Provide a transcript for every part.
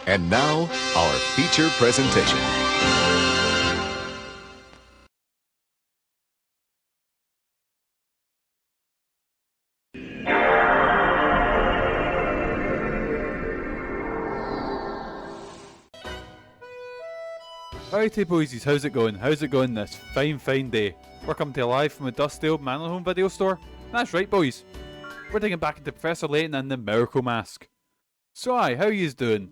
And now, our feature presentation. Alrighty boysies, how's it going? How's it going this fine day? We're coming to you live from a dusty old MANLON Home video store. That's right boys. We're digging back into Professor Layton and the Miracle Mask. So how yous doing?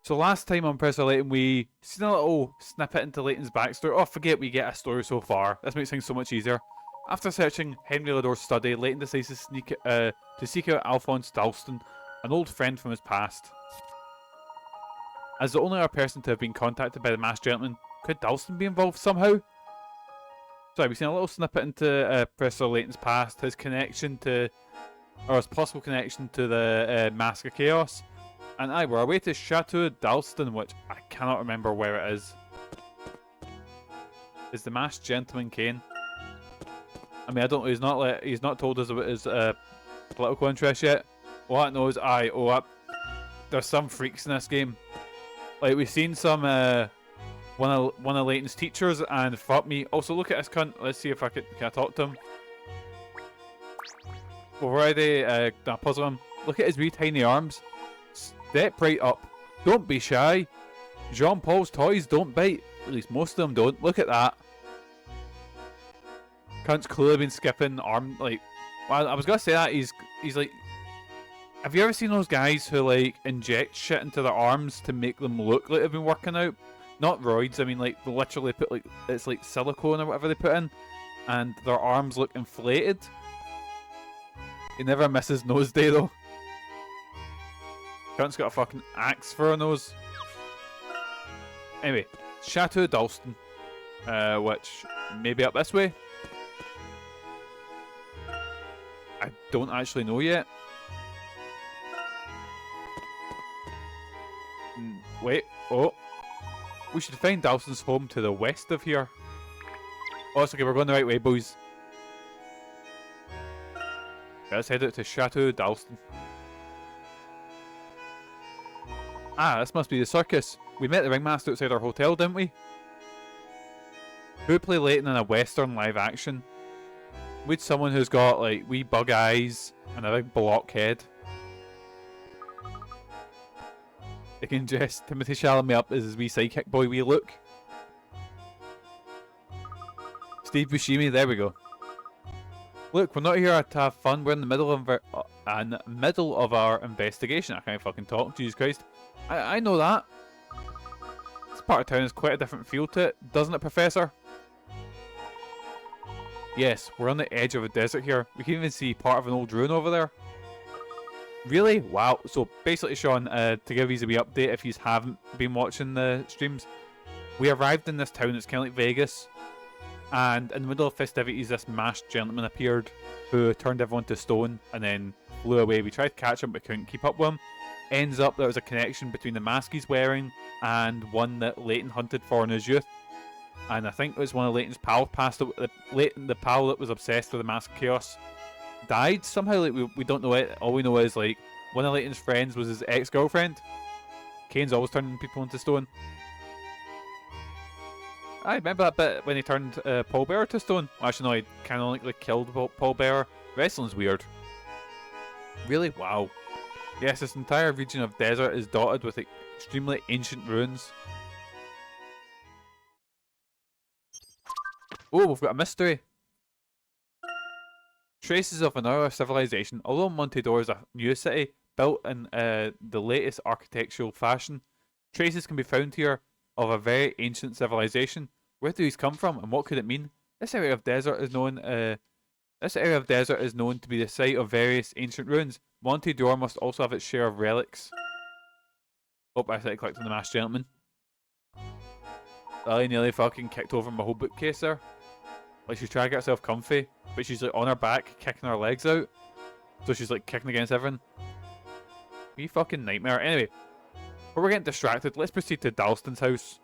So last time on Professor Layton we seen a little snippet into Layton's backstory. Oh, forget we get a story so far. This makes things so much easier. After searching Henry Lador's study, Layton decides to seek out Alphonse Dalston, an old friend from his past. As the only other person to have been contacted by the masked gentleman, could Dalston be involved somehow? So we've seen a little snippet into Professor Layton's past, his connection to, or his possible connection to the Mask of Chaos. And we're away to Chateau Dalston, which I cannot remember where it is. Is the masked gentleman Kane? I mean, I don't know. He's not told us about his political interest yet. All I know is there's some freaks in this game. Like we've seen some one of Layton's teachers, and fuck me. Also, look at this cunt. Let's see if can I talk to him. We've already puzzle him. Look at his wee tiny arms. Step right up. Don't be shy. Jean Paul's toys don't bite. At least most of them don't. Look at that. Cunt's clearly been skipping arm. Like, well, I was gonna say that he's like. Have you ever seen those guys who like inject shit into their arms to make them look like they've been working out? Not roids. I mean, like they literally put like it's like silicone or whatever they put in, and their arms look inflated. He never misses nose day though. Cunt's got a fucking axe for a nose. Anyway, Chateau Dalston, which may be up this way. I don't actually know yet. Wait, oh. We should find Dalston's home to the west of here. Oh, it's okay, we're going the right way, boys. Let's head out to Chateau Dalston. This must be the circus. We met the ringmaster outside our hotel, didn't we? Who would play Layton in a western live action? We'd someone who's got like wee bug eyes and a big block head. They can dress Timothy Chalamet up as his wee sidekick boy wee look. Steve Buscemi, there we go. Look, we're not here to have fun. We're in the middle of our investigation. I can't fucking talk. Jesus Christ. I know that. This part of town has quite a different feel to it, doesn't it, Professor? Yes, we're on the edge of a desert here. We can even see part of an old ruin over there. Really? Wow. So basically, Sean, to give you a wee update if you haven't been watching the streams, we arrived in this town. It's kind of like Vegas. And in the middle of festivities, this masked gentleman appeared who turned everyone to stone and then flew away. We tried to catch him but couldn't keep up with him. Ends up there was a connection between the mask he's wearing and one that Layton hunted for in his youth. And I think it was one of Layton's pals passed away. The pal that was obsessed with the Mask of Chaos died somehow. Like we don't know it. All we know is like one of Layton's friends was his ex-girlfriend. Kane's always turning people into stone. I remember that bit when he turned Paul Bearer to stone. Well, actually, no, he kind of like killed Paul Bearer. Wrestling's weird. Really? Wow. Yes, this entire region of desert is dotted with extremely ancient ruins. Oh, we've got a mystery. Traces of an earlier civilization. Although Monte Dor is a new city, built in the latest architectural fashion, traces can be found here of a very ancient civilization. Where do these come from, and what could it mean? This area of desert is known to be the site of various ancient ruins. Monte Dor must also have its share of relics. Oh, I said I clicked on the masked gentleman. I nearly fucking kicked over my whole bookcase there. Like she's trying to get herself comfy, but she's like on her back, kicking her legs out. So she's like kicking against everything. You fucking nightmare. Anyway, but we're getting distracted. Let's proceed to Dalston's house.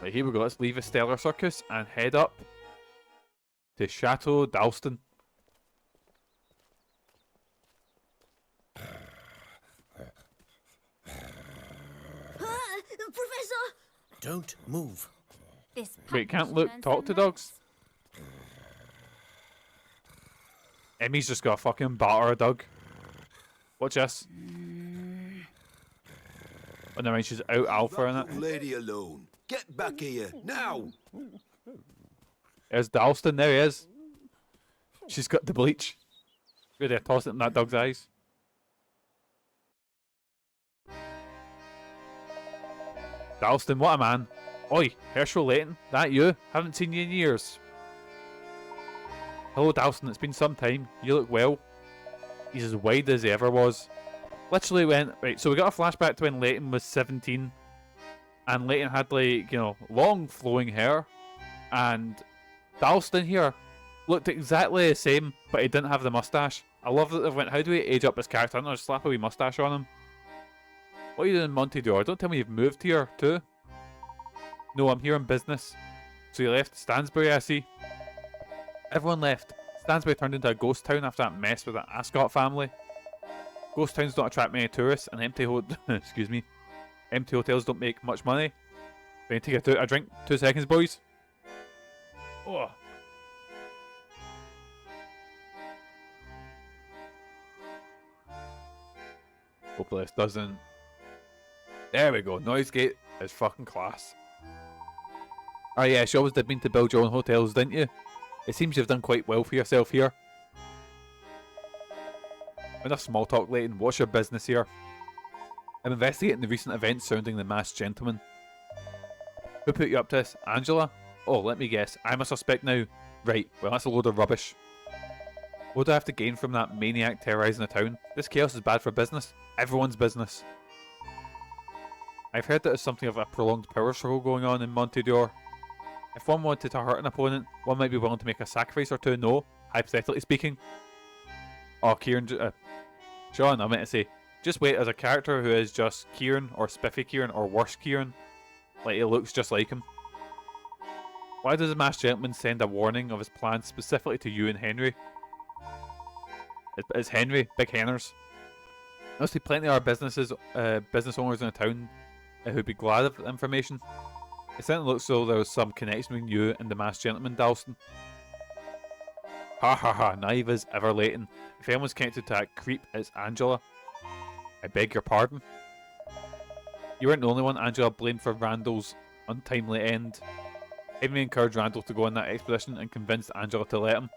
Right, here we go. Let's leave the Stellar Circus and head up to Chateau Dalston. Professor! Don't move. This Wait, can't puppy Luke should talk learn to some dogs? Emmy's just got a fucking batter a dog. Watch this. Oh, never mind, she's out alpha in That young it. lady alone. Get back here, now! There's Dalston, there he is. She's got the bleach. Ready to toss it in that dog's eyes. Dalston, what a man. Oi, Herschel Layton, that you? Haven't seen you in years. Hello Dalston, it's been some time. You look well. He's as wide as he ever was. Literally went, right, so we got a flashback to when Layton was 17. And Layton had like, you know, long flowing hair. And Dalston here looked exactly the same, but he didn't have the mustache. I love that they went, how do we age up this character? I don't know, just slap a wee mustache on him. What are you doing in Monte Dor? Don't tell me you've moved here too. No, I'm here on business. So you left Stansbury, I see. Everyone left. Stansbury turned into a ghost town after that mess with the Ascot family. Ghost towns don't attract many tourists, and empty excuse me, empty hotels don't make much money. We need to get a drink. 2 seconds, boys. Oh. Hopefully this doesn't. There we go. Noise gate is fucking class. Oh yeah, you always did mean to build your own hotels, didn't you? It seems you've done quite well for yourself here. Enough small talk, Layton. What's your business here? I'm investigating the recent events surrounding the masked gentleman. Who put you up to this? Angela? Oh, let me guess. I'm a suspect now. Right, well that's a load of rubbish. What do I have to gain from that maniac terrorising the town? This chaos is bad for business. Everyone's business. I've heard that there's something of a prolonged power struggle going on in Monte Dor. If one wanted to hurt an opponent, one might be willing to make a sacrifice or two, no? Hypothetically speaking. Oh, Kieran... Sean, I meant to say, just wait, as a character who is just Kieran, or Spiffy Kieran, or worse Kieran. Like, it looks just like him. Why does the masked gentleman send a warning of his plans specifically to you and Henry? It's Henry, big henners. There'll be plenty of our business owners in the town who'd be glad of the information. It certainly looks as though there was some connection between you and the masked gentleman, Dalston. Ha ha ha, naive as ever, Layton. If anyone's connected to that creep, it's Angela. I beg your pardon? You weren't the only one Angela blamed for Randall's untimely end. Henry encouraged Randall to go on that expedition and convinced Angela to let him.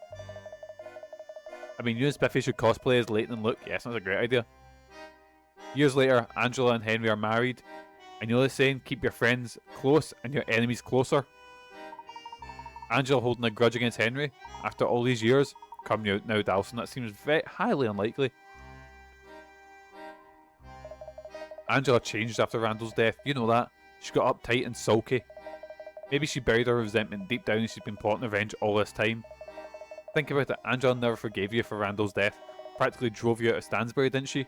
I mean, you and Spiffy should cosplay as Layton and Luke. Yes, that's a great idea. Years later, Angela and Henry are married. And you know the saying, keep your friends close and your enemies closer. Angela holding a grudge against Henry after all these years? Come now, Dalston, that seems very highly unlikely. Angela changed after Randall's death, you know that. She got uptight and sulky. Maybe she buried her resentment deep down and she's been plotting revenge all this time. Think about it, Angela never forgave you for Randall's death. Practically drove you out of Stansbury, didn't she?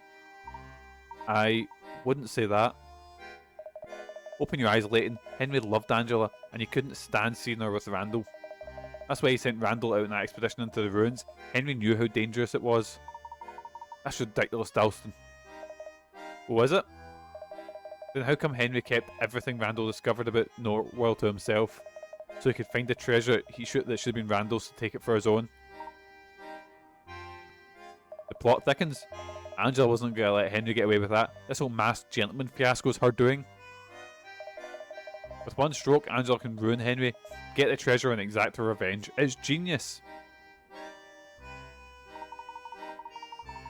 I wouldn't say that. Open your eyes, Layton. Henry loved Angela, and he couldn't stand seeing her with Randall. That's why he sent Randall out on that expedition into the ruins. Henry knew how dangerous it was. That's ridiculous, Dalston. Oh, is it? Then how come Henry kept everything Randall discovered about Norwell to himself, so he could find the treasure that should have been Randall's to take it for his own? The plot thickens. Angela wasn't going to let Henry get away with that. This whole masked gentleman fiasco is her doing. With one stroke, Angela can ruin Henry, get the treasure and exact her revenge. It's genius.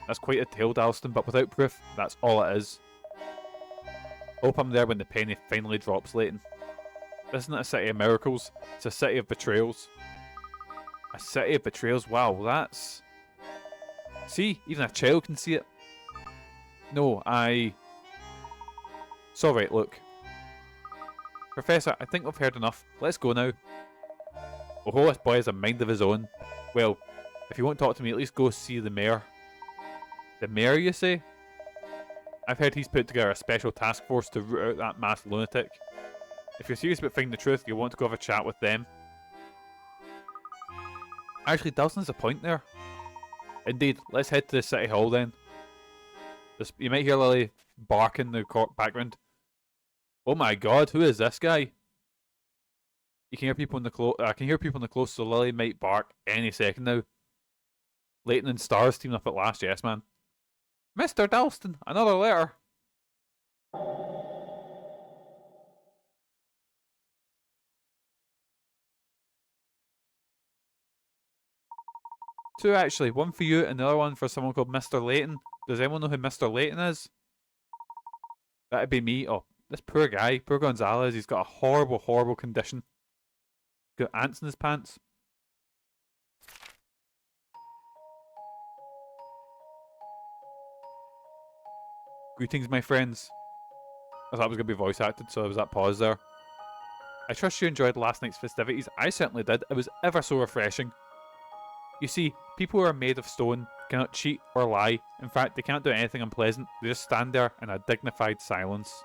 That's quite a tale, Dalston, but without proof, that's all it is. Hope I'm there when the penny finally drops, Layton. This isn't a city of miracles, it's a city of betrayals. A city of betrayals? Wow, that's... See, even a child can see it. No, It's alright, look. Professor, I think we've heard enough. Let's go now. Oh, this boy has a mind of his own. Well, if you won't talk to me, at least go see the mayor. The mayor, you say? I've heard he's put together a special task force to root out that masked lunatic. If you're serious about finding the truth, you'll want to go have a chat with them. Actually, Dalston's a point there. Indeed, let's head to the city hall then. You might hear Lily bark in the background. Oh my god, who is this guy? You can hear people in the close. I can hear people in the close, so Lily might bark any second now. Layton and Stars teaming up at last, yes, man. Mr. Dalston, another letter. Two actually, one for you and the other one for someone called Mr. Layton. Does anyone know who Mr. Layton is? That'd be me. Oh, this poor guy, poor Gonzalez, he's got a horrible, horrible condition. Got ants in his pants. Greetings, my friends. I thought it was going to be voice acted, so there was that pause there. I trust you enjoyed last night's festivities. I certainly did. It was ever so refreshing. You see, people who are made of stone cannot cheat or lie. In fact, they can't do anything unpleasant. They just stand there in a dignified silence.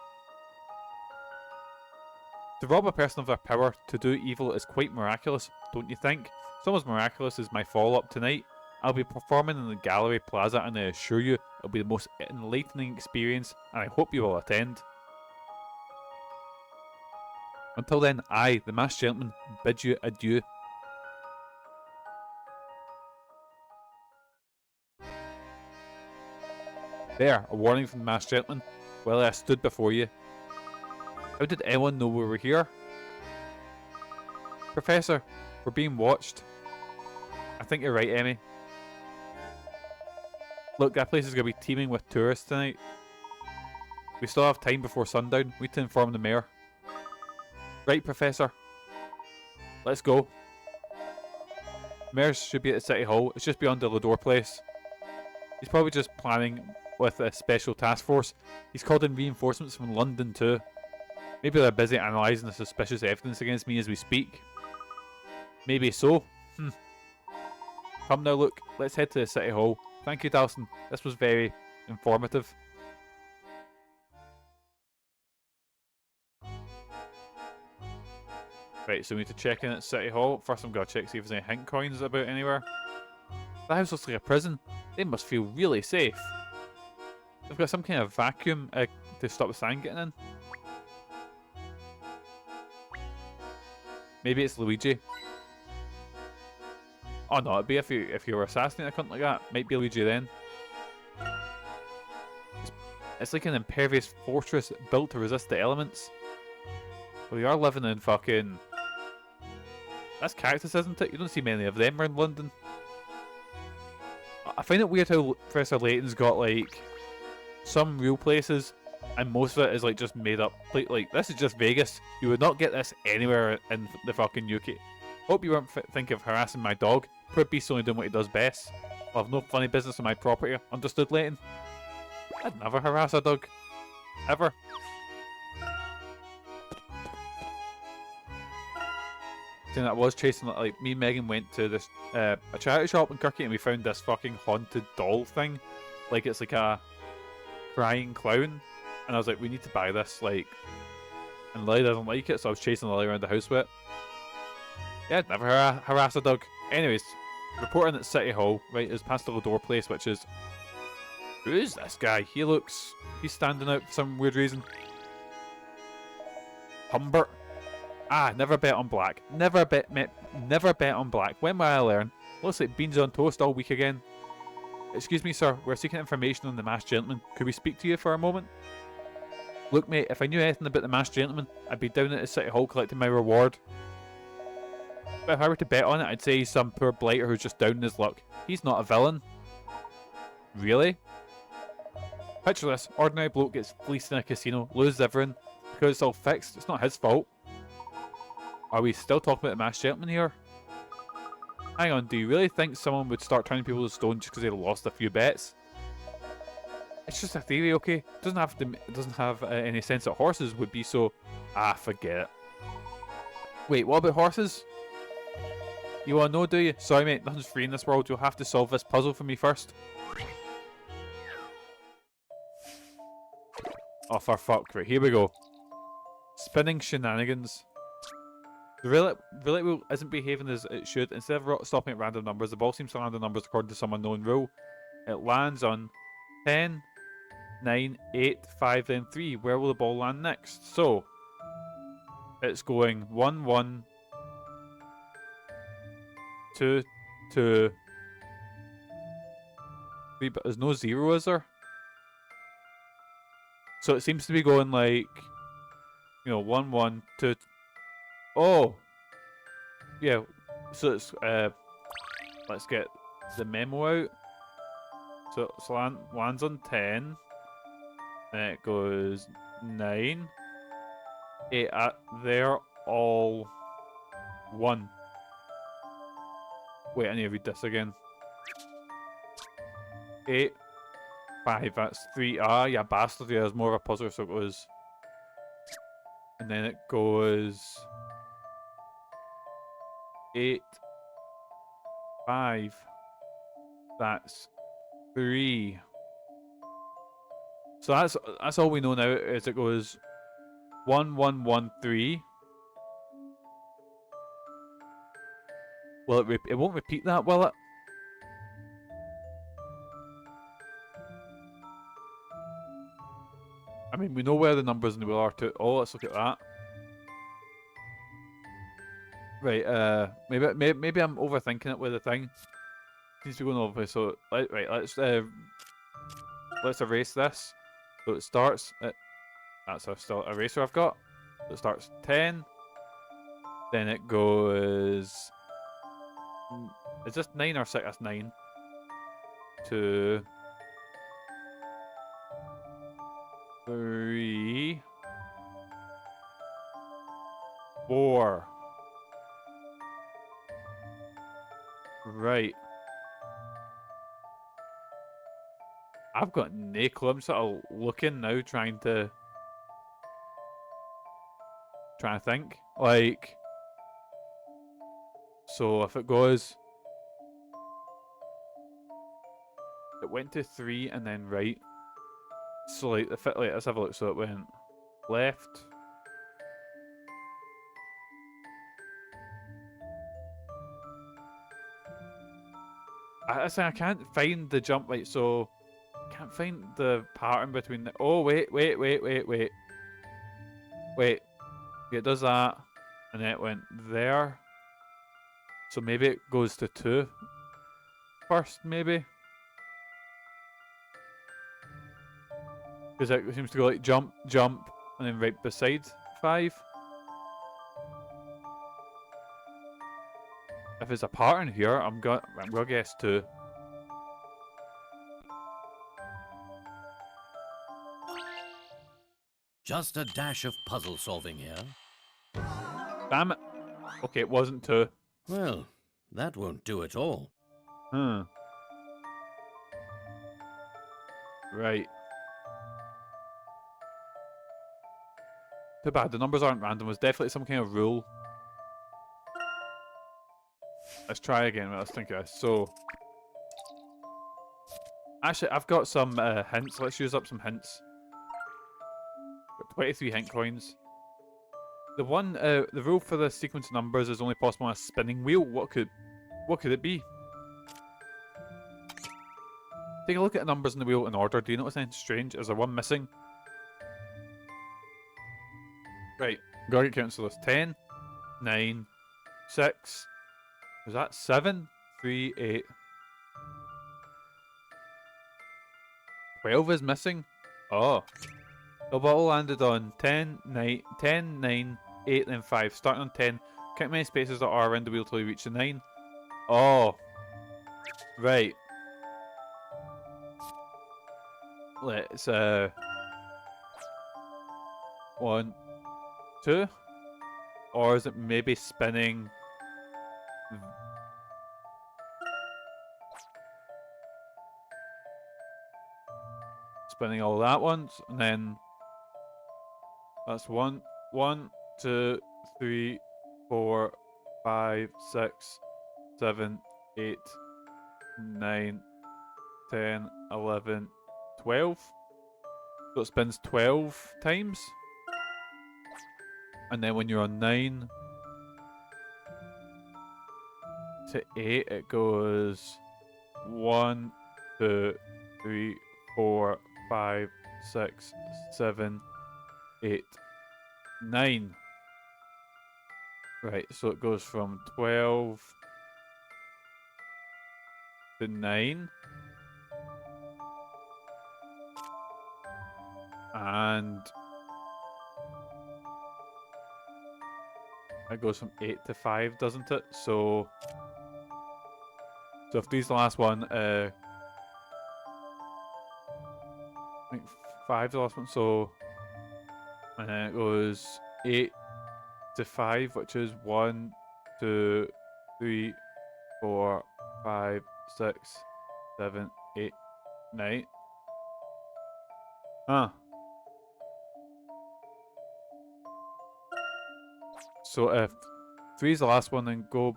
To rob a person of their power to do evil is quite miraculous, don't you think? It's almost miraculous as my follow-up tonight. I'll be performing in the Gallery Plaza and I assure you it'll be the most enlightening experience and I hope you will attend. Until then, I, the masked gentleman, bid you adieu. There, a warning from the masked gentleman. Well, I stood before you. How did anyone know we were here? Professor, we're being watched. I think you're right, Emmy. Look, that place is going to be teeming with tourists tonight. We still have time before sundown. We need to inform the mayor. Right, Professor. Let's go. Mayor should be at the City Hall. It's just beyond the Dor place. He's probably just planning with a special task force. He's called in reinforcements from London too. Maybe they're busy analysing the suspicious evidence against me as we speak. Maybe so. Come now, look. Let's head to the City Hall. Thank you, Dalston. This was very informative. Right, so we need to check in at City Hall. First I'm going to check see if there's any hint coins about anywhere. That house looks like a prison. They must feel really safe. They've got some kind of vacuum to stop the sand getting in. Maybe it's Luigi. Oh no, it'd be if you were assassinating a cunt like that. Might be Luigi then. It's like an impervious fortress built to resist the elements. We are living in fucking... That's cactus, isn't it? You don't see many of them around London. I find it weird how Professor Layton's got like some real places and most of it is like just made up. Like this is just Vegas. You would not get this anywhere in the fucking UK. Hope you weren't thinking of harassing my dog. Poor beast's only doing what he does best. I'll have no funny business on my property. Understood, Layton? I'd never harass a dog. Ever. That I was chasing, like, me and Megan went to this a charity shop in Kirky and we found this fucking haunted doll thing. Like it's like a crying clown. And I was like, we need to buy this, like, and Lily doesn't like it, so I was chasing Lily around the house with it. Yeah, I'd never harass a dog. Anyways, reporting at City Hall, right, is past the Dor place, which is... Who is this guy? He's standing out for some weird reason. Humbert. Ah, never bet on black. Never bet on black. When will I learn? Looks like beans on toast all week again. Excuse me, sir. We're seeking information on the masked gentleman. Could we speak to you for a moment? Look, mate, if I knew anything about the masked gentleman, I'd be down at the City Hall collecting my reward. But if I were to bet on it, I'd say he's some poor blighter who's just down in his luck. He's not a villain. Really? Picture this. Ordinary bloke gets fleeced in a casino, loses everything. Because it's all fixed, it's not his fault. Are we still talking about the masked gentleman here? Hang on, do you really think someone would start turning people to stone just because they lost a few bets? It's just a theory, okay? It doesn't have any sense that horses would be so... Ah, forget it. Wait, what about horses? You want to know, do you? Sorry, mate, nothing's free in this world. You'll have to solve this puzzle for me first. Oh, for fuck. Right, here we go. Spinning shenanigans. The roulette wheel isn't behaving as it should. Instead of stopping at random numbers, the ball seems to land on numbers according to some unknown rule. It lands on 10, 9, 8, 5, then 3. Where will the ball land next? So, it's going 1, 1, 2, 2, 3, but there's no 0, is there? So it seems to be going like, 1, 1, 2. Oh! Yeah, so it's, let's get the memo out. So it lands on 10. Then it goes 9. 8, they're all 1. Wait, I need to read this again. 8, 5, that's 3. Ah, yeah, bastard, yeah, there's more of a puzzle, so it goes... And then it goes... 8, 5, that's 3. So that's all we know now, is it goes 1, 1, 1, 3. Well, it won't repeat that, will it? I mean, we know where the numbers in the wheel are too. Oh, let's look at that. Right, maybe I'm overthinking it with the thing. Seems to be going over. So right, let's erase this. So it starts at, that's a still eraser I've got. So it starts 10. Then it goes. Is this 9 or 6? That's 9. 2, 3, 4. Right. I've got no clue. I'm sort of looking now, trying to think. Like, so if it goes, it went to 3 and then right. So like let's have a look. So it went left. I can't find the jump, right? So I can't find the pattern between the. Oh wait. Yeah, it does that, and then it went there. So maybe it goes to 2 first, maybe. Because it seems to go like jump, and then right beside 5. If there's a pattern here, I'm gonna guess 2. Just a dash of puzzle solving here. Damn it. Okay, it wasn't 2. Well, that won't do at all. Right. Too bad, the numbers aren't random. There's definitely some kind of rule. Let's try again. Let's think of this. So, actually, I've got some hints. Let's use up some hints. Got 23 hint coins. The rule for the sequence of numbers is only possible on a spinning wheel. What could it be? Take a look at the numbers in the wheel in order. Do you notice anything strange? Is there one missing? Right, gotta get counting. So there's 10, 9, 6. Is that 7? 3, 8. 12 is missing. Oh. The bottle landed on 10, 9, 8, and 5. Starting on 10. Count many spaces there are around the wheel till you reach the 9. Oh. Right. Let's 1, 2. Or is it maybe spinning? Spinning all that once, and then that's 1, 2, 3, 4, 5, 6, 7, 8, 9, 10, 11, 12. So it spins 12 times. And then when you're on 9 to 8, it goes 1, 2, 3, 4, 5, 6, 7, 8, 9. Right, so it goes from 12 to 9. And it goes from 8 to 5, doesn't it? So if three's the last one, I think 5's the last one, so and then it goes 8 to 5, which is 1, 2, 3, 4, 5, 6, 7, 8, 9. Huh. So if 3's the last one, then go.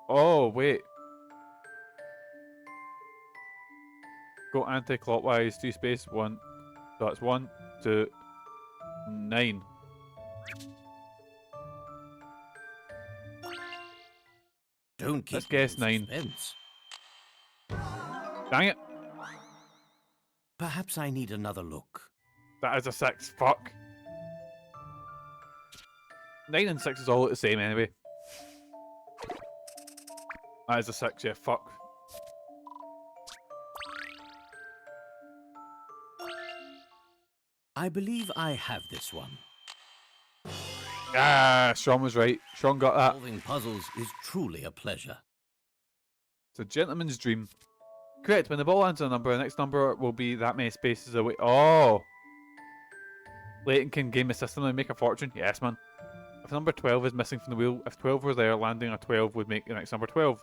Oh wait. Go anti-clockwise. 3 space 1. So that's 1, 2, 9. Don't keep Let's guess me in 9. suspense. Dang it! Perhaps I need another look. That is a 6. Fuck. 9 and 6 is all the same anyway. That is a 6, yeah, fuck. I believe I have this one. Ah, Sean was right. Sean got that. Solving puzzles is truly a pleasure. It's a gentleman's dream. Correct, when the ball lands on a number, the next number will be that many spaces away. Oh! Layton can game the system and make a fortune. Yes, man. If number 12 is missing from the wheel, if 12 were there, landing on a 12 would make the next number 12.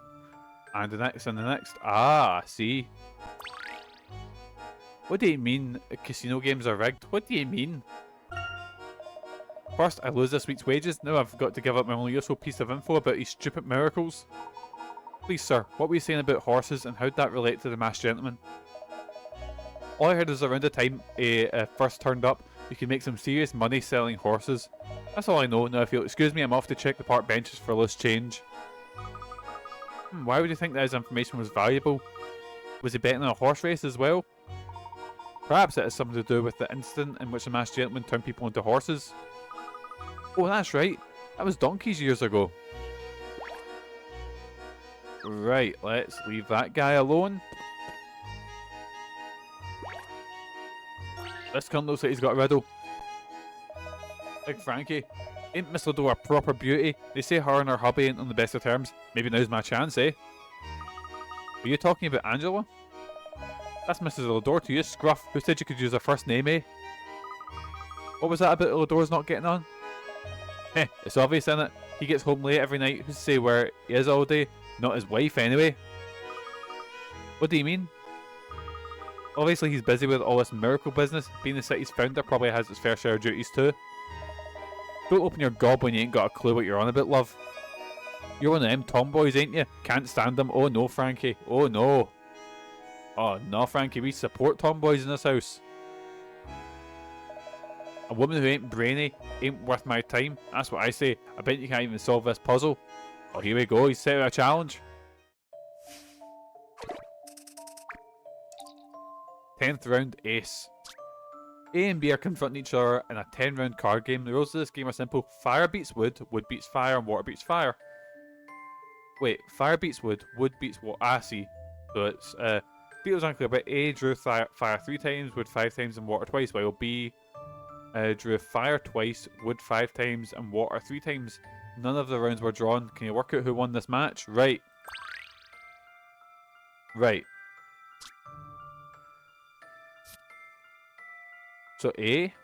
And the next and the next. Ah, see. What do you mean casino games are rigged? What do you mean? First, I lose this week's wages. Now I've got to give up my only useful piece of info about these stupid miracles. Please, sir, what were you saying about horses and how'd that relate to the masked gentleman? All I heard is around the time he first turned up, you can make some serious money selling horses. That's all I know. Now if you'll excuse me, I'm off to check the park benches for loose change. Why would you think that his information was valuable? Was he betting on a horse race as well? Perhaps it has something to do with the incident in which the masked gentleman turned people into horses. Oh, that's right. That was donkeys years ago. Right, let's leave that guy alone. This cunt looks like he's got a riddle. Big Frankie. Ain't Miss Dor a proper beauty? They say her and her hubby ain't on the best of terms. Maybe now's my chance, eh? Are you talking about Angela? That's Mrs. Dor to you, Scruff. Who said you could use her first name, eh? What was that about Lador's not getting on? Heh, it's obvious, innit? He gets home late every night. Who's to say where he is all day? Not his wife, anyway. What do you mean? Obviously, he's busy with all this miracle business. Being the city's founder probably has his fair share of duties too. Don't open your gob when you ain't got a clue what you're on about, love. You're one of them tomboys, ain't you? Can't stand them. Oh no, Frankie. Oh no. Oh no, Frankie. We support tomboys in this house. A woman who ain't brainy ain't worth my time. That's what I say. I bet you can't even solve this puzzle. Oh, here we go. He's set out a challenge. 10th round ace. A and B are confronting each other in a 10-round card game. The rules of this game are simple. Fire beats wood, wood beats fire, and water beats fire. Wait, fire beats wood beats water. Ah, see. So it's, details unclear, but A drew fire 3 times, wood 5 times, and water twice, while B drew fire twice, wood 5 times, and water 3 times. None of the rounds were drawn. Can you work out who won this match? Right. Right. So A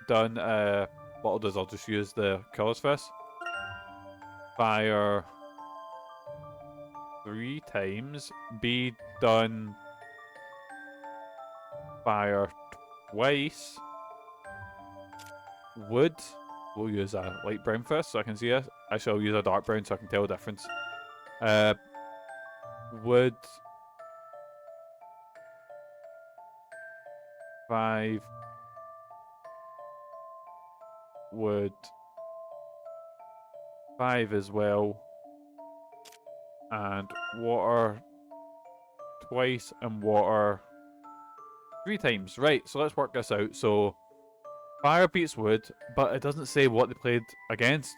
done what I'll do is I'll just use the colours first. Fire 3 times. B done fire twice. Wood. We'll use a light brown first so I can see it. I shall use a dark brown so I can tell the difference. Wood 5. Wood 5 as well. And water twice and water 3 times. Right, so let's work this out. So Fire beats wood, but it doesn't say what they played against.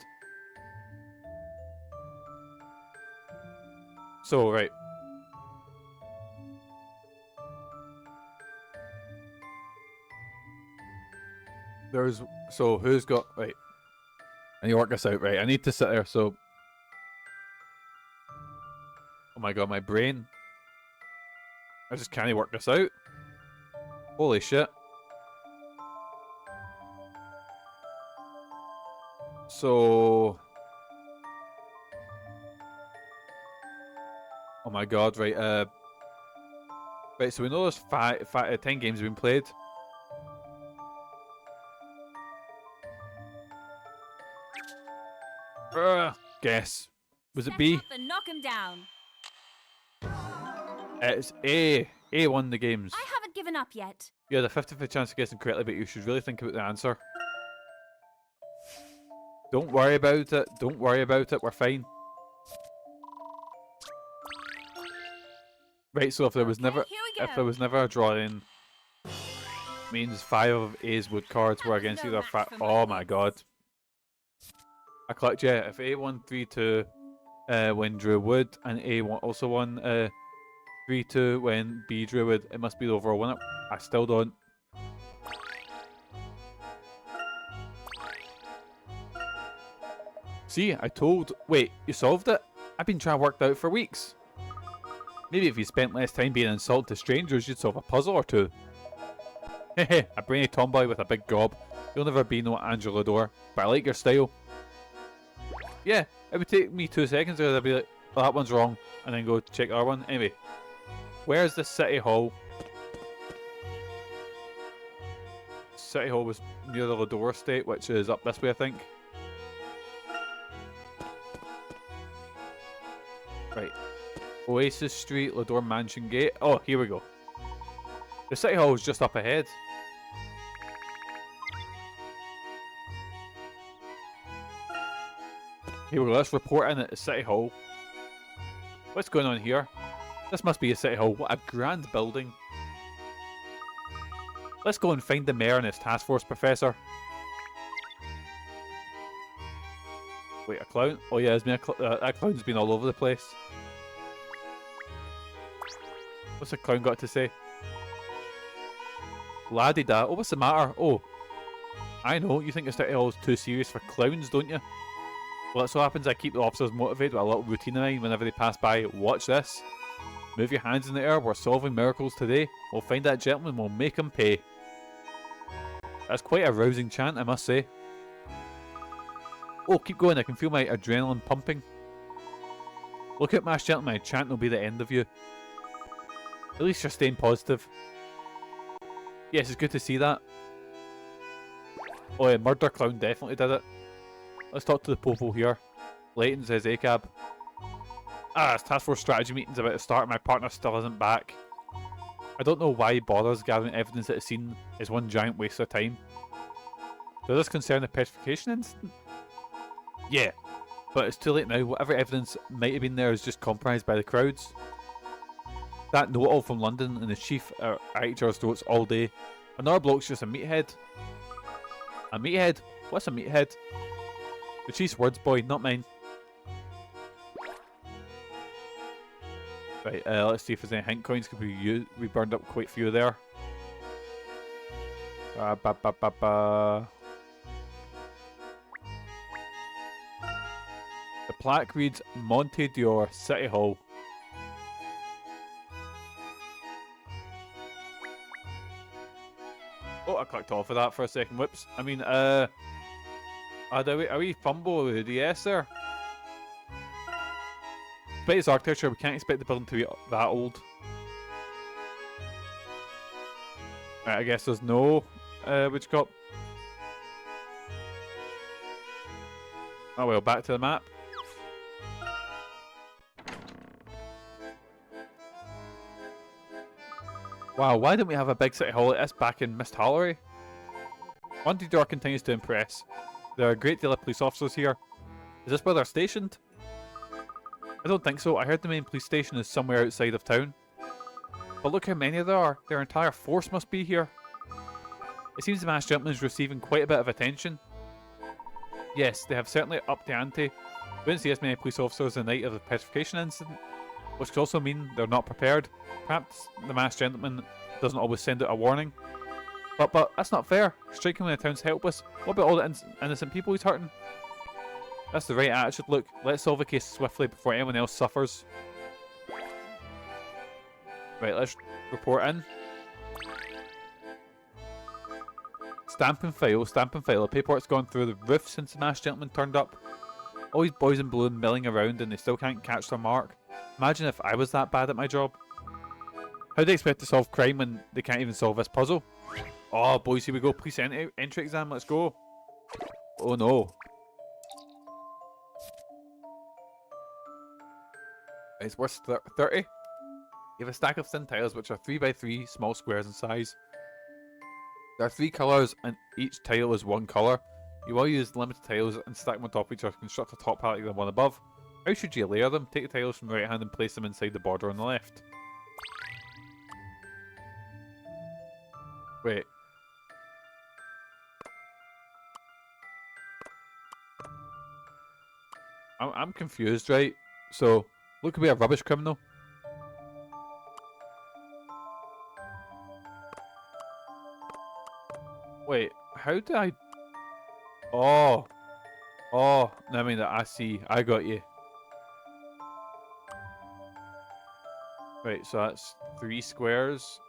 So, right. So who's got, right. I need to work this out, right. I need to sit there, so. Oh my god, my brain. I just can't work this out. Holy shit. So. Oh my god, right, right, so we know there's 10 games have been played. Guess. Was it B? And knock him down. It's A. A won the games. I haven't given up yet. You had a 50% chance of guessing correctly, but you should really think about the answer. Don't worry about it. Don't worry about it. We're fine. Right, so if there was never a draw in, means 5 of A's wood cards were against either oh my god. I clicked, yeah, if A won 3-2 when drew wood, and A also won 3-2 when B drew wood, it must be the overall winner. I still don't. See, I told. Wait, you solved it? I've been trying to work that out for weeks. Maybe if you spent less time being insulted to strangers, you'd solve a puzzle or two. Hehe, a brainy tomboy with a big gob. You'll never be no Angela Dor, but I like your style. Yeah, it would take me 2 seconds, and I'd be like, oh, that one's wrong, and then go check the other one. Anyway, where's the City Hall? City Hall was near the Lador estate, which is up this way, I think. Right. Oasis Street, Lador Mansion Gate. Oh, here we go. The City Hall is just up ahead. Here we go, let's report in at the City Hall. What's going on here? This must be a City Hall. What a grand building. Let's go and find the mayor and his task force, Professor. Wait, a clown? Oh yeah, that clown's been all over the place. What's the clown got to say? Laddie-da. Oh, what's the matter? Oh, I know. You think the City Hall is too serious for clowns, don't you? Well, it so happens I keep the officers motivated with a little routine in mind whenever they pass by. Watch this. Move your hands in the air. We're solving miracles today. We'll find that gentleman. We'll make him pay. That's quite a rousing chant, I must say. Oh, keep going. I can feel my adrenaline pumping. Look at Mash Gentleman. My chant will be the end of you. At least you're staying positive. Yes, it's good to see that. Oh yeah, Murder Clown definitely did it. Let's talk to the popo here. Layton says ACAB. It's Task Force strategy meeting's about to start. My partner still isn't back. I don't know why he bothers. Gathering evidence at the scene is one giant waste of time. Does this concern the petrification incident? Yeah, but it's too late now. Whatever evidence might have been there is just compromised by the crowds. That know-it-all from London and the chief are at each other's throats all day. Another bloke's just a meathead. A meathead? What's a meathead? The chief's words, boy, not mine. Right, let's see if there's any hint coins. Could we burned up quite a few there. The plaque reads Monte Dor, City Hall. Oh, I clicked off of that for a second. Whoops. I mean, are we fumble with the DS there? Despite its architecture, we can't expect the building to be that old. Right, I guess there's no which cop. Oh well, back to the map. Wow, why didn't we have a big city hall like this back in Mist Hallory? Monte Dor continues to impress. There are a great deal of police officers here. Is this where they're stationed? I don't think so. I heard the main police station is somewhere outside of town. But look how many there are. Their entire force must be here. It seems the masked gentleman is receiving quite a bit of attention. Yes, they have certainly upped the ante. We didn't see as many police officers the night of the petrification incident, which could also mean they're not prepared. Perhaps the masked gentleman doesn't always send out a warning. But that's not fair. Striking when the town's helpless. What about all the innocent people he's hurting? That's the right attitude. Look, let's solve the case swiftly before anyone else suffers. Right, let's report in. Stamp and file, stamp and file. The paperwork's gone through the roof since the masked gentleman turned up. All these boys in blue milling around and they still can't catch their mark. Imagine if I was that bad at my job. How do they expect to solve crime when they can't even solve this puzzle? Oh, boys, here we go. Police entry exam, let's go. Oh no. It's worth 30. You have a stack of thin tiles which are 3x3 small squares in size. There are 3 colours and each tile is 1 colour. You will use limited tiles and stack them on top of each other to construct a top palette like the one above. How should you layer them? Take the tiles from the right hand and place them inside the border on the left. Wait. I'm confused, right? So, look at me, a rubbish criminal. Wait, how do I... Oh. Oh, no, I mean that. I see. I got you. Right, so that's 3 squares.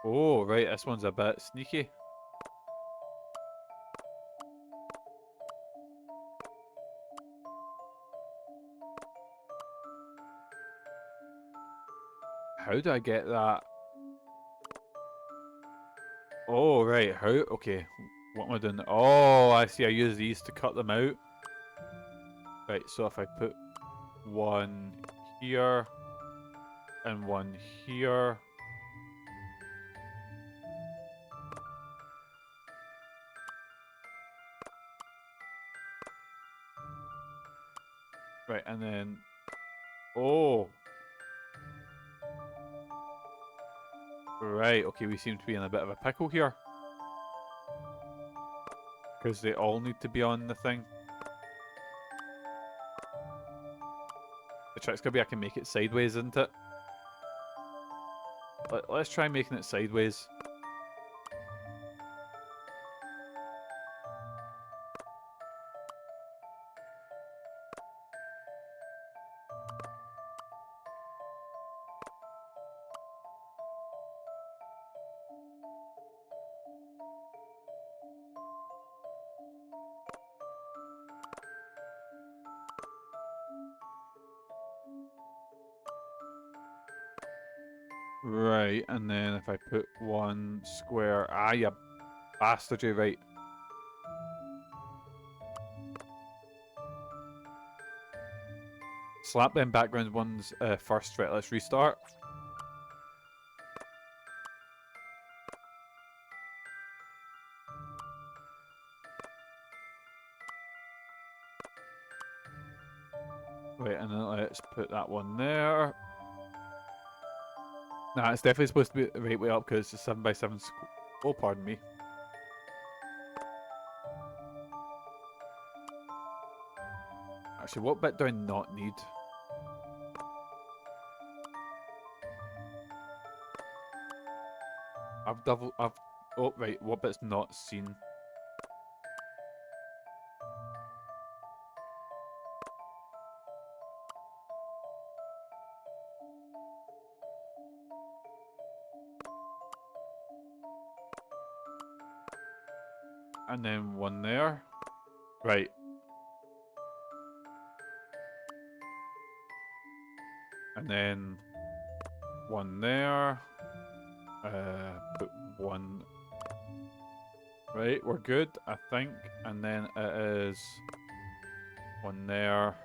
Oh, right, this one's a bit sneaky. How do I get that? Oh, right, how? Okay, what am I doing? Oh, I see, I use these to cut them out. Right, so if I put one here and one here. Right, and then... Oh! Right, okay, we seem to be in a bit of a pickle here. Because they all need to be on the thing. The trick's gonna be I can make it sideways, isn't it? Let's try making it sideways. Right, and then if I put one square... Ah, you bastard, you're right. Slap them background ones first. Right, let's restart. Right, and then let's put that one there. Nah, it's definitely supposed to be the right way up because it's a 7x7 oh, pardon me. Actually, what bit do I not need? Oh, right, what bit's not seen? And then one there. Right. And then one there. Put one. Right, we're good, I think. And then it is one there.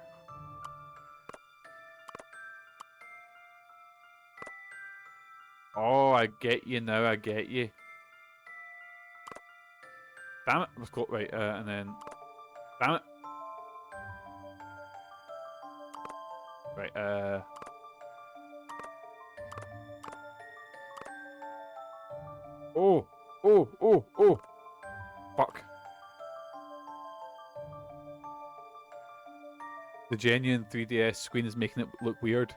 Oh, I get you now, I get you. Damn it, let's go right, and then... Damn it. Right, Oh! Oh! Oh! Oh! Fuck. The genuine 3DS screen is making it look weird.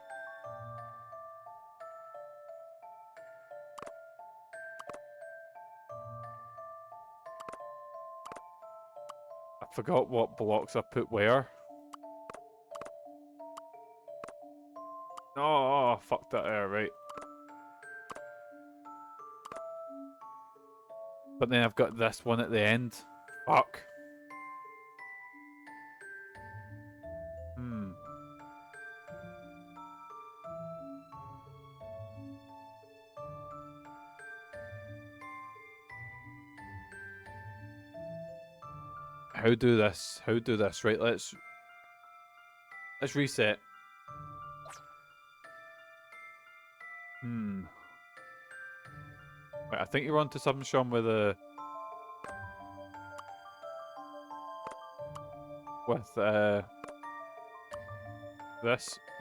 I forgot what blocks I put where. Oh, fuck that there, right. But then I've got this one at the end. Fuck. Hmm. How do this? How do this? Right, let's reset. Hmm. Right, I think you're onto something, Sean, with this.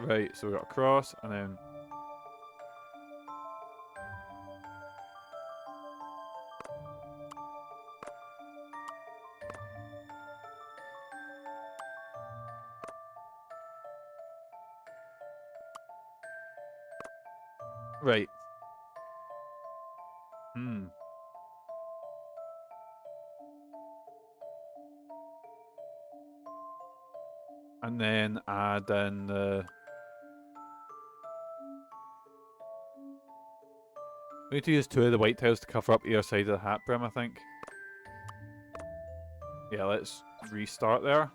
Right, so we got a cross and then right. Hmm. And then add in the... We need to use 2 of the white tiles to cover up either side of the hat brim, I think. Yeah, let's restart there.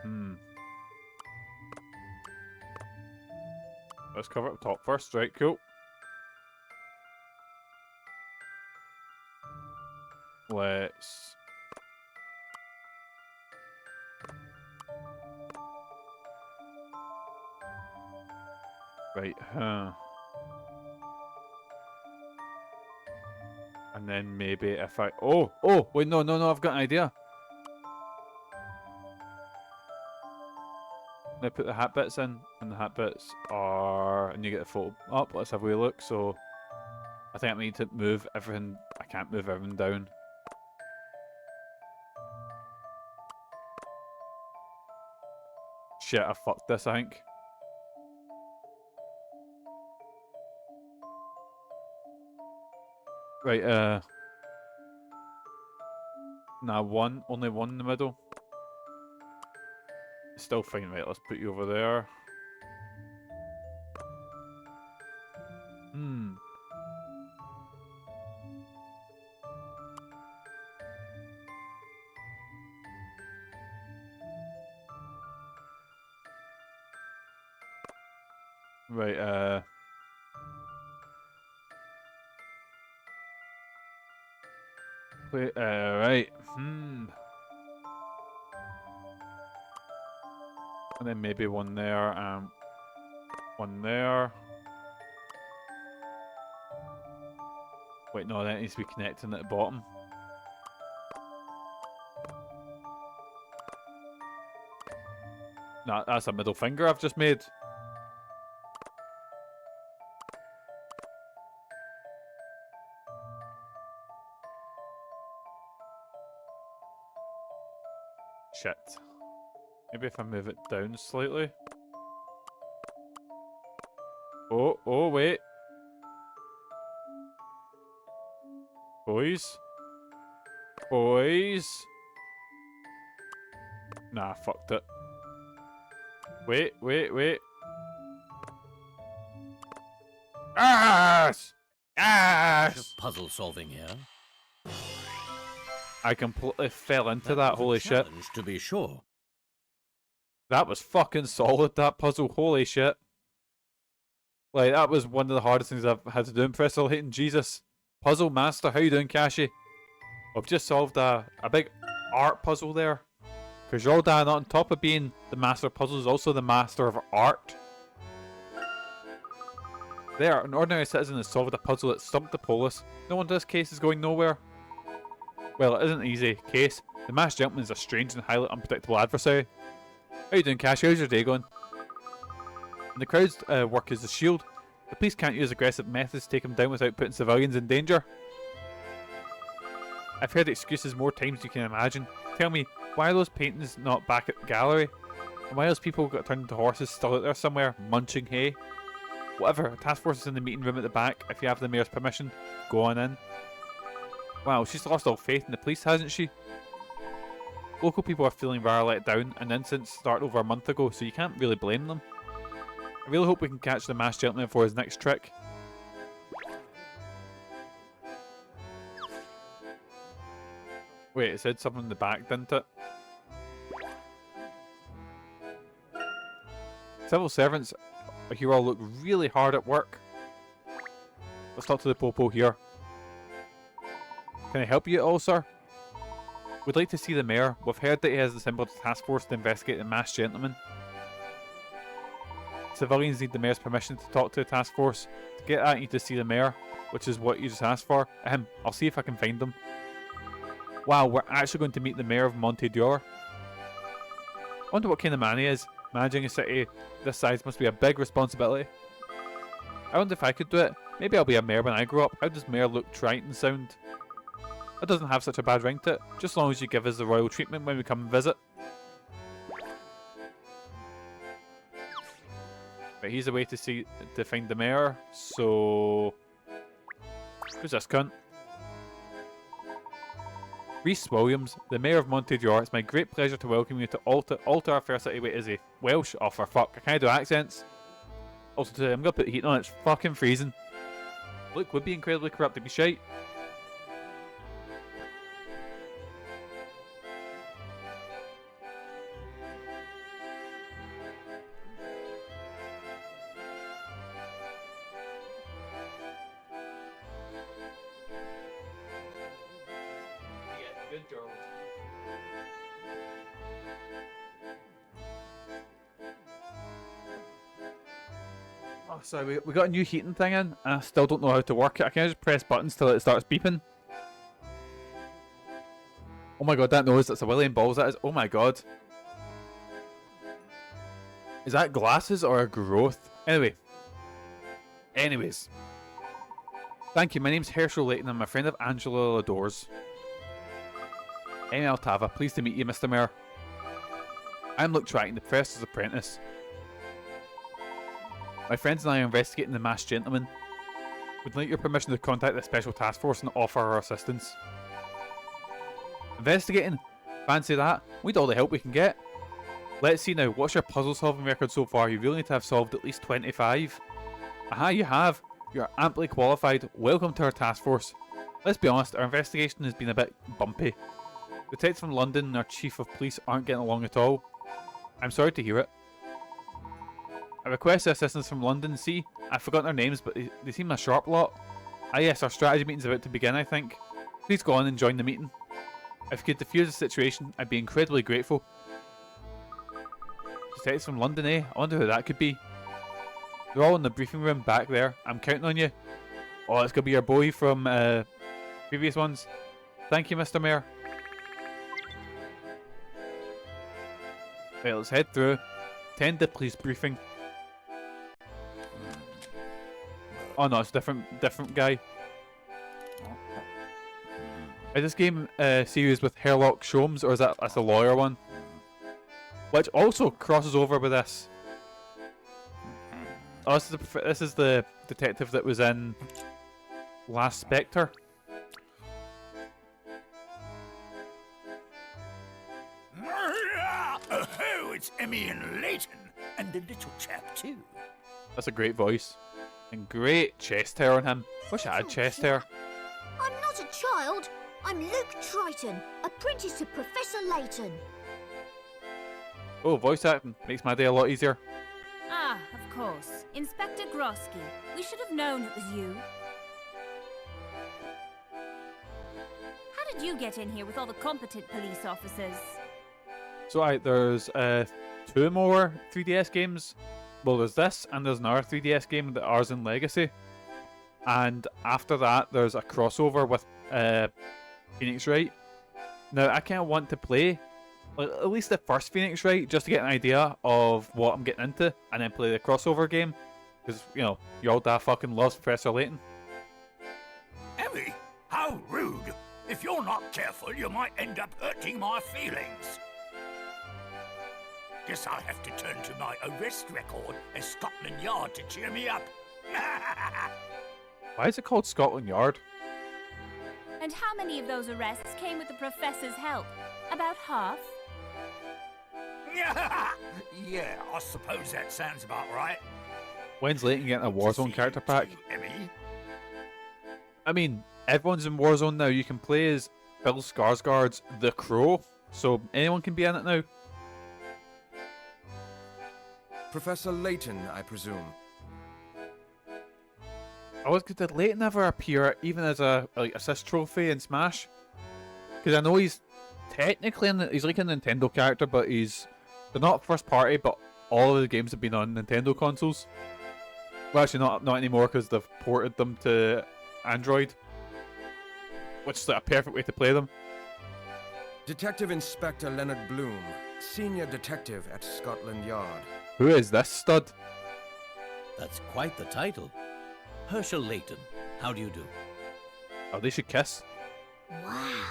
Hmm. Let's cover up top first. Right, cool. Let's... Right, huh. And then maybe if I... Oh! Oh! Wait, no, no, no, I've got an idea. I put the hat bits in, and the hat bits are... And you get the photo up. Let's have a wee look. So, I think I need to move everything... I can't move everything down. Shit, I fucked this, I think. Right, nah, one. Only one in the middle. Still fine, right, let's put you over there. Hmm. Right, wait, right. Hmm. And then maybe one there, one there. Wait, no, that needs to be connecting at the bottom. Nah, that's a middle finger I've just made. Shit. Maybe if I move it down slightly. Oh, oh, wait. Boys. Boys. Nah, fucked it. Wait, wait, wait. Ass! Ass! Puzzle solving here. I completely fell into that, was a holy shit. challenge, to be sure. That was fucking solid, that puzzle, holy shit. Like, that was one of the hardest things I've had to do in Professor Layton, Jesus. Puzzle master, how you doing, Cashy? I've just solved a big art puzzle there. Because Jordan, on top of being the master of puzzles, is also the master of art. There, an ordinary citizen has solved a puzzle that stumped the police. No one in this case is going nowhere. Well, it isn't an easy case. The masked gentleman is a strange and highly unpredictable adversary. How you doing, Cash? How's your day going? And the crowd's work is a shield. The police can't use aggressive methods to take him down without putting civilians in danger. I've heard excuses more times than you can imagine. Tell me, why are those paintings not back at the gallery? And why are those people got turned into horses still out there somewhere, munching hay? Whatever, task force is in the meeting room at the back. If you have the mayor's permission, go on in. Wow, she's lost all faith in the police, hasn't she? Local people are feeling rather let down, and the incident started over a month ago, so you can't really blame them. I really hope we can catch the masked gentleman for his next trick. Wait, it said something in the back, didn't it? Civil servants here all look really hard at work. Let's talk to the popo here. Can I help you at all, sir? We'd like to see the mayor. We've heard that he has assembled a task force to investigate the masked gentleman. Civilians need the mayor's permission to talk to the task force. To get that, you need to see the mayor, which is what you just asked for. I'll see if I can find them. Wow, we're actually going to meet the mayor of Monte Dor. I wonder what kind of man he is. Managing a city this size must be a big responsibility. I wonder if I could do it. Maybe I'll be a mayor when I grow up. How does mayor look Triton sound? It doesn't have such a bad ring to it, just as long as you give us the royal treatment when we come and visit. But he's a way to find the mayor, so... Who's this cunt? Rhys Williams, the mayor of Monte Dor. It's my great pleasure to welcome you to Alter our fair city. Wait, is he Welsh? Oh, for fuck. I can't do accents. Also, today I'm going to put the heat on. It's fucking freezing. Look, would be incredibly corrupt to be shite. Good girl. Oh, sorry, we got a new heating thing in, and I still don't know how to work it. I can't just press buttons till it starts beeping. Oh my god, that noise, that's a William Balls, that is. Oh my god. Is that glasses or a growth? Anyways. Thank you, my name's Herschel Layton, I'm a friend of Angela Lador's. Emmy Altava, pleased to meet you, Mr. Mayor. I'm Luke Triton, the Professor's apprentice. My friends and I are investigating the masked gentleman. We'd like your permission to contact the special task force and offer our assistance. Investigating? Fancy that? We'd all the help we can get. Let's see now, what's your puzzle solving record so far? You really need to have solved at least 25. Aha, you have. You're amply qualified. Welcome to our task force. Let's be honest, our investigation has been a bit bumpy. Detectives from London and our chief of police aren't getting along at all. I'm sorry to hear it. I request assistance from London. See, I've forgotten their names, but they seem a sharp lot. Ah yes, our strategy meeting's about to begin, I think. Please go on and join the meeting. If you could defuse the situation, I'd be incredibly grateful. Detectives from London, eh? I wonder who that could be. They're all in the briefing room back there. I'm counting on you. Oh, it's going to be your boy from previous ones. Thank you, Mr. Mayor. Right, let's head through. Attend the police briefing. Oh no, it's a different guy. Is this game series with Herlock Sholmes, or is that's a lawyer one? Which also crosses over with this. Oh, this is the detective that was in Last Spectre. Oh, it's Emmy and Layton, and the little chap too. That's a great voice. And great chest hair on him. Wish I had chest hair. I'm not a child. I'm Luke Triton, apprentice to Professor Layton. Oh, voice acting. Makes my day a lot easier. Ah, of course. Inspector Grosky. We should have known it was you. How did you get in here with all the competent police officers? So there's 2 more 3DS games. Well, there's this, and there's another 3DS game that ours in Legacy. And after that, there's a crossover with Phoenix Wright. Now, I kind of want to play like, at least the first Phoenix, right? Just to get an idea of what I'm getting into, and then play the crossover game. Because, you know, your old dad fucking loves Professor Layton. Emmy, how rude. If you're not careful, you might end up hurting my feelings. Guess I'll have to turn to my arrest record at Scotland Yard to cheer me up. Why is it called Scotland Yard? And how many of those arrests came with the Professor's help? About half? Yeah, I suppose that sounds about right. When's Layton getting a To Warzone see character you pack? too, Emmy. I mean, everyone's in Warzone now. You can play as Bill Skarsgård's The Crow, so anyone can be in it now. Professor Layton, I presume. Did Layton ever appear even as a like assist trophy in Smash? Because I know he's technically he's like a Nintendo character, but they're not first party, but all of the games have been on Nintendo consoles. Well, actually not anymore because they've ported them to Android, which is like a perfect way to play them. Detective Inspector Leonard Bloom, Senior Detective at Scotland Yard. Who is this stud? That's quite the title. Herschel Layton, how do you do? Oh, they should kiss. Wow.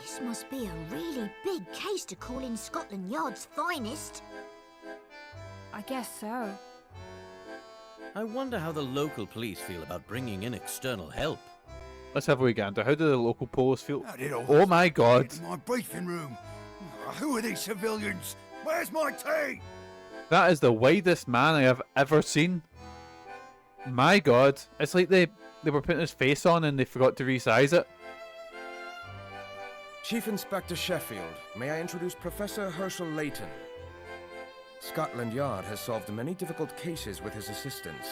This must be a really big case to call in Scotland Yard's finest. I guess so. I wonder how the local police feel about bringing in external help. Let's have a wee gander. How do the local police feel? How did all Oh my god. get in my briefing room? Who are these civilians? Where's my tea? That is the widest man I have ever seen. My god. It's like they were putting his face on and they forgot to resize it. Chief Inspector Sheffield, may I introduce Professor Herschel Layton? Scotland Yard has solved many difficult cases with his assistance.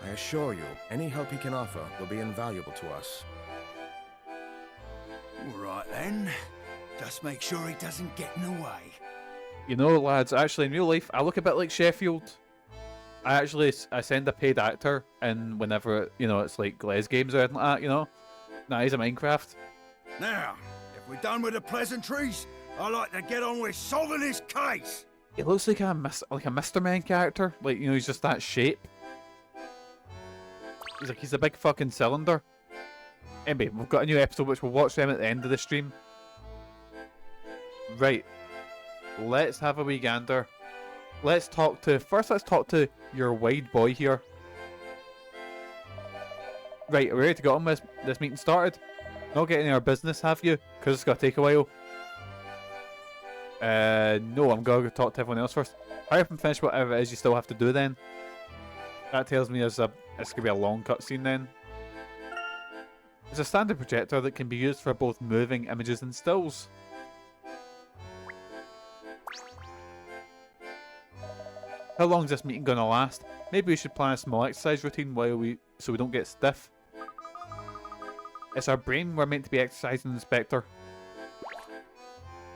I assure you, any help he can offer will be invaluable to us. All right then. Just make sure he doesn't get in the way. You know, lads, actually in real life, I look a bit like Sheffield. I send a paid actor in whenever, you know, it's like Les games or anything like that, you know? Nah, he's a Minecraft. Now, if we're done with the pleasantries, I'd like to get on with solving this case. He looks like a Mr. Man character. Like, you know, he's just that shape. He's a big fucking cylinder. Anyway, we've got a new episode which we'll watch them at the end of the stream. Right. Let's have a wee gander. Let's talk to your wide boy here. Right, are we ready to get on with this meeting started? Not getting our business, have you? Because it's going to take a while. No, I'm going to talk to everyone else first. Hurry up and finish whatever it is you still have to do then. That tells me it's going to be a long cutscene then. It's a standard projector that can be used for both moving images and stills. How long is this meeting going to last? Maybe we should plan a small exercise routine so we don't get stiff. It's our brain we're meant to be exercising, Inspector.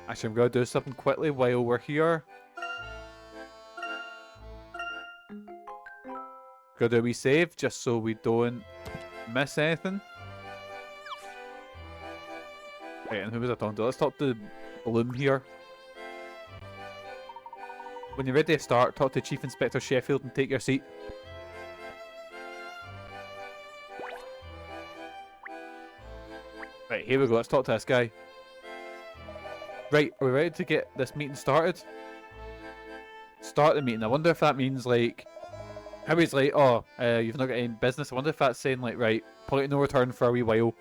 Actually, I'm going to do something quickly while we're here. Gonna do a wee save just so we don't miss anything. Right, and who was I talking to? Let's talk to Bloom here. When you're ready to start, talk to Chief Inspector Sheffield and take your seat. Right, here we go. Let's talk to this guy. Right, are we ready to get this meeting started? Start the meeting. I wonder if that means, like, how he's like, oh, you've not got any business. I wonder if that's saying, like, right, point of no return for a wee while.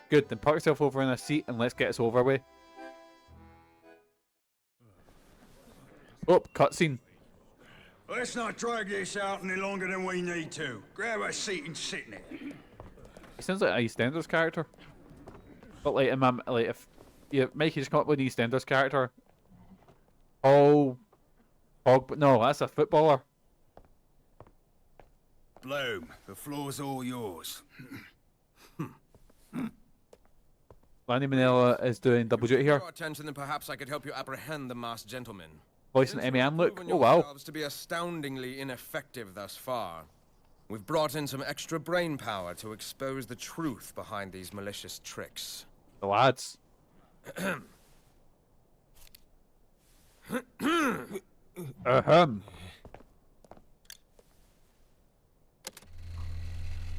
Good, then park yourself over in a seat and let's get this over with. Oh, cutscene. Let's not drag this out any longer than we need to. Grab a seat and sit in it. He sounds like an EastEnders character. But like, if Mikey just come up with an EastEnders character. Oh, but no, that's a footballer. Bloom, the floor's all yours. Lanny Manila is doing double duty here. Your attention, then perhaps I could help you apprehend the masked gentleman. Voicing Emmy and Luke. Proven Oh wow. yourselves to be astoundingly ineffective thus far. We've brought in some extra brain power to expose the truth behind these malicious tricks. The lads. Ahem.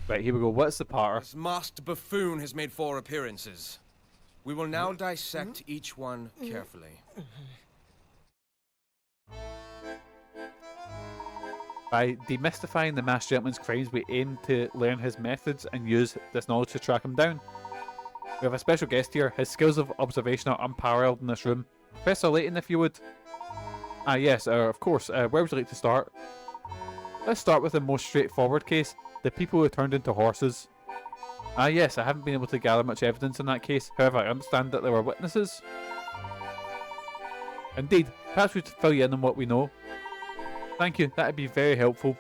Right, here we go. What's the patter? This masked buffoon has made 4 appearances. We will now dissect each one carefully. By demystifying the masked gentleman's crimes, we aim to learn his methods and use this knowledge to track him down. We have a special guest here. His skills of observation are unparalleled in this room. Professor Layton, if you would. Ah, yes, of course. Where would you like to start? Let's start with the most straightforward case. The people who turned into horses. Ah, yes, I haven't been able to gather much evidence in that case. However, I understand that there were witnesses. Indeed. Perhaps we could fill you in on what we know. Thank you, that'd be very helpful.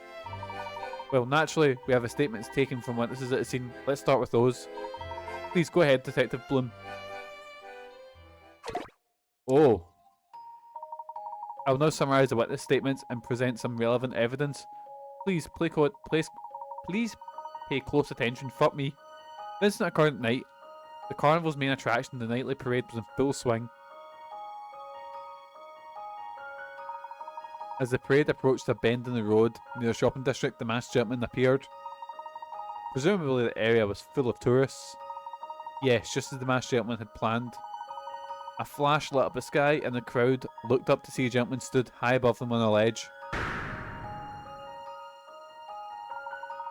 Well, naturally, we have statements taken from witnesses at the scene. Let's start with those. Please go ahead, Detective Bloom. Oh. I'll now summarise the witness statements and present some relevant evidence. Please pay close attention. Fuck me. The incident occurred at night. The carnival's main attraction, the nightly parade, was in full swing. As the parade approached a bend in the road near the shopping district, the masked gentleman appeared. Presumably the area was full of tourists. Yes, just as the masked gentleman had planned. A flash lit up the sky and the crowd looked up to see a gentleman stood high above them on a ledge.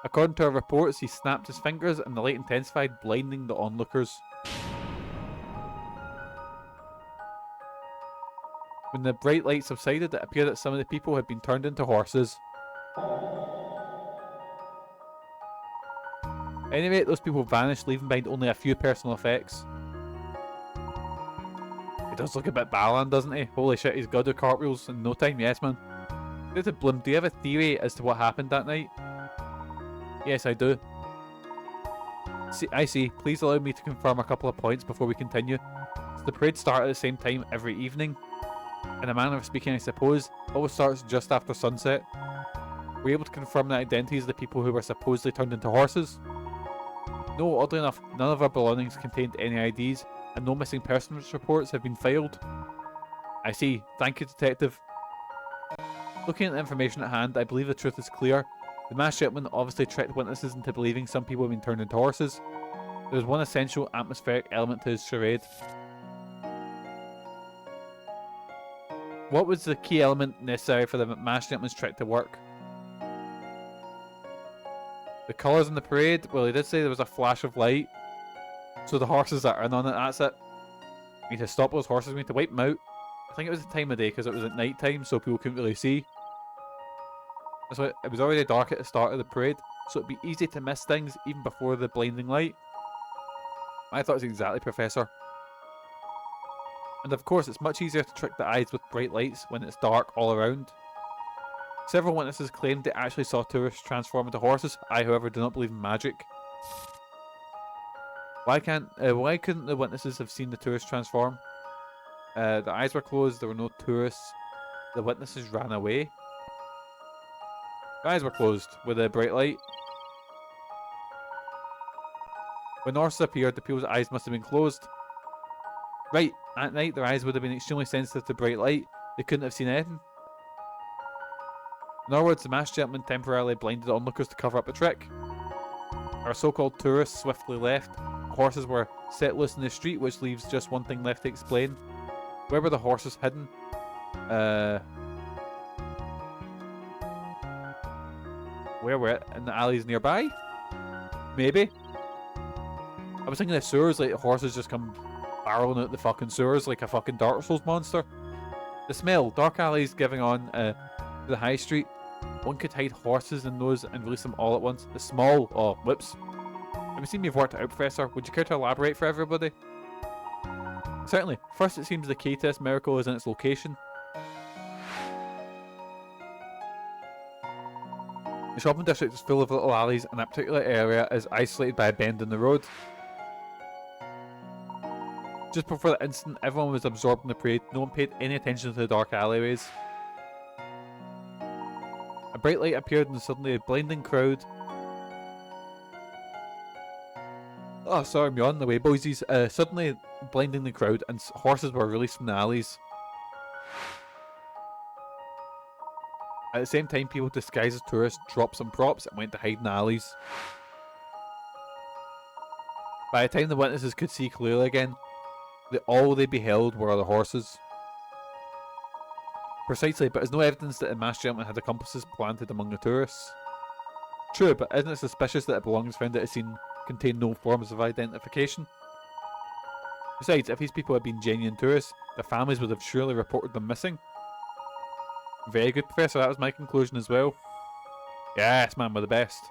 According to our reports, he snapped his fingers and the light intensified, blinding the onlookers. When the bright light subsided, it appeared that some of the people had been turned into horses. Anyway, those people vanished, leaving behind only a few personal effects. He does look a bit Balan, doesn't he? Holy shit, he's got to do cartwheels in no time. Yes, man. Detective Bloom, do you have a theory as to what happened that night? Yes, I do. I see. Please allow me to confirm a couple of points before we continue. So the parade started at the same time every evening. In a manner of speaking, I suppose, it always starts just after sunset. Were you able to confirm the identities of the people who were supposedly turned into horses? No, oddly enough, none of our belongings contained any IDs, and no missing persons reports have been filed. I see. Thank you, Detective. Looking at the information at hand, I believe the truth is clear. The masked gentleman obviously tricked witnesses into believing some people had been turned into horses. There was one essential atmospheric element to his charade. What was the key element necessary for the masked gentleman's trick to work? The colours in the parade? Well, he did say there was a flash of light. So the horses that are in on it, that's it. We need to stop those horses, we need to wipe them out. I think it was the time of day because it was at night time, so people couldn't really see. So it was already dark at the start of the parade, so it'd be easy to miss things even before the blinding light. I thought it was exactly, Professor. And of course, it's much easier to trick the eyes with bright lights when it's dark all around. Several witnesses claimed they actually saw tourists transform into horses. I, however, do not believe in magic. Why couldn't the witnesses have seen the tourists transform? The eyes were closed, there were no tourists. The witnesses ran away. The eyes were closed with a bright light. When the horses appeared, the people's eyes must have been closed. Right, at night their eyes would have been extremely sensitive to bright light. They couldn't have seen anything. In other words, the masked gentleman temporarily blinded onlookers to cover up the trick. Our so-called tourists swiftly left. Horses were set loose in the street, which leaves just one thing left to explain. Where were the horses hidden? Where were it? In the alleys nearby? Maybe. I was thinking the sewers, like the horses just come barreling out the fucking sewers like a fucking Dark Souls monster. The smell, dark alleys giving on to the high street. One could hide horses in those and release them all at once. The small, oh, whoops. Have you seen me worked it out, Professor? Would you care to elaborate for everybody? Certainly. First, it seems the K-test miracle is in its location. The shopping district is full of little alleys, and that particular area is isolated by a bend in the road. Just before the incident, everyone was absorbed in the parade. No one paid any attention to the dark alleyways. A bright light appeared and suddenly a blinding crowd. Oh, sorry, I'm yawning away, boysies. Suddenly blinding the crowd and horses were released from the alleys. At the same time, people disguised as tourists dropped some props and went to hide in the alleys. By the time the witnesses could see clearly again, all they beheld were the horses. Precisely, but there's no evidence that the masked gentleman had accomplices planted among the tourists. True, but isn't it suspicious that the belongings found at the scene contained no forms of identification? Besides, if these people had been genuine tourists, their families would have surely reported them missing. Very good, Professor, that was my conclusion as well. Yes, man, we're the best.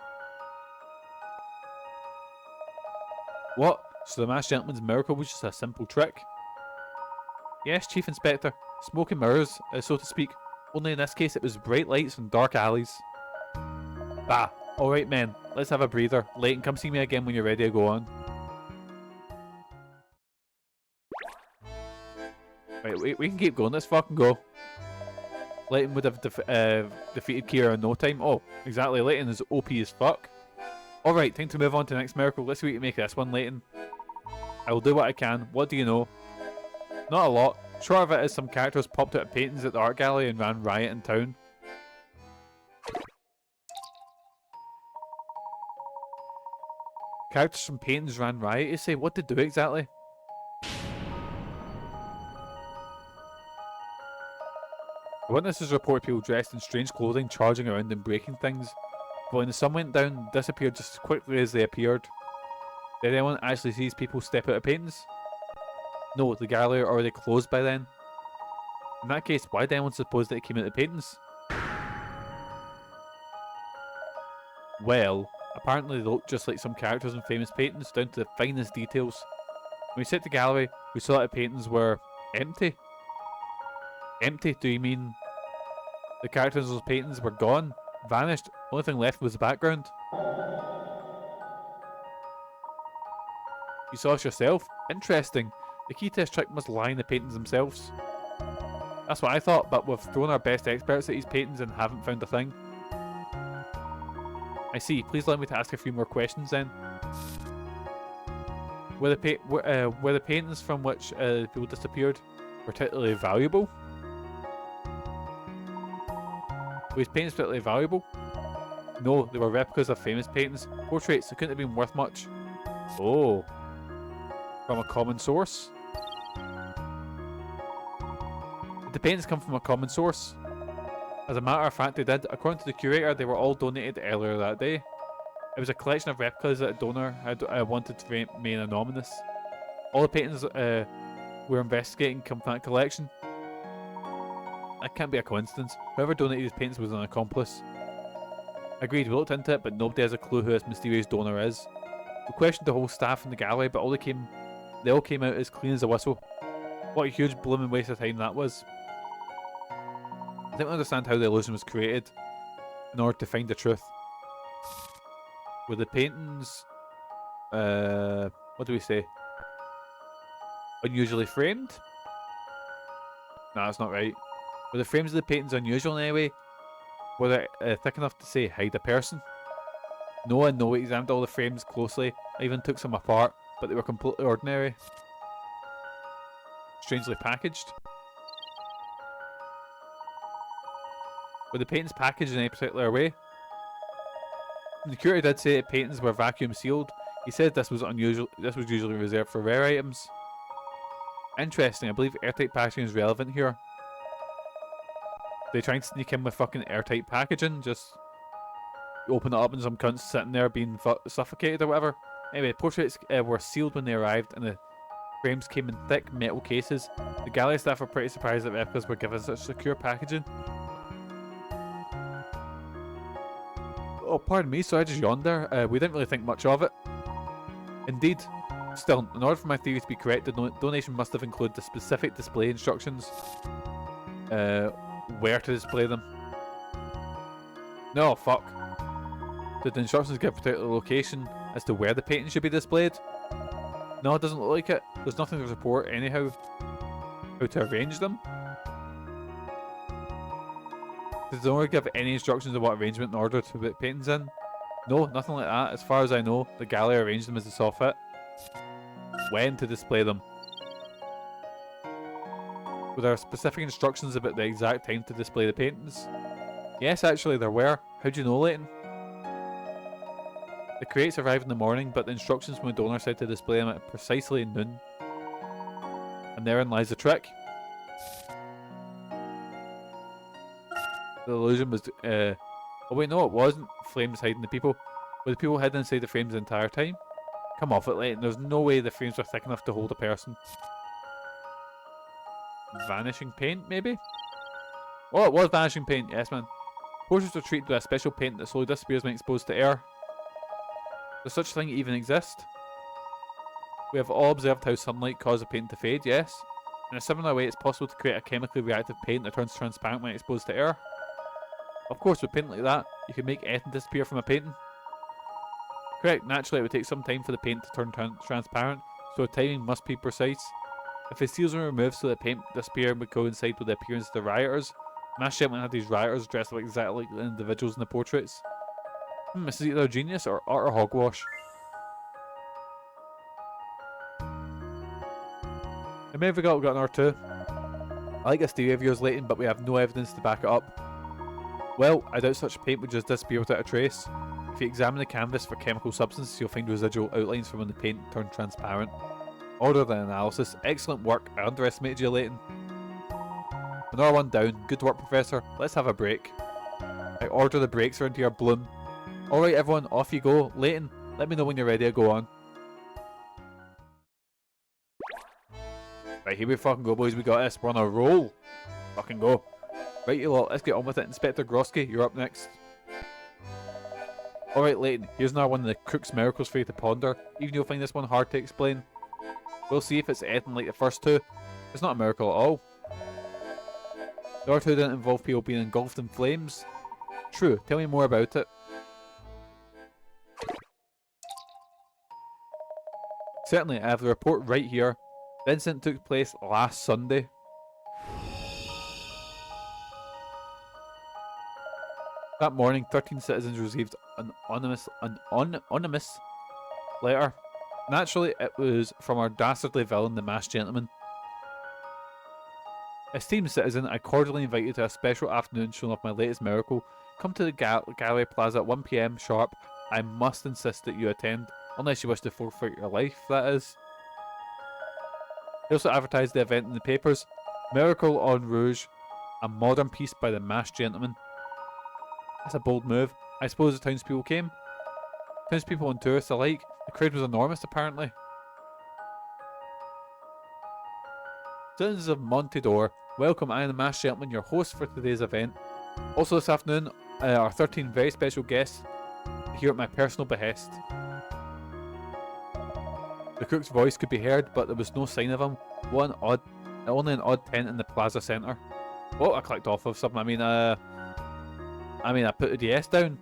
What? So the masked gentleman's miracle was just a simple trick? Yes, Chief Inspector. Smoke and mirrors, so to speak. Only in this case it was bright lights and dark alleys. Bah. Alright men, let's have a breather. Layton, come see me again when you're ready to go on. Right, we can keep going, let's fucking go. Layton would have defeated Kira in no time. Oh, exactly, Layton is OP as fuck. Alright, time to move on to the next miracle. Let's see what you make of this one, Layton. I will do what I can. What do you know? Not a lot. Short of it is some characters popped out of paintings at the art gallery and ran riot in town. Characters from paintings ran riot, you say? What did they do exactly? The witnesses report people dressed in strange clothing charging around and breaking things. But when the sun went down, disappeared just as quickly as they appeared. Did anyone actually see these people step out of paintings? No, the gallery already closed by then. In that case, why did anyone suppose that it came out of the paintings? Well, apparently they look just like some characters in famous paintings, down to the finest details. When we set the gallery, we saw that the paintings were empty. Empty? Do you mean the characters in those paintings were gone? Vanished? Only thing left was the background? You saw us yourself? Interesting. The key to this trick must lie in the paintings themselves. That's what I thought, but we've thrown our best experts at these paintings and haven't found a thing. I see. Please allow me to ask a few more questions then. Were the paintings from which people disappeared particularly valuable? Were these paintings particularly valuable? No, they were replicas of famous paintings. Portraits that couldn't have been worth much. Oh. From a common source? Did the paintings come from a common source? As a matter of fact, they did. According to the curator, they were all donated earlier that day. It was a collection of replicas that a donor had wanted to remain anonymous. All the paintings we're investigating come from that collection. That can't be a coincidence. Whoever donated these paintings was an accomplice. Agreed, we looked into it, but nobody has a clue who this mysterious donor is. We questioned the whole staff in the gallery, but they all came out as clean as a whistle. What a huge blooming waste of time that was. I don't understand how the illusion was created in order to find the truth. Were the paintings, what do we say? Unusually framed? Nah, that's not right. Were the frames of the paintings unusual in any way? Were they thick enough to say hide a person? No, I examined all the frames closely. I even took some apart, but they were completely ordinary. Strangely packaged. Were the paintings packaged in any particular way? The curator did say that paintings were vacuum sealed. He said this was unusual. This was usually reserved for rare items. Interesting. I believe airtight packaging is relevant here. They try and sneak in with fucking airtight packaging. Just open it up and some cunts sitting there being suffocated or whatever. Anyway, portraits were sealed when they arrived, and the frames came in thick metal cases. The gallery staff were pretty surprised that replicas were given such secure packaging. Oh, pardon me, so I just yawned there. We didn't really think much of it. Indeed. Still, in order for my theory to be correct, the donation must have included the specific display instructions. Where to display them. No, fuck. Did the instructions give a particular location as to where the painting should be displayed? No, it doesn't look like it. There's nothing to report anyhow. How to arrange them? Did the owner give any instructions on what arrangement in order to put paintings in? No, nothing like that. As far as I know, the gallery arranged them as they saw fit. when to display them. Were there specific instructions about the exact time to display the paintings? Yes, actually there were. How do you know, Layton? The crates arrived in the morning, but the instructions from the donor said to display them at precisely noon. And therein lies the trick. The illusion was, oh wait, no, it wasn't flames hiding the people. Were the people hidden inside the frames the entire time? Come off it, Layton. There's no way the frames were thick enough to hold a person. Vanishing paint, maybe? Oh, it was vanishing paint, yes, man. Portraits are treated with a special paint that slowly disappears when exposed to air. Does such a thing even exist? We have all observed how sunlight causes a paint to fade, yes. In a similar way, it's possible to create a chemically reactive paint that turns transparent when exposed to air. Of course, with paint like that, you can make anything disappear from a painting. Correct, naturally it would take some time for the paint to turn transparent, so the timing must be precise. If the seals were removed so that paint disappear would coincide with the appearance of the rioters, mass gentlemen had these rioters dressed up exactly like the individuals in the portraits. This is either genius or utter hogwash. I may have got an R2. I like this theory of yours, Layton, but we have no evidence to back it up. Well, I doubt such paint would just disappear without a trace. If you examine the canvas for chemical substances, you'll find residual outlines from when the paint turned transparent. Order the analysis. Excellent work. I underestimated you, Layton. Another one down. Good work, Professor. Let's have a break. I order the breaks around here, Bloom. Alright, everyone, off you go. Layton, let me know when you're ready to go on. Right, here we fucking go, boys. We got this. We're on a roll. Fucking go. Right, you lot, let's get on with it. Inspector Grosky, you're up next. Alright, Layton, here's another one of the Crook's miracles for you to ponder. Even you'll find this one hard to explain. We'll see if it's anything like the first two. It's not a miracle at all. The other two didn't involve people being engulfed in flames. True, tell me more about it. Certainly, I have the report right here. The incident took place last Sunday. That morning, 13 citizens received an anonymous letter. Naturally, it was from our dastardly villain, the masked gentleman. Esteemed citizen, I cordially invite you to a special afternoon showing off my latest miracle. Come to the Gallery Plaza at 1 PM sharp. I must insist that you attend, unless you wish to forfeit your life, that is. They also advertised the event in the papers. Miracle en Rouge, a modern piece by the masked gentleman. That's a bold move. I suppose the townspeople came. Townspeople and tourists alike. The crowd was enormous, apparently. Citizens of Monte Dor, welcome. I am the masked gentleman, your host for today's event. Also this afternoon, our 13 very special guests here at my personal behest. The crook's voice could be heard, but there was no sign of him. Only an odd tent in the plaza centre. Oh, I clicked off of something. I put the DS down.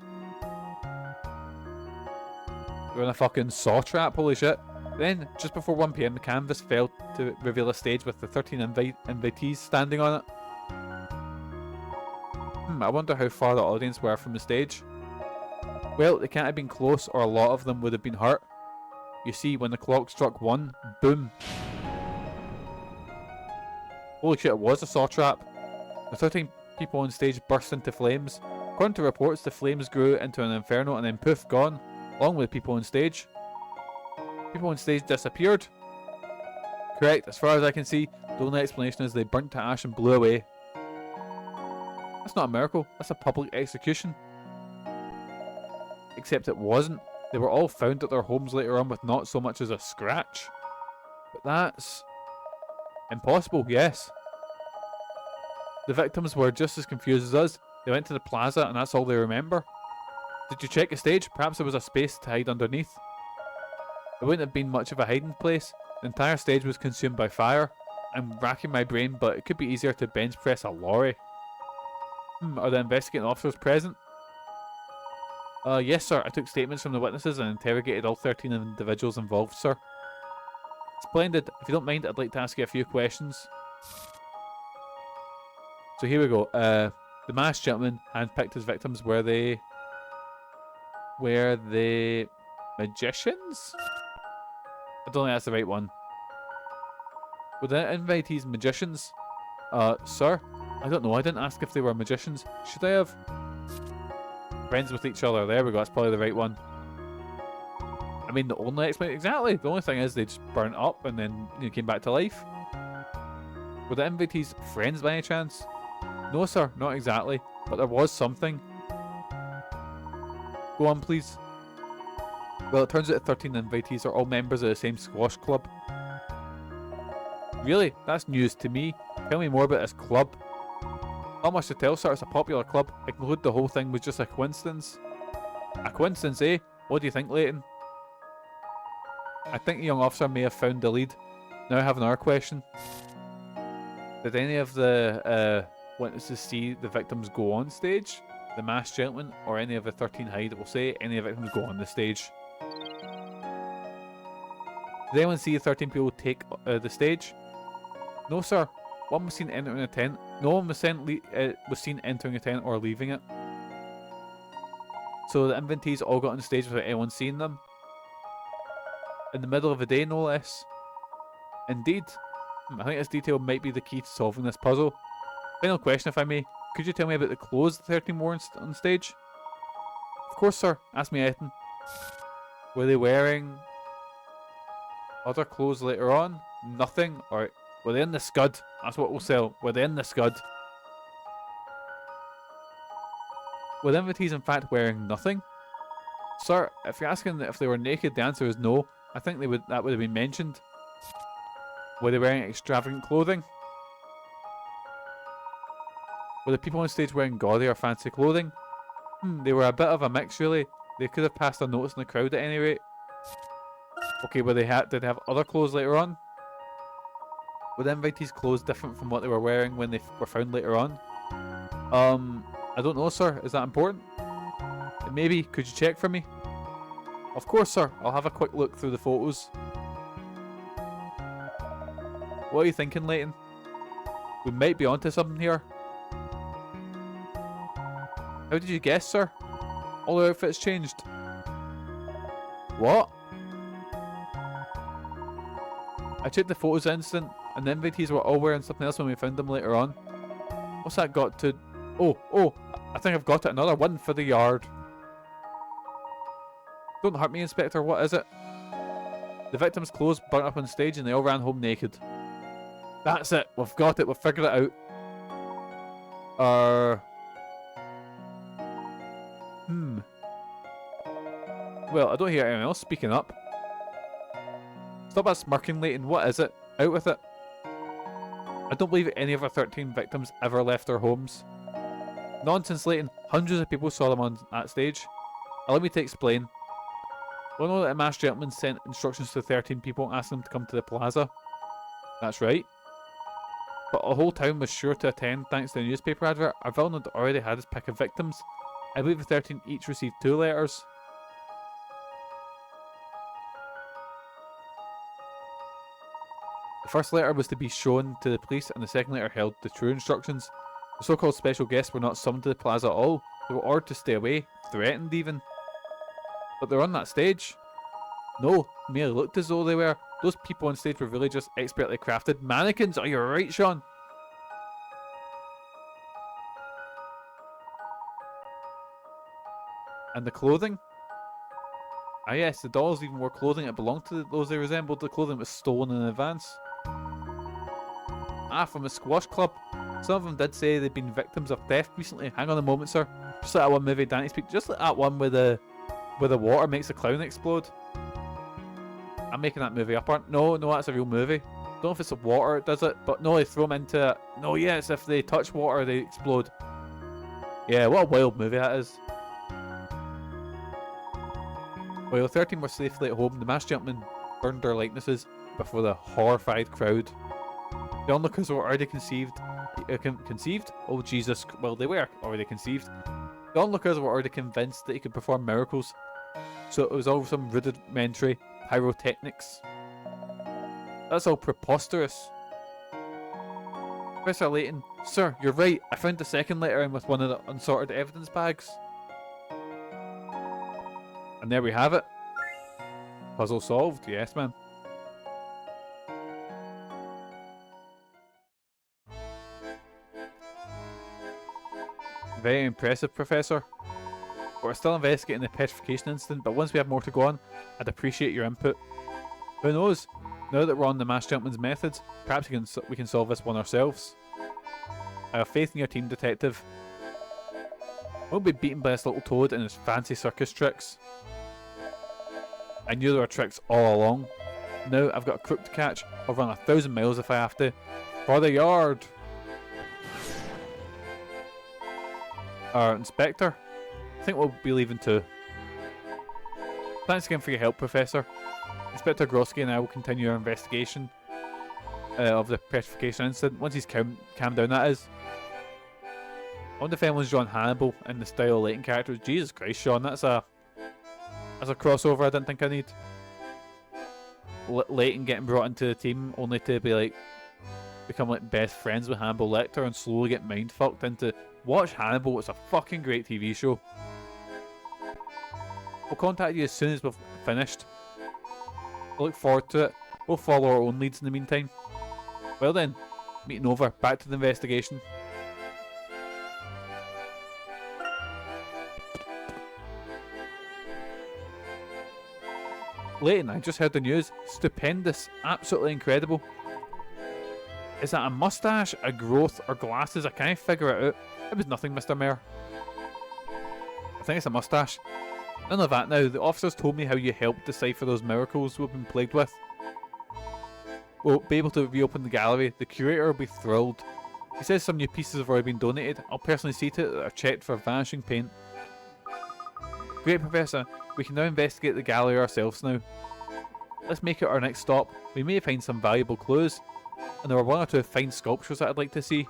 We're in a fucking saw trap, holy shit. Then, just before 1 PM, the canvas fell to reveal a stage with the 13 invitees standing on it. I wonder how far the audience were from the stage. Well, they can't have been close, or a lot of them would have been hurt. You see, when the clock struck 1, boom. Holy shit, it was a saw trap. The 13 people on stage burst into flames. According to reports, the flames grew into an inferno and then poof, gone, along with people on stage. People on stage disappeared. Correct, as far as I can see, the only explanation is they burnt to ash and blew away. That's not a miracle, that's a public execution. Except it wasn't. They were all found at their homes later on with not so much as a scratch. But that's impossible, yes. The victims were just as confused as us. They went to the plaza and that's all they remember. Did you check the stage? Perhaps there was a space to hide underneath. It wouldn't have been much of a hiding place. The entire stage was consumed by fire. I'm racking my brain, but it could be easier to bench press a lorry. Are the investigating officers present? Yes, sir. I took statements from the witnesses and interrogated all 13 individuals involved, sir. Splendid. If you don't mind, I'd like to ask you a few questions. So here we go. The masked gentleman handpicked his victims. Were they magicians? I don't think that's the right one. Were the invitees magicians? Sir? I don't know. I didn't ask if they were magicians. Should I have? Friends with each other. There we go. That's probably the right one. I mean, the only explanation... Exactly. The only thing is they just burnt up and then came back to life. Were the invitees friends by any chance? No, sir. Not exactly. But there was something. Go on, please. Well, it turns out the 13 invitees are all members of the same squash club. Really? That's news to me. Tell me more about this club. Not much to tell, sir. It's a popular club. I conclude the whole thing was just a coincidence. A coincidence, eh? What do you think, Layton? I think the young officer may have found the lead. Now I have another question. Did any of the witnesses see the victims go on stage? The masked gentleman or any of the 13 hide will say any of the victims go on the stage. Did anyone see the 13 people take the stage? No, sir. One was seen entering a tent. No one was seen entering a tent or leaving it. So the invitees all got on stage without anyone seeing them. In the middle of the day, no less. Indeed. I think this detail might be the key to solving this puzzle. Final question, if I may. Could you tell me about the clothes the 13 wore on stage? Of course, sir. Ask me anything. Were they wearing other clothes later on? Nothing? Or were they in the scud? That's what we'll sell. Were they in the scud? Were the invitees in fact wearing nothing? Sir, if you're asking if they were naked, the answer is no. I think that would have been mentioned. Were they wearing extravagant clothing? Were the people on stage wearing gaudy or fancy clothing? They were a bit of a mix, really. They could have passed unnoticed in the crowd at any rate. Okay, did they have other clothes later on? Were the invitees' clothes different from what they were wearing when they were found later on? I don't know, sir. Is that important? Maybe. Could you check for me? Of course, sir. I'll have a quick look through the photos. What are you thinking, Layton? We might be onto something here. How did you guess, sir? All the outfits changed. What? I checked the photos instant, and the invitees were all wearing something else when we found them later on. What's that got to... Oh, I think I've got it. Another one for the yard. Don't hurt me, Inspector. What is it? The victim's clothes burnt up on stage and they all ran home naked. That's it. We've got it. We've figured it out. Well, I don't hear anyone else speaking up. Stop that smirking, Layton. What is it? Out with it. I don't believe any of our 13 victims ever left their homes. Nonsense, Layton. Hundreds of people saw them on that stage. Allow me to explain. We know that a masked gentleman sent instructions to 13 people asking them to come to the plaza. That's right. But the whole town was sure to attend thanks to the newspaper advert. Our villain had already had his pick of victims. I believe the 13 each received 2 letters. The first letter was to be shown to the police and the second letter held the true instructions. The so-called special guests were not summoned to the plaza at all. They were ordered to stay away, threatened even. But they're on that stage. No, it merely looked as though they were. Those people on stage were really just expertly crafted mannequins. Oh, you're right, Sean. And the clothing? Ah yes, the dolls even wore clothing that belonged to those they resembled. The clothing was stolen in advance. Ah, from a squash club. Some of them did say they'd been victims of theft recently. Hang on a moment, sir. Just like that one movie Danny speak. Just like that one where the water makes the clown explode. I'm making that movie up, aren't? No, that's a real movie. Don't know if it's the water it does it, but no, they throw them into... No, yes, if they touch water, they explode. Yeah, what a wild movie that is. While the 13 were safely at home, the masked gentleman burned their likenesses before the horrified crowd. The onlookers were already conceived? Oh Jesus, well they were already conceived. The onlookers were already convinced that he could perform miracles. So it was all some rudimentary pyrotechnics. That's all preposterous. Professor Layton, sir, you're right. I found the second letter in with one of the unsorted evidence bags. And there we have it. Puzzle solved, yes ma'am. Very impressive, Professor. We're still investigating the petrification incident, but once we have more to go on, I'd appreciate your input. Who knows? Now that we're on the Masked Gentleman's methods, perhaps we can solve this one ourselves. I have faith in your team, Detective. I won't be beaten by this little toad and his fancy circus tricks. I knew there were tricks all along. Now I've got a crook to catch. I'll run 1,000 miles if I have to. For the yard! Our Inspector? I think we'll be leaving too. Thanks again for your help, Professor. Inspector Grosky and I will continue our investigation of the petrification incident once he's calmed down, that is. I wonder if anyone's drawn Hannibal in the style of Layton characters. Jesus Christ, Sean, that's a crossover I didn't think I need. Layton getting brought into the team only to be like become like best friends with Hannibal Lecter and slowly get mind fucked into watch Hannibal. It's a fucking great TV show. We'll contact you as soon as we've finished. I look forward to it. We'll follow our own leads in the meantime. Well then, meeting over. Back to the investigation. Layton, I just heard the news. Stupendous. Absolutely incredible. Is that a mustache, a growth, or glasses? I can't figure it out. It was nothing, Mr. Mayor. I think it's a mustache. None of that now. The officers told me how you helped decipher those miracles we've been plagued with. We'll be able to reopen the gallery. The curator will be thrilled. He says some new pieces have already been donated. I'll personally see to it that they're checked for vanishing paint. Great, Professor. We can now investigate the gallery ourselves now. Let's make it our next stop. We may find some valuable clues. And there are one or two fine sculptures that I'd like to see.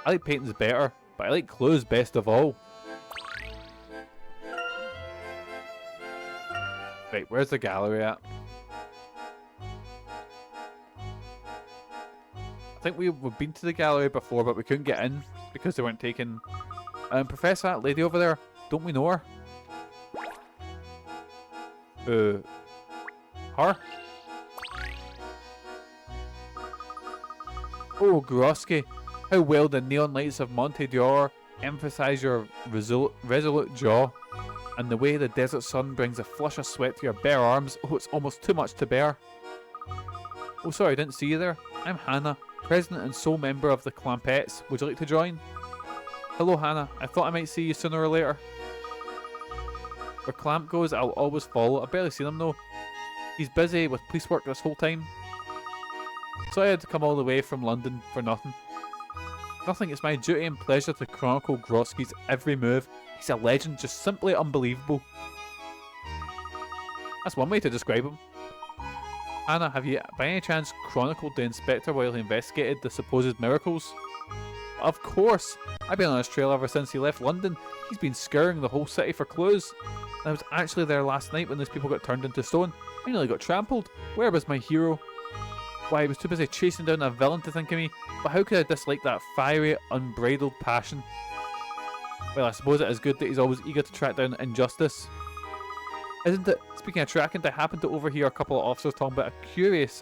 I like paintings better, but I like clues best of all. Right, where's the gallery at? I think we've been to the gallery before, but we couldn't get in because they weren't taking... Professor, that lady over there, don't we know her? Her? Oh, Grosky, how well the neon lights of Monte Dor emphasize your resolute jaw, and the way the desert sun brings a flush of sweat to your bare arms. Oh, it's almost too much to bear. Oh, sorry, I didn't see you there. I'm Hannah, president and sole member of the Clampettes. Would you like to join? Hello, Hannah. I thought I might see you sooner or later. Where Clamp goes, I'll always follow. I've barely seen him though. He's busy with police work this whole time. So I had to come all the way from London for nothing. Nothing, it's my duty and pleasure to chronicle Grosky's every move. He's a legend, just simply unbelievable. That's one way to describe him. Hannah, have you by any chance chronicled the inspector while he investigated the supposed miracles? Of course! I've been on his trail ever since he left London. He's been scouring the whole city for clues. And I was actually there last night when those people got turned into stone. I nearly got trampled. Where was my hero? Why, I was too busy chasing down a villain to think of me, but how could I dislike that fiery, unbridled passion? Well, I suppose it is good that he's always eager to track down injustice. Isn't it? Speaking of tracking, I happened to overhear a couple of officers talking about a curious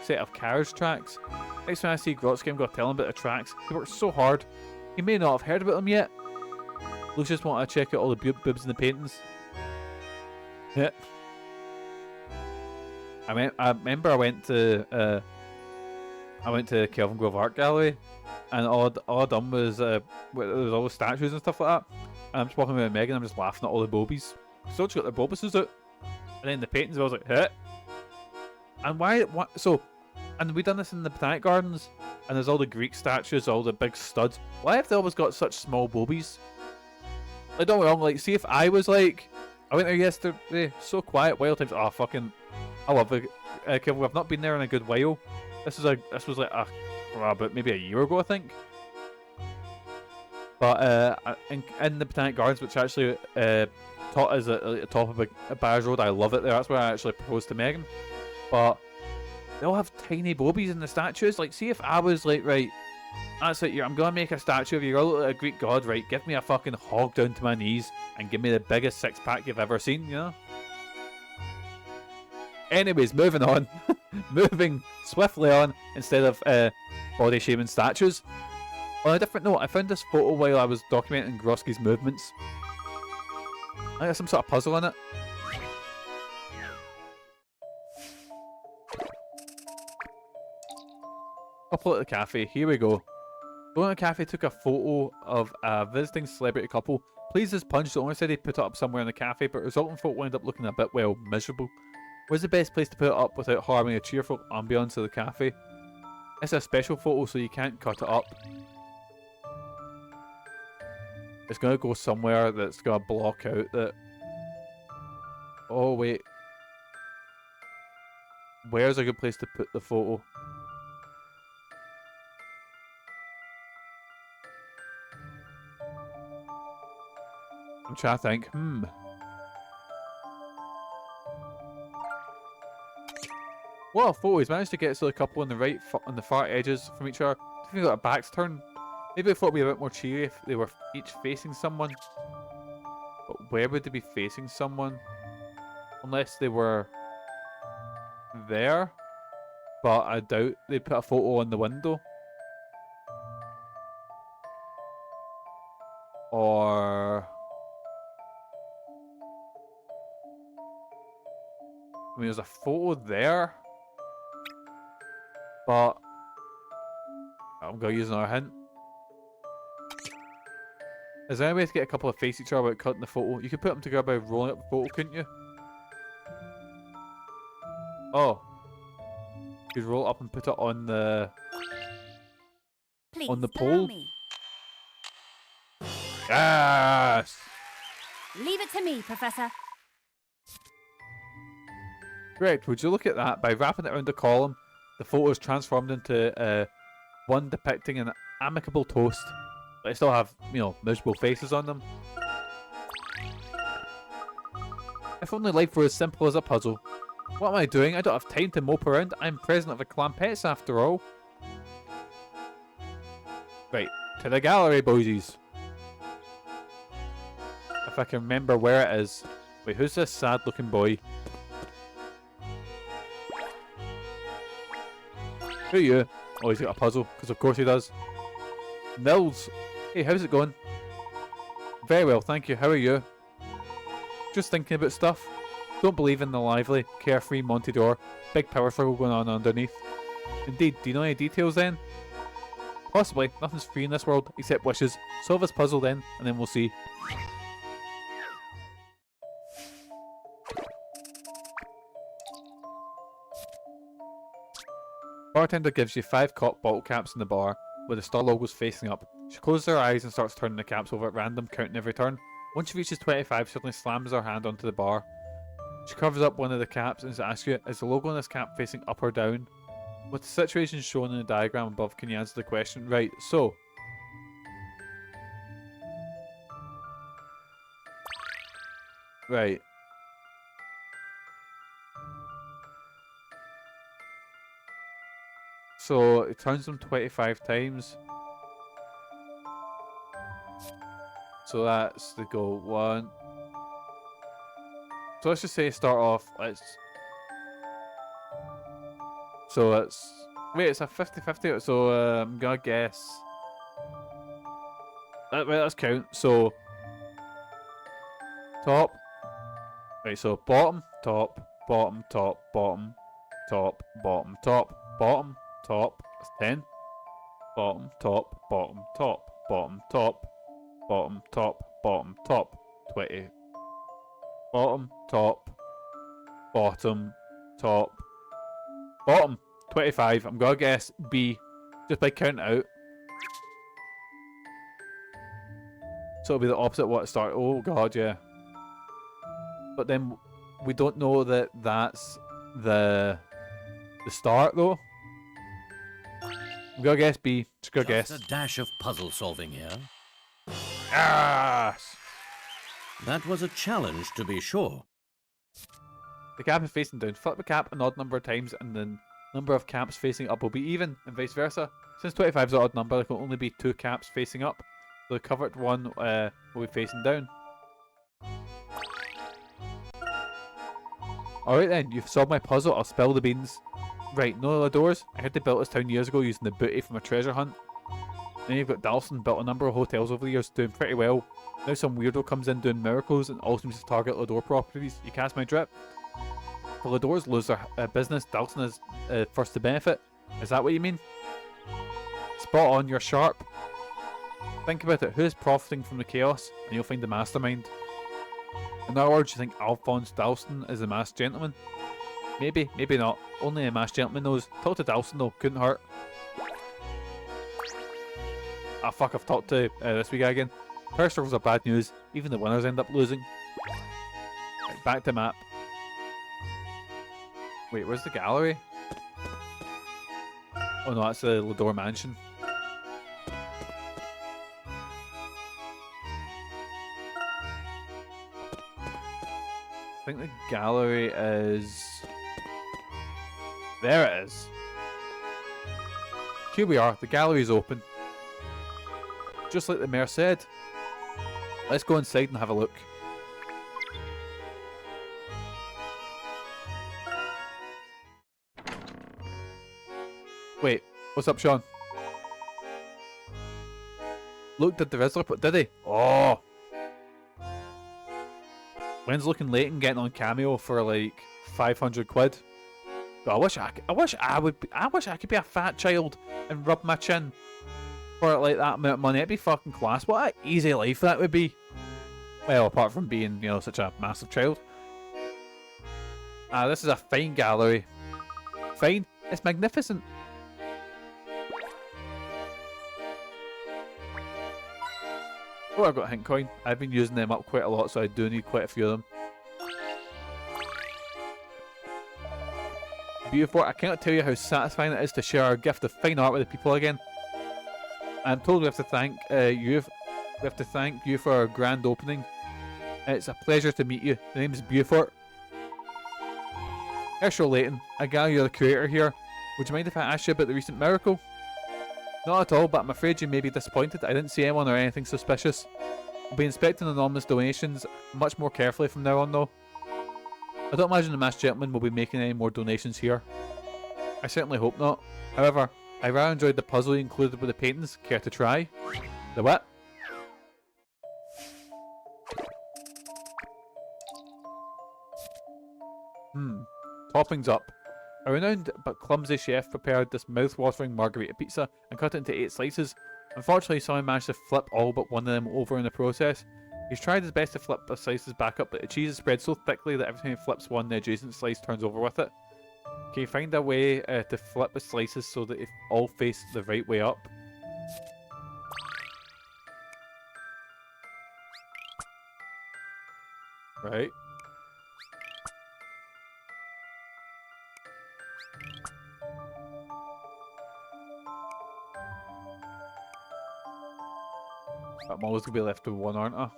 set of carriage tracks. Next time I see Grotsky, I'm going to tell him about the tracks. He worked so hard. He may not have heard about them yet. Lucius wanted to check out all the boobs in the paintings. Yeah. I remember I went to Kelvin Grove Art Gallery, and all I done was there was all the statues and stuff like that. And I'm just walking around with Megan, I'm just laughing at all the bobies. So just got their bobuses out, and then the paintings. I was like, "Huh?" And why? What? So, and we done this in the Botanic Gardens, and there's all the Greek statues, all the big studs. Why have they always got such small bobies? Like, don't get me wrong. Like, see if I was like, I went there yesterday, so quiet, wild times. Oh, fucking. I love it. Kevin, I've not been there in a good while. This was like about maybe a year ago, I think. But in the Botanic Gardens, which actually taught us at the top of a barrage road, I love it there. That's where I actually proposed to Megan. But they all have tiny bobies in the statues. Like, see if I was like, right, that's it. I'm gonna make a statue of you. You're a Greek god, right? Give me a fucking hog down to my knees and give me the biggest six-pack you've ever seen, you know? Anyways, moving on. Moving swiftly on instead of body shaming statues. On a different note, I found this photo while I was documenting Grosky's movements. I think there's some sort of puzzle in it. Couple at the cafe. Here we go. The owner of the cafe took a photo of a visiting celebrity couple. Pleased as punch, the owner said he'd put it up somewhere in the cafe, but the resulting photo ended up looking a bit, well, miserable. Where's the best place to put it up without harming a cheerful ambience of the cafe? It's a special photo, so you can't cut it up. It's going to go somewhere that's going to block out that... Oh, wait. Where's a good place to put the photo? I'm trying to think. What a photo. He's managed to get so the couple on the right, on the far edges from each other. I think their backs turned. Maybe I thought it'd be a bit more cheery if they were each facing someone. But where would they be facing someone? Unless they were there. But I doubt they'd put a photo on the window. Or... I mean, there's a photo there. But... I'm going to use another hint. Is there any way to get a couple of face each other without cutting the photo? You could put them together by rolling up the photo, couldn't you? Oh. You could roll it up and put it on the... Please on the allow pole. me. Yes! Leave it to me, Professor. Correct. Would you look at that? By wrapping it around the column, the photo is transformed into one depicting an amicable toast. But they still have, you know, miserable faces on them. If only life were as simple as a puzzle. What am I doing? I don't have time to mope around. I'm president of the Clampets after all. Right, to the gallery, boysies. If I can remember where it is. Wait, who's this sad looking boy? Who are you? Oh, he's got a puzzle, because of course he does. Nils! Hey, how's it going? Very well, thank you. How are you? Just thinking about stuff. Don't believe in the lively, carefree Monte Dor. Big power struggle going on underneath. Indeed, do you know any details then? Possibly. Nothing's free in this world, except wishes. Solve this puzzle then, and then we'll see. Bartender gives you 5 cop bottle caps in the bar, with the star logos facing up. She closes her eyes and starts turning the caps over at random, counting every turn. Once she reaches 25, she suddenly slams her hand onto the bar. She covers up one of the caps and asks you, is the logo on this cap facing up or down? With the situation shown in the diagram above, can you answer the question? Right, so... Right. So, it turns them 25 times. So that's the goal. 1. So let's just say start off, so it's... Wait, it's a 50-50, so I'm gonna guess... Wait, let's count. So... Top. Right, so bottom, top, bottom, top, bottom, top, bottom, top, bottom, top. That's 10. Bottom, top, bottom, top, bottom, top, bottom, top, bottom, top. 20. Bottom, top, bottom, top, bottom. 25. I'm gonna guess B, just by counting out. So it'll be the opposite of what it started. Oh god, yeah. But then we don't know that that's the start though. I'm gonna guess B. Just gonna guess. A dash of puzzle solving here. Yes. That was a challenge, to be sure. The cap is facing down. Flip the cap an odd number of times, and the number of caps facing up will be even, and vice versa. Since 25 is an odd number, there can only be 2 caps facing up. So the covered one will be facing down. Alright then, you've solved my puzzle. I'll spill the beans. Right, no other doors. I heard they built this town years ago using the booty from a treasure hunt. Then you've got Dalston, built a number of hotels over the years, doing pretty well. Now some weirdo comes in doing miracles and all seems to target Lador properties. You catch my drip? If the Ladors lose their business, Dalston is first to benefit. Is that what you mean? Spot on, you're sharp. Think about it, who is profiting from the chaos? And you'll find the mastermind. In other words, you think Alphonse Dalston is the masked gentleman? Maybe, maybe not. Only a masked gentleman knows. Talk to Dalston though, couldn't hurt. Ah fuck, I've talked to this wee guy again. Power struggles are bad news, even the winners end up losing. Right, back to map. Wait, where's the gallery? Oh no, that's the Lador mansion. I think the gallery is... There it is. Here we are, the gallery's open. Just like the mayor said. Let's go inside and have a look. Wait, what's up, Sean? Look, did the Rizzler put... Did he? Oh! When's looking Layton getting on Cameo for like 500 quid? But I wish I could be a fat child and rub my chin for like that amount of money. It'd be fucking class. What an easy life that would be. Well, apart from being, you know, such a massive child. This is a fine gallery. Fine. It's magnificent. Oh, I've got a hint coin. I've been using them up quite a lot, so I do need quite a few of them. Beautiful. I cannot tell you how satisfying it is to share our gift of fine art with the people again. I'm told we have to thank you. We have to thank you for our grand opening. It's a pleasure to meet you. The name's Beaufort. Professor Layton, I gather you're the curator here. Would you mind if I asked you about the recent miracle? Not at all, but I'm afraid you may be disappointed. I didn't see anyone or anything suspicious. I'll be inspecting anonymous donations much more carefully from now on, though. I don't imagine the masked gentleman will be making any more donations here. I certainly hope not. However, I rather enjoyed the puzzle you included with the paintings. Care to try? The what? Toppings up. A renowned but clumsy chef prepared this mouth-watering margarita pizza and cut it into 8 slices. Unfortunately, someone managed to flip all but one of them over in the process. He's tried his best to flip the slices back up, but the cheese is spread so thickly that every time he flips one, the adjacent slice turns over with it. Can you find a way to flip the slices so that it all face the right way up? Right. I'm always going to be left with one, aren't I?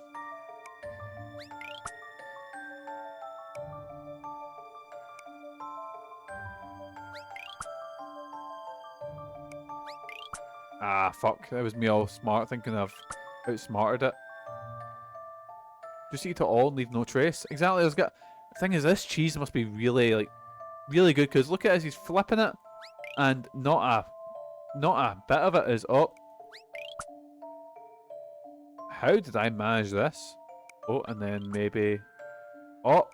Ah, fuck. That was me all smart, thinking I've outsmarted it. Just eat it all and leave no trace. Exactly. The thing is, this cheese must be really, like, really good, because look at it as he's flipping it, and not a bit of it is up. How did I manage this? Oh, and then maybe... Oh!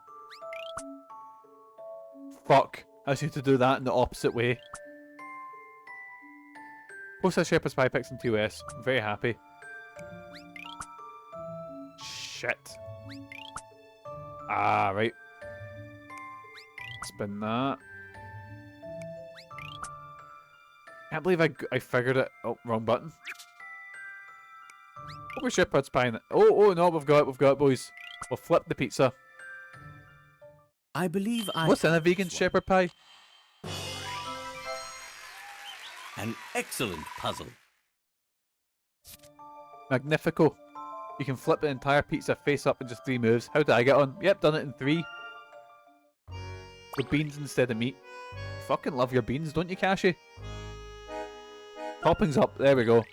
Fuck! I just need to do that in the opposite way. Process Shepherd's Pie picks in TOS. I'm very happy. Shit. Ah, right. Spin that. Can't believe I figured it. Oh, wrong button. Over shepherd's pie. Oh no, we've got it, boys. We'll flip the pizza. I believe What's in a vegan shepherd pie? An excellent puzzle. Magnifico. You can flip the entire pizza face up in just 3 moves. How did I get on? Yep, done it in 3. With beans instead of meat. You fucking love your beans, don't you, Cashy? Toppings up. There we go.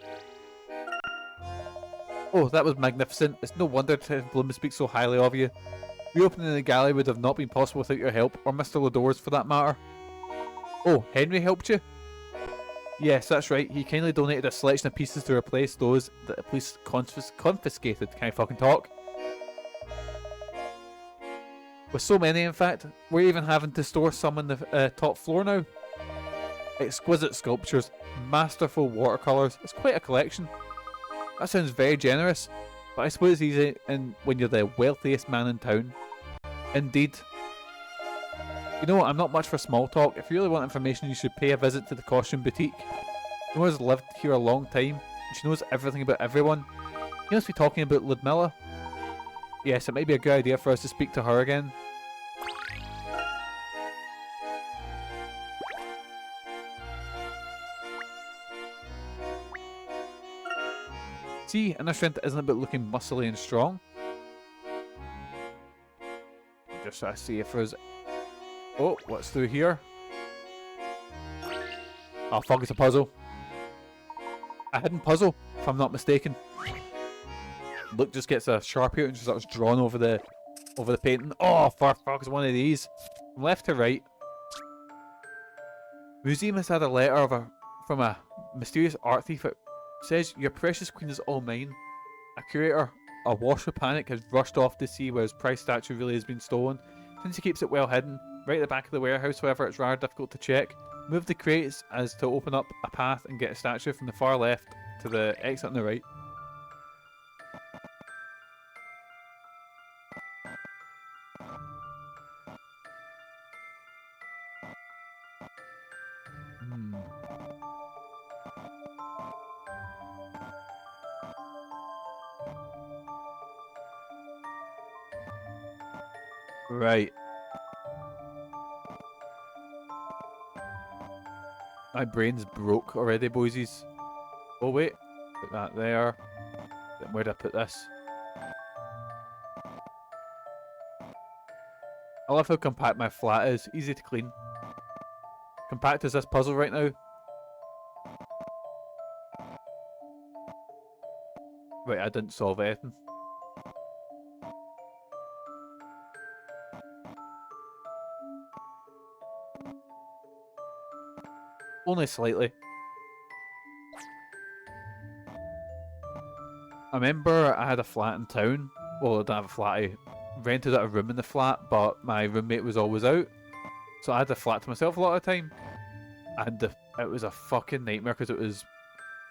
Oh, that was magnificent. It's no wonder Bloom speaks so highly of you. Reopening the gallery would have not been possible without your help, or Mr. Lador's for that matter. Oh, Henry helped you? Yes, that's right. He kindly donated a selection of pieces to replace those that the police confiscated. Can I fucking talk? With so many, in fact, we're even having to store some on the top floor now. Exquisite sculptures, masterful watercolours. It's quite a collection. That sounds very generous, but I suppose it's easy when you're the wealthiest man in town. Indeed. You know what, I'm not much for small talk. If you really want information, you should pay a visit to the costume boutique. Nora's lived here a long time, and she knows everything about everyone. You must be talking about Ludmilla. Yes, it might be a good idea for us to speak to her again. See, inner strength isn't about looking muscly and strong. Just try to see if there's... Oh, what's through here? Oh fuck, it's a puzzle. A hidden puzzle, if I'm not mistaken. Look just gets a Sharpie and just starts drawing over the painting. Oh, for fuck, it's one of these. From left to right. Museum has had a letter from a mysterious art thief. It says, "Your precious queen is all mine." A curator, awash with panic, has rushed off to see where his prized statue really has been stolen. Since he keeps it well hidden, right at the back of the warehouse, however, it's rather difficult to check. Move the crates as to open up a path and get a statue from the far left to the exit on the right. Right. My brain's broke already, boysies. Oh wait, put that there. Then where'd I put this? I love how compact my flat is. Easy to clean. Compact as this puzzle right now. Right, I didn't solve anything. Only slightly. I remember I had a flat in town. Well, I didn't have a flat. I rented out a room in the flat, but my roommate was always out. So I had the flat to myself a lot of the time. And it was a fucking nightmare because it was...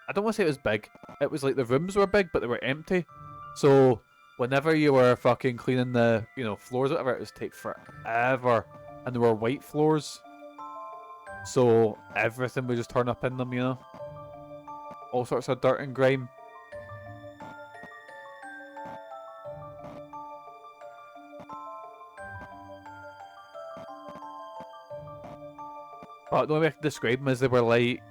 I don't want to say it was big. It was like the rooms were big, but they were empty. So whenever you were fucking cleaning the, floors or whatever, it would take forever. And there were white floors. So everything would just turn up in them, all sorts of dirt and grime. But the only way I could describe them is they were like,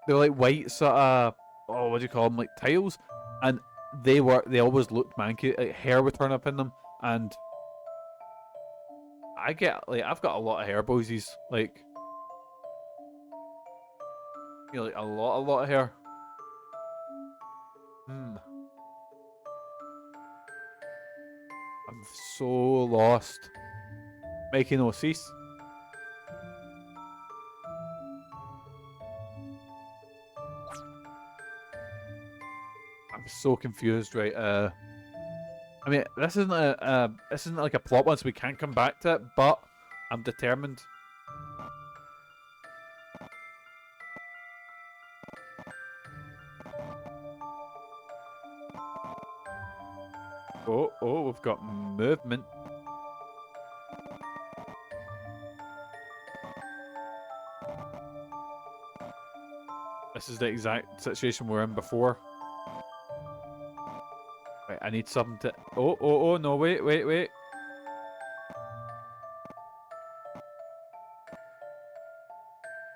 white sort of, what do you call them, like tiles, and they always looked manky. Like hair would turn up in them, and I've got a lot of hair, boysies. Like, like a lot of hair. I'm so lost. Mikey, no cease. I'm so confused, right? I mean, this isn't like a plot one, so we can't come back to it, but I'm determined. Oh, we've got movement. This is the exact situation we're in before. Right, I need something to... Oh, no, wait.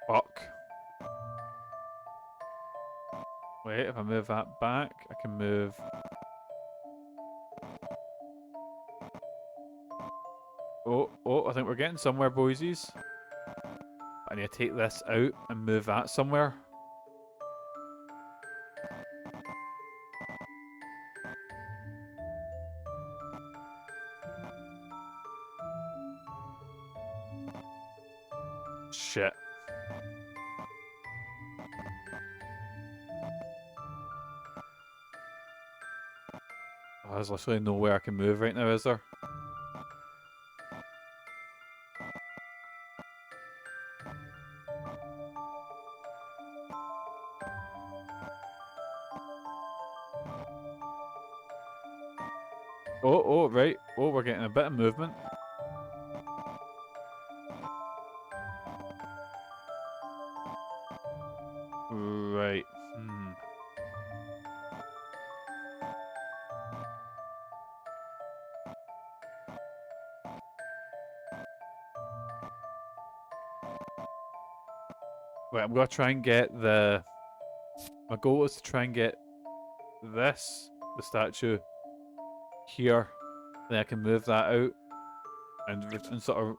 Fuck. Wait, if I move that back, I can move... Oh, I think we're getting somewhere, boysies. I need to take this out and move that somewhere. Shit. Oh, there's literally nowhere I can move right now, is there? Oh, right. Oh, we're getting a bit of movement. Right. Right, I'm gonna try and get the... My goal is to try and get this, the statue, here. Then I can move that out and sort of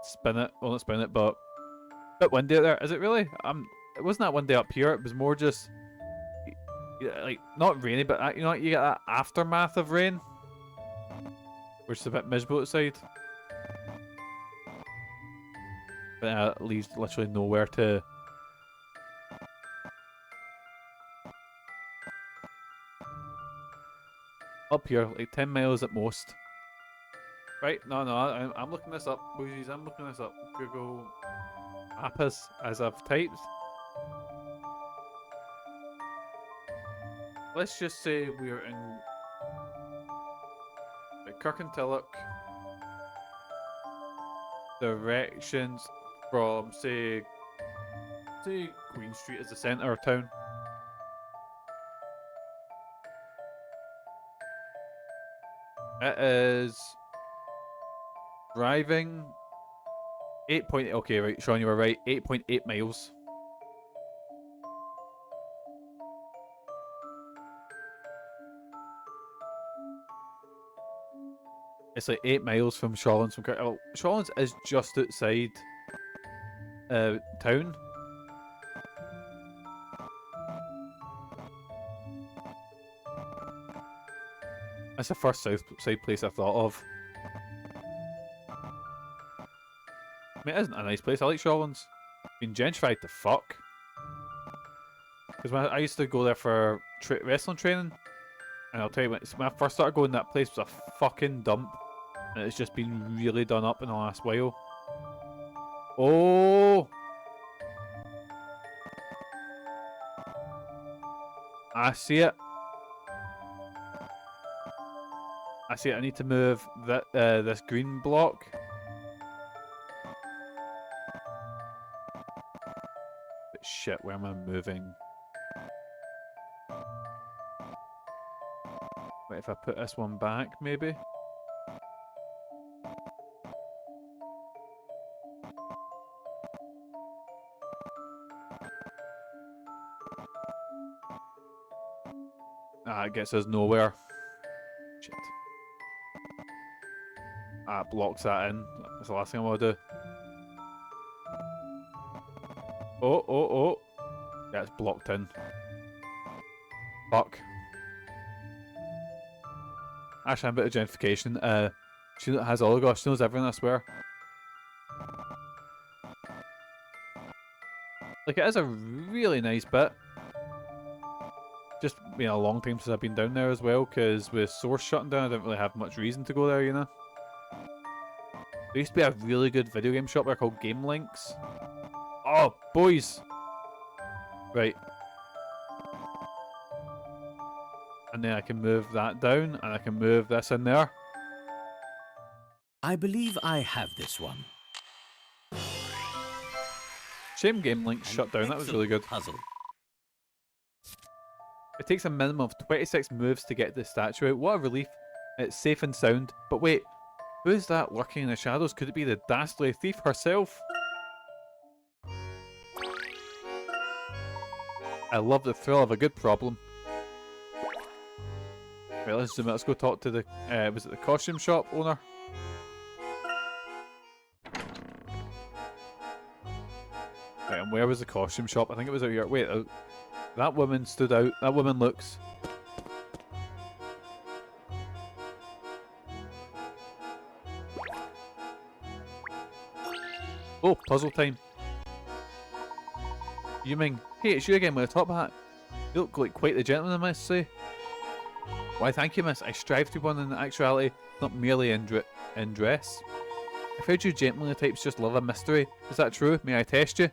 spin it. Well, not spin it, but a bit windy out there. Is it really? It wasn't that windy up here. It was more just like not rainy, but you know, you get that aftermath of rain, which is a bit miserable outside. But it leaves literally nowhere to. Up here, like 10 miles at most. Right? No, I'm looking this up, boys. I'm looking this up. Google Maps as I've typed. Let's just say we're in Kirkintilloch. Directions from say Queen Street is the centre of town. It is driving 8 point. Okay, right, Sean, you were right. 8.8 miles. It's like 8 miles from Shawlands. Well, Shawlands is just outside town. That's the first south side place I thought of. I mean, it isn't a nice place. I like Shawlands. Been gentrified to fuck. Because when I used to go there for wrestling training, and I'll tell you, when I first started going, that place was a fucking dump. And it's just been really done up in the last while. Oh! I see it. I see it. I need to move that this green block. But shit, where am I moving? Wait, if I put this one back, maybe? Ah, it gets us nowhere. Shit. Ah, it blocks that in. That's the last thing I want to do. Oh. Yeah, it's blocked in. Fuck. Actually, I'm a bit of gentrification. She has oligosh. She knows everything, I swear. Like, it is a really nice bit. Just been a long time since I've been down there as well, because with Source shutting down, I didn't really have much reason to go there, you know? There used to be a really good video game shop there called Game Links. Oh, boys! Right. And then I can move that down, and I can move this in there. I believe I have this one. Shame Game Links shut down, that was really good. Puzzle. It takes a minimum of 26 moves to get this statue out. What a relief. It's safe and sound. But wait, who is that lurking in the shadows? Could it be the dastardly thief herself? I love the thrill of a good problem. Right, let's zoom out. Let's go talk to the, was it the costume shop owner? Right, and where was the costume shop? I think it was out here. Wait, that woman stood out. That woman looks... Oh, puzzle time. Fuming. Hey, it's you again with a top hat. You look like quite the gentleman, I must say. Why, thank you, miss. I strive to be one in actuality, not merely in dress. I've heard you gentlemanly types just love a mystery. Is that true? May I test you?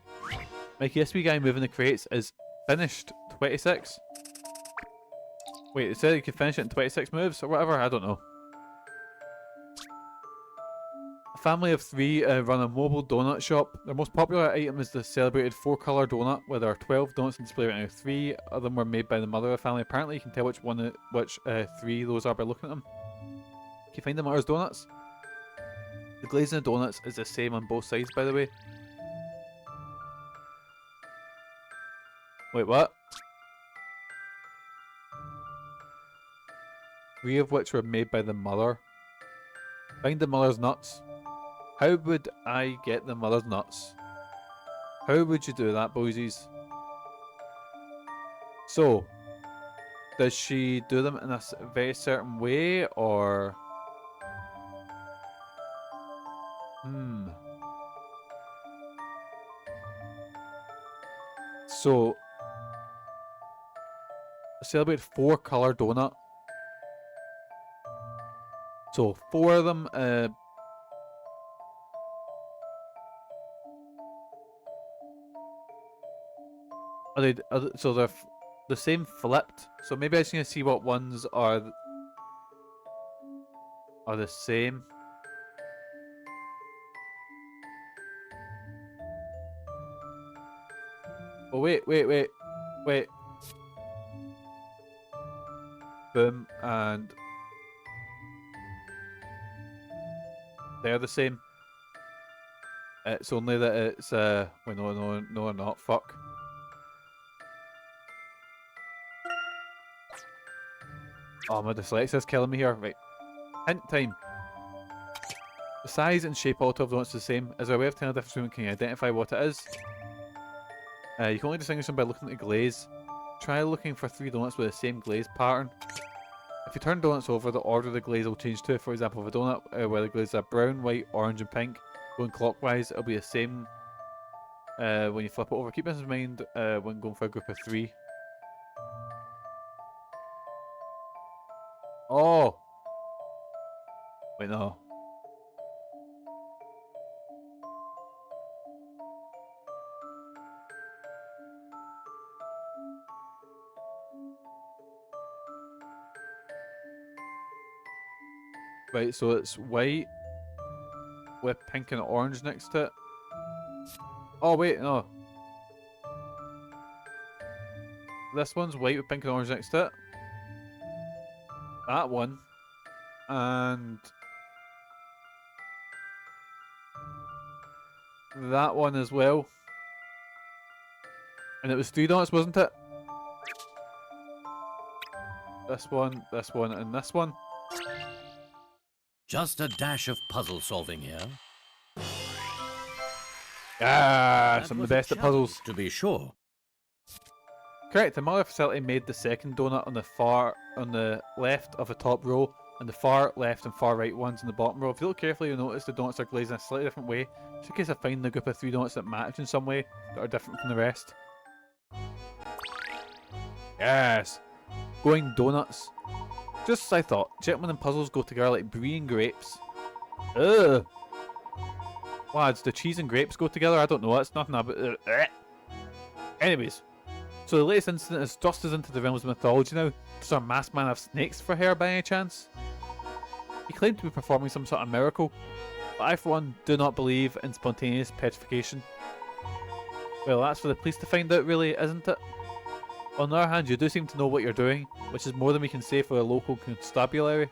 Mikey, this wee guy moving the crates is finished 26. Wait, it said you could finish it in 26 moves or whatever? I don't know. A family of 3 run a mobile donut shop. Their most popular item is the celebrated 4-colour donut, where there are 12 donuts on display right now. 3 of them were made by the mother of the family. Apparently you can tell which 3 those are by looking at them. Can you find the mother's donuts? The glaze in the donuts is the same on both sides, by the way. Wait, what? 3 of which were made by the mother. Find the mother's nuts. How would I get the mother's nuts? How would you do that, boysies? So, does she do them in a very certain way, or... So, celebrate 4-colour donut. So 4 of them. So they're the same flipped. So maybe I just need to see what ones are the same. Oh wait. Boom, and they're the same. It's only that it's wait, no, not. Fuck. Oh, my dyslexia's killing me here. Right. Hint time. The size and shape of all 12 donuts is the same. Is there a way of telling the difference between? Can you identify what it is? You can only distinguish them by looking at the glaze. Try looking for 3 donuts with the same glaze pattern. If you turn donuts over, the order of the glaze will change too. For example, if a donut where the glaze are brown, white, orange and pink, going clockwise, it'll be the same when you flip it over. Keep this in mind when going for a group of 3. Oh! Wait, no. Right, so it's white with pink and orange next to it. Oh wait, no. This one's white with pink and orange next to it. That one. And that one as well. And it was 3 donuts, wasn't it? This one, and this one. Just a dash of puzzle solving here. Ah, That some of was the a best at puzzles. challenge, to be sure. Correct. The mother facility made the second donut on the left of the top row, and the far left and far right ones in the bottom row. If you look carefully, you'll notice the donuts are glazed in a slightly different way, just in case I find the group of 3 donuts that match in some way that are different from the rest. Yes, going donuts. Just as I thought, gentlemen and puzzles go together like brie and grapes. Ugh. Lads, do cheese and grapes go together? I don't know. It's nothing about. Anyways, so the latest incident has thrust us into the realms of mythology now. Does our masked man have snakes for hair by any chance? He claimed to be performing some sort of miracle, but I for one do not believe in spontaneous petrification. Well, that's for the police to find out really, isn't it? On the other hand, you do seem to know what you're doing, which is more than we can say for a local constabulary.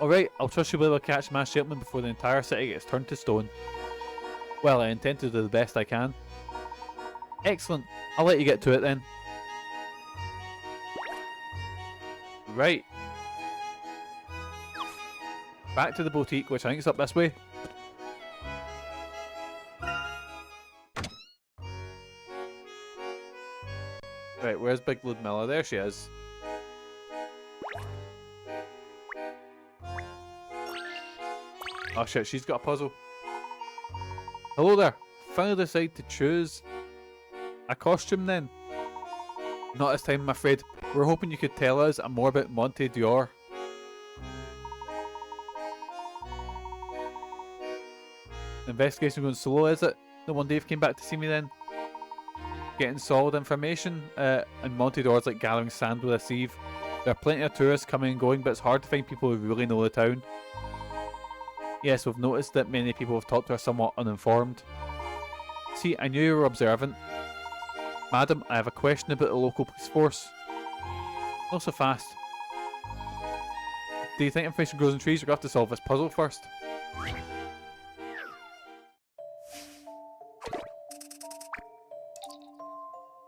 Alright, I'll trust you'll be able to catch masked gentleman before the entire city gets turned to stone. Well, I intend to do the best I can. Excellent, I'll let you get to it then. Right. Back to the boutique, which I think is up this way. Right, where's Big Ludmilla? There she is. Oh shit, she's got a puzzle. Hello there. Finally decided to choose A costume then? Not this time, I'm afraid. We're hoping you could tell us more about Monte Dor. Investigation going solo, is it? No one Dave came back to see me then? Getting solid information, and Monte Dor's like gathering sand with a sieve. There are plenty of tourists coming and going, but it's hard to find people who really know the town. Yes, we've noticed that many people we've talked to are somewhat uninformed. See, I knew you were observant. Madam, I have a question about the local police force. Not so fast. Do you think information grows in trees? We're going to have to solve this puzzle first.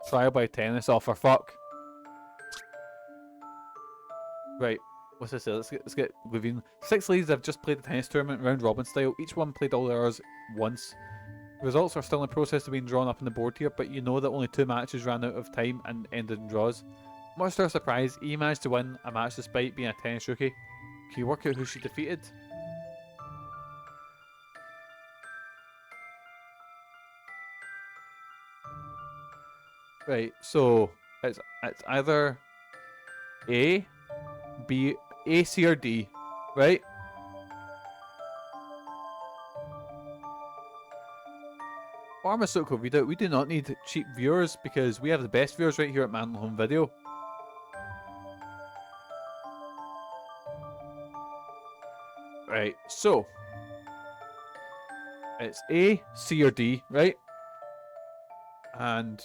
Trial by tennis, oh for fuck. Right, what's this? Let's get moving. 6 ladies have just played the tennis tournament round robin style. Each one played all theirs once. The results are still in the process of being drawn up on the board here, but you know that only 2 matches ran out of time and ended in draws. Much to our surprise, E managed to win a match despite being a tennis rookie. Can you work out who she defeated? Right, so it's either A, B, A, C, or D, right? Pharmaceutical readout. We do not need cheap viewers because we have the best viewers right here at MANLON Home Video. Right, so it's A, C, or D, right? And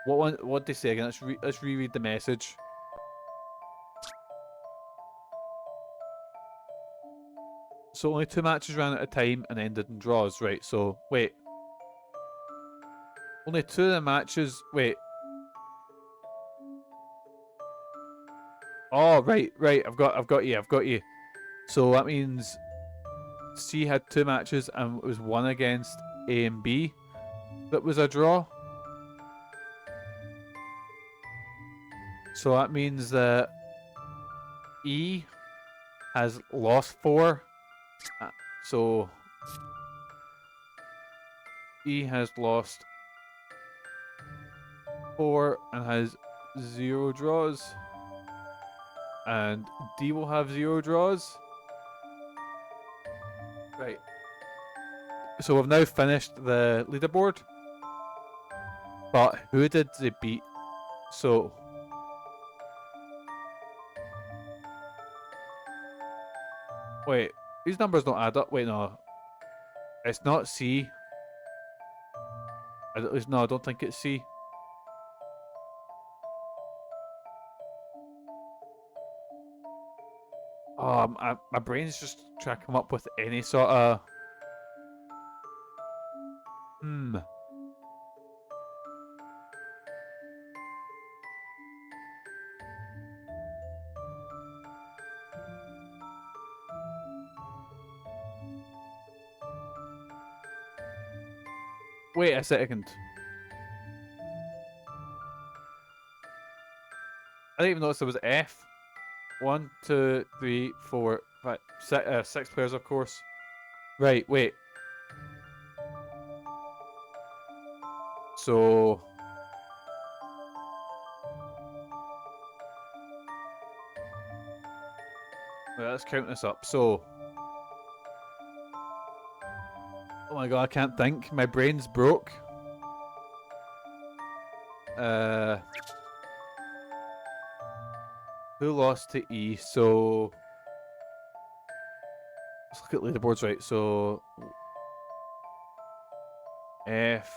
what they say again? Let's reread the message. So only 2 matches ran at a time and ended in draws, right? So wait. Only 2 of the matches. Wait. Oh, right. I've got you. So that means C had 2 matches and it was 1 against A and B. That was a draw. So that means that E has lost 4. So E has lost 4 and has 0 draws, and D will have 0 draws. Right. So we've now finished the leaderboard, but who did they beat? So wait, these numbers don't add up. Wait, no, it's not C. At least no, I don't think it's C. Oh, my brain's just trying to come up with any sort of... Wait a second. I didn't even notice there was F. 1, 2, 3, 4, 5, 6 players, of course. Right, wait. So... Wait, let's count this up. So... Oh my god, I can't think. My brain's broke. Who lost to E? So... Let's look at leaderboards, right? So... F...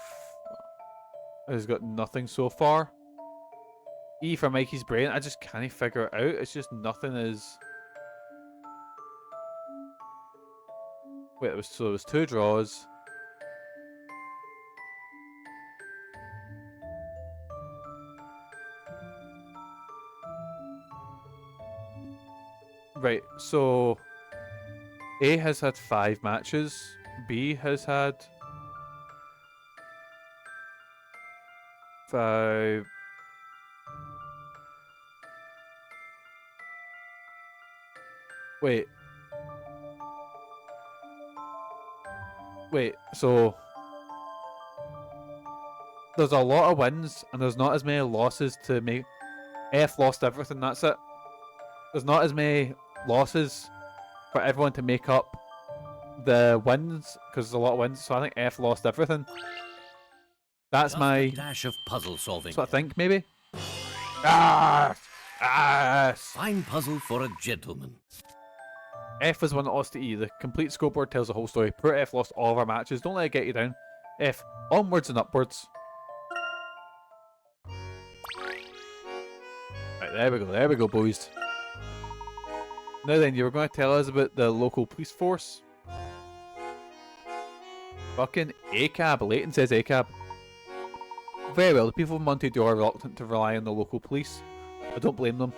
has got nothing so far. E for Mikey's brain, I just can't figure it out. It's just nothing is... Wait, it was 2 draws. Right, so A has had 5 matches. B has had 5. Wait, so there's a lot of wins and there's not as many losses to make. F lost everything, that's it. There's not as many losses for everyone to make up the wins, because there's a lot of wins, so I think F lost everything. That's Just my... a dash of puzzle solving. That's what I think, maybe? Ah! Ah! Fine puzzle for a gentleman. F is one that lost to E. The complete scoreboard tells the whole story. Poor F lost all of our matches. Don't let it get you down. F, onwards and upwards. Right, there we go, boys. Now then, you were going to tell us about the local police force? Fucking ACAB. Layton says ACAB. Very well, the people of Monte Dor are reluctant to rely on the local police. I don't blame them.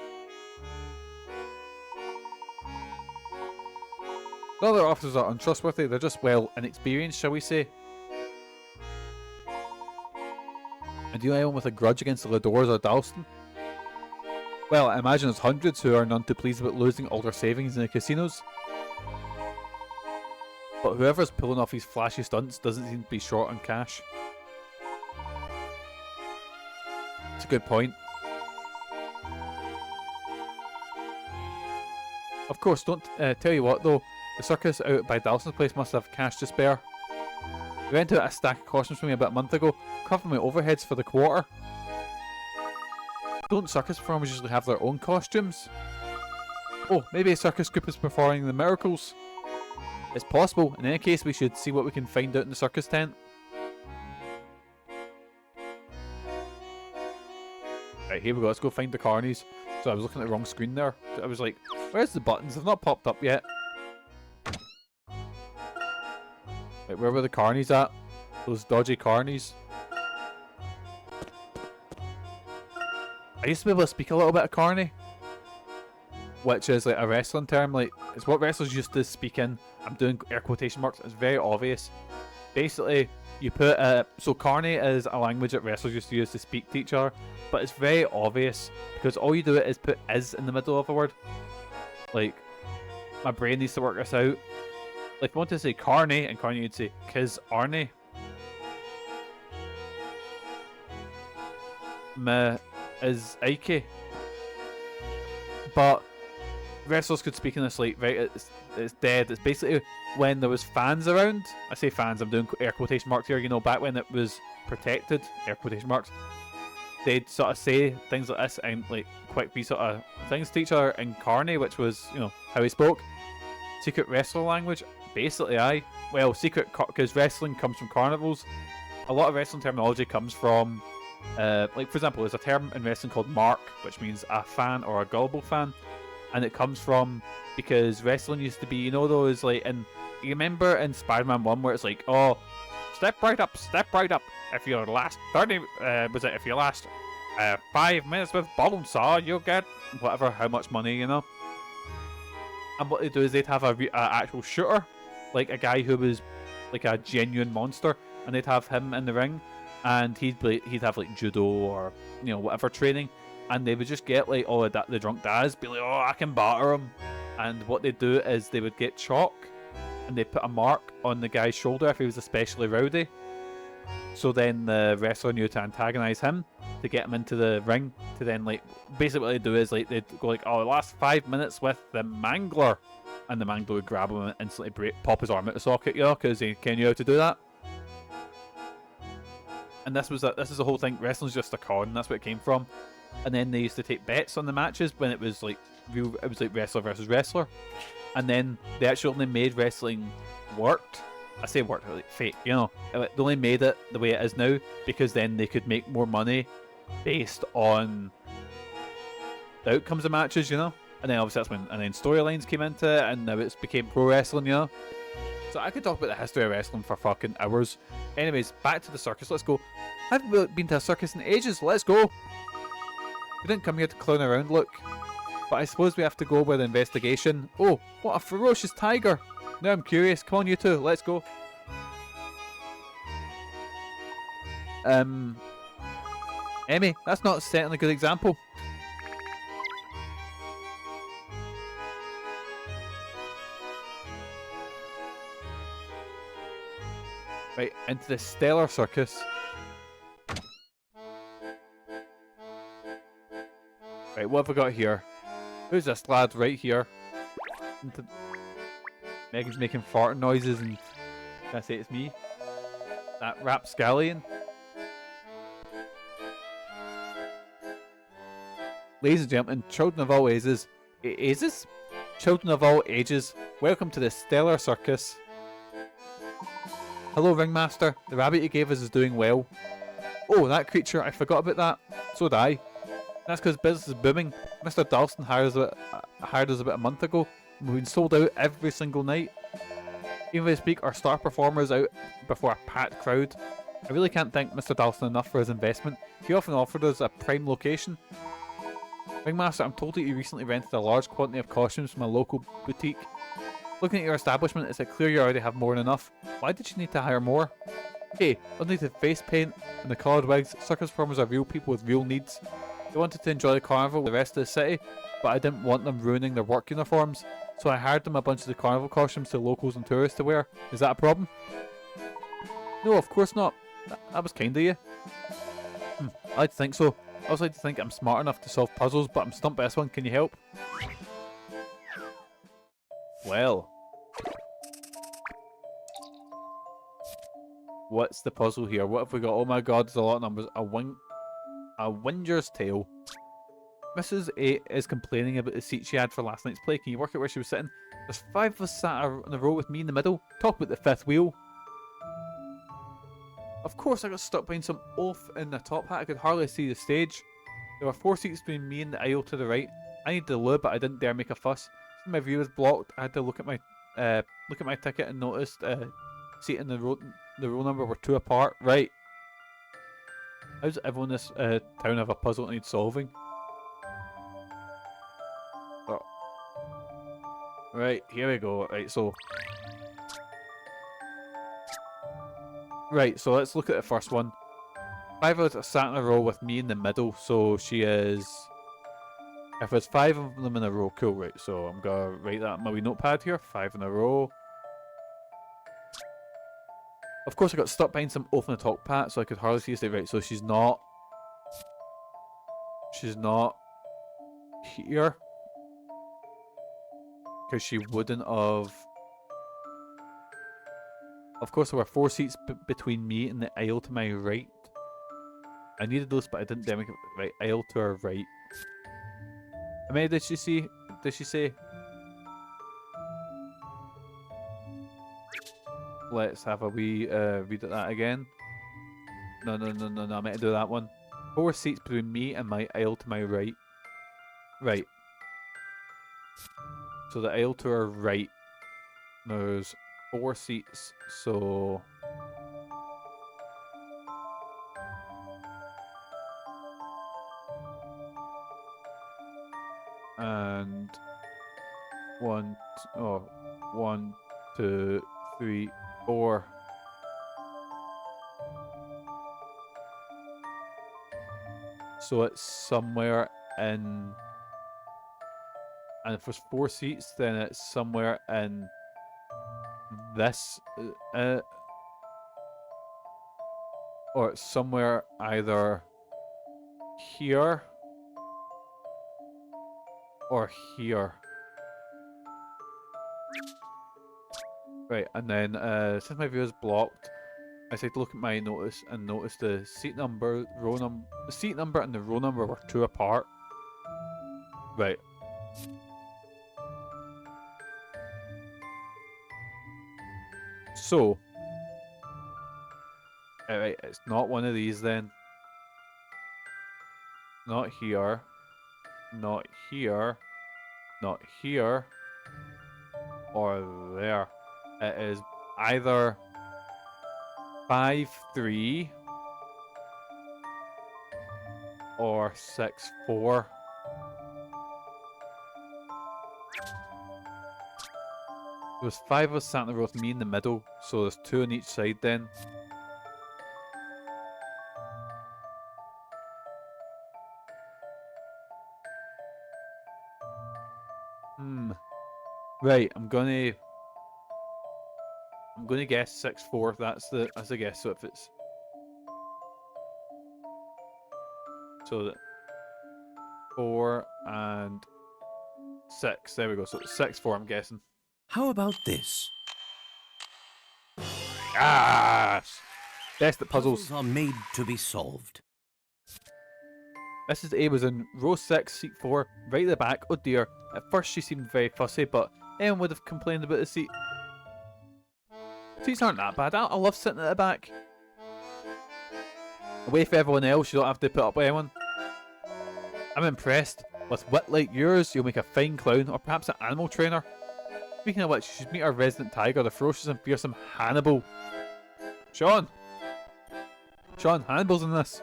The other officers are untrustworthy, they're just, well, inexperienced, shall we say. And do you know anyone with a grudge against the Ladors or Dalston? Well, I imagine there's hundreds who are none too pleased about losing all their savings in the casinos. But whoever's pulling off these flashy stunts doesn't seem to be short on cash. It's a good point. Of course, don't tell you what though, the circus out by Dalston's place must have cash to spare. We went out a stack of costumes for me about a month ago, covering my overheads for the quarter. Don't circus performers usually have their own costumes? Oh, maybe a circus group is performing the miracles. It's possible. In any case, we should see what we can find out in the circus tent. Right, here we go. Let's go find the carnies. So I was looking at the wrong screen there. I was like, where's the buttons? They've not popped up yet. Right, where were the carnies at? Those dodgy carnies. I used to be able to speak a little bit of carny, which is like a wrestling term. Like, it's what wrestlers used to speak in. I'm doing air quotation marks. It's very obvious. Basically, you put so carny is a language that wrestlers used to use to speak to each other, but it's very obvious because all you do is put is in the middle of a word. Like, my brain needs to work this out. Like, if I want to say carny and carny, you'd say kiz arny. Me is Ike. But wrestlers could speak in this like very it's dead. It's basically when there was fans around. I say fans, I'm doing air quotation marks here, you know, back when it was protected, air quotation marks, they'd sort of say things like this and like quick wee sort of things to each other in carny, which was, you know, how he spoke. Secret wrestler language, basically. Well, secret, because wrestling comes from carnivals. A lot of wrestling terminology comes from like, for example, there's a term in wrestling called mark, which means a fan or a gullible fan, and it comes from because wrestling used to be, you know, those like, and you remember in Spider-Man 1 where it's like, oh, step right up, if you last 30 if you last 5 minutes with Bonesaw, you'll get whatever, how much money, you know. And what they do is they'd have a actual shooter, like a guy who was like a genuine monster, and they'd have him in the ring, and he'd have like judo or, you know, whatever training, and they would just get like all of that, the drunk dads be like, oh, I can batter him. And what they'd do is they would get chalk and they put a mark on the guy's shoulder if he was especially rowdy, so then the wrestler knew to antagonize him to get him into the ring, to then like basically what they'd do is like they'd go like, oh, the last 5 minutes with the mangler, and the mangler would grab him and instantly pop his arm out the socket, you know, because he knew how to do that. And this is the whole thing. Wrestling's just a con. That's where it came from. And then they used to take bets on the matches when it was like real. It was like wrestler versus wrestler. And then they actually only made wrestling worked. I say worked, like fake. You know, they only made it the way it is now because then they could make more money based on the outcomes of matches. You know. And then obviously that's when storylines came into it, and now it's became pro wrestling. You know. So I could talk about the history of wrestling for fucking hours. Anyways, back to the circus. Let's go. I haven't been to a circus in ages. Let's go. We didn't come here to clown around, look. But I suppose we have to go with the investigation. Oh, what a ferocious tiger. Now I'm curious. Come on, you two. Let's go. Emmy, that's not setting a good example. Right, into the stellar circus. Right, what have I got here? Who's this lad right here? Megan's making farting noises and can I say it's me? That rapscallion? Ladies and gentlemen, children of all ages, children of all ages, welcome to the Stellar Circus. Hello, Ringmaster. The rabbit you gave us is doing well. Oh, that creature, I forgot about that. So did I. That's because business is booming. Mr. Dalston hired us about a month ago, and we've been sold out every single night. Even as we speak, our star performer is out before a packed crowd. I really can't thank Mr. Dalston enough for his investment. He often offered us a prime location. Ringmaster, I'm told that you recently rented a large quantity of costumes from a local boutique. Looking at your establishment, it's clear you already have more than enough. Why did you need to hire more? Hey, underneath the face paint and the coloured wigs, circus performers are real people with real needs. They wanted to enjoy the carnival with the rest of the city, but I didn't want them ruining their work uniforms, so I hired them a bunch of the carnival costumes to locals and tourists to wear. Is that a problem? No, of course not. That was kind of you. I like to think so. I also like to think I'm smart enough to solve puzzles, but I'm stumped by this one. Can you help? Well. What's the puzzle here? What have we got? Oh my god, there's a lot of numbers. A Winger's Tale. Mrs. A is complaining about the seat she had for last night's play. Can you work out where she was sitting? There's 5 of us sat in a row with me in the middle. Talk about the 5th wheel. Of course I got stuck behind some oaf in the top hat. I could hardly see the stage. There were 4 seats between me and the aisle to the right. I needed the loo, but I didn't dare make a fuss. Since my view was blocked, I had to look at my ticket and noticed seat and the row number were 2 apart. Right. How does everyone in this town have a puzzle that needs solving? Oh. Right, here we go. Right, so let's look at the first one. 5 of us sat in a row with me in the middle, so she is... If there's 5 of them in a row, cool, right, so I'm gonna write that on my wee notepad here. 5 in a row. Of course I got stuck behind some off in the top hat, so I could hardly see the state. Right, so she's not here. Because she wouldn't have... Of course, there were 4 seats between me and the aisle to my right. I needed those, but I didn't dare make it right. Aisle to her right. How many did she see? Did she say? Let's have a wee read at that again. No, I meant to do that one. 4 seats between me and my aisle to my right. Right. So the aisle to her right. There's 4 seats, so... And... 1, 2, 3, 4. So it's somewhere in... And if there's 4 seats, then it's somewhere in this, or it's somewhere either here or here. Right, and then since my view is blocked, I said to look at my notice and notice the seat number, the seat number and the row number were 2 apart. Right. So, alright, it's not one of these then. Not here. Not here. Not here. Or there. It is either 5-3 or 6-4. There's 5 of us sat in the row with me in the middle, so there's 2 on each side then. Right, I'm gonna guess 6-4. That's a guess. So if it's 4 and 6. There we go. So it's 6-4, I'm guessing. How about this? Yes! Best at puzzles. Puzzles are made to be solved. Mrs. A was in row 6, seat 4, right at the back. Oh dear. At first she seemed very fussy, but anyone would have complained about the seat. Seats aren't that bad. I love sitting at the back. Away from everyone else, you don't have to put up with anyone. I'm impressed. With wit like yours, you'll make a fine clown, or perhaps an animal trainer. Speaking of which, you should meet our resident tiger, the ferocious and fearsome Hannibal. Sean! Sean, Hannibal's in this.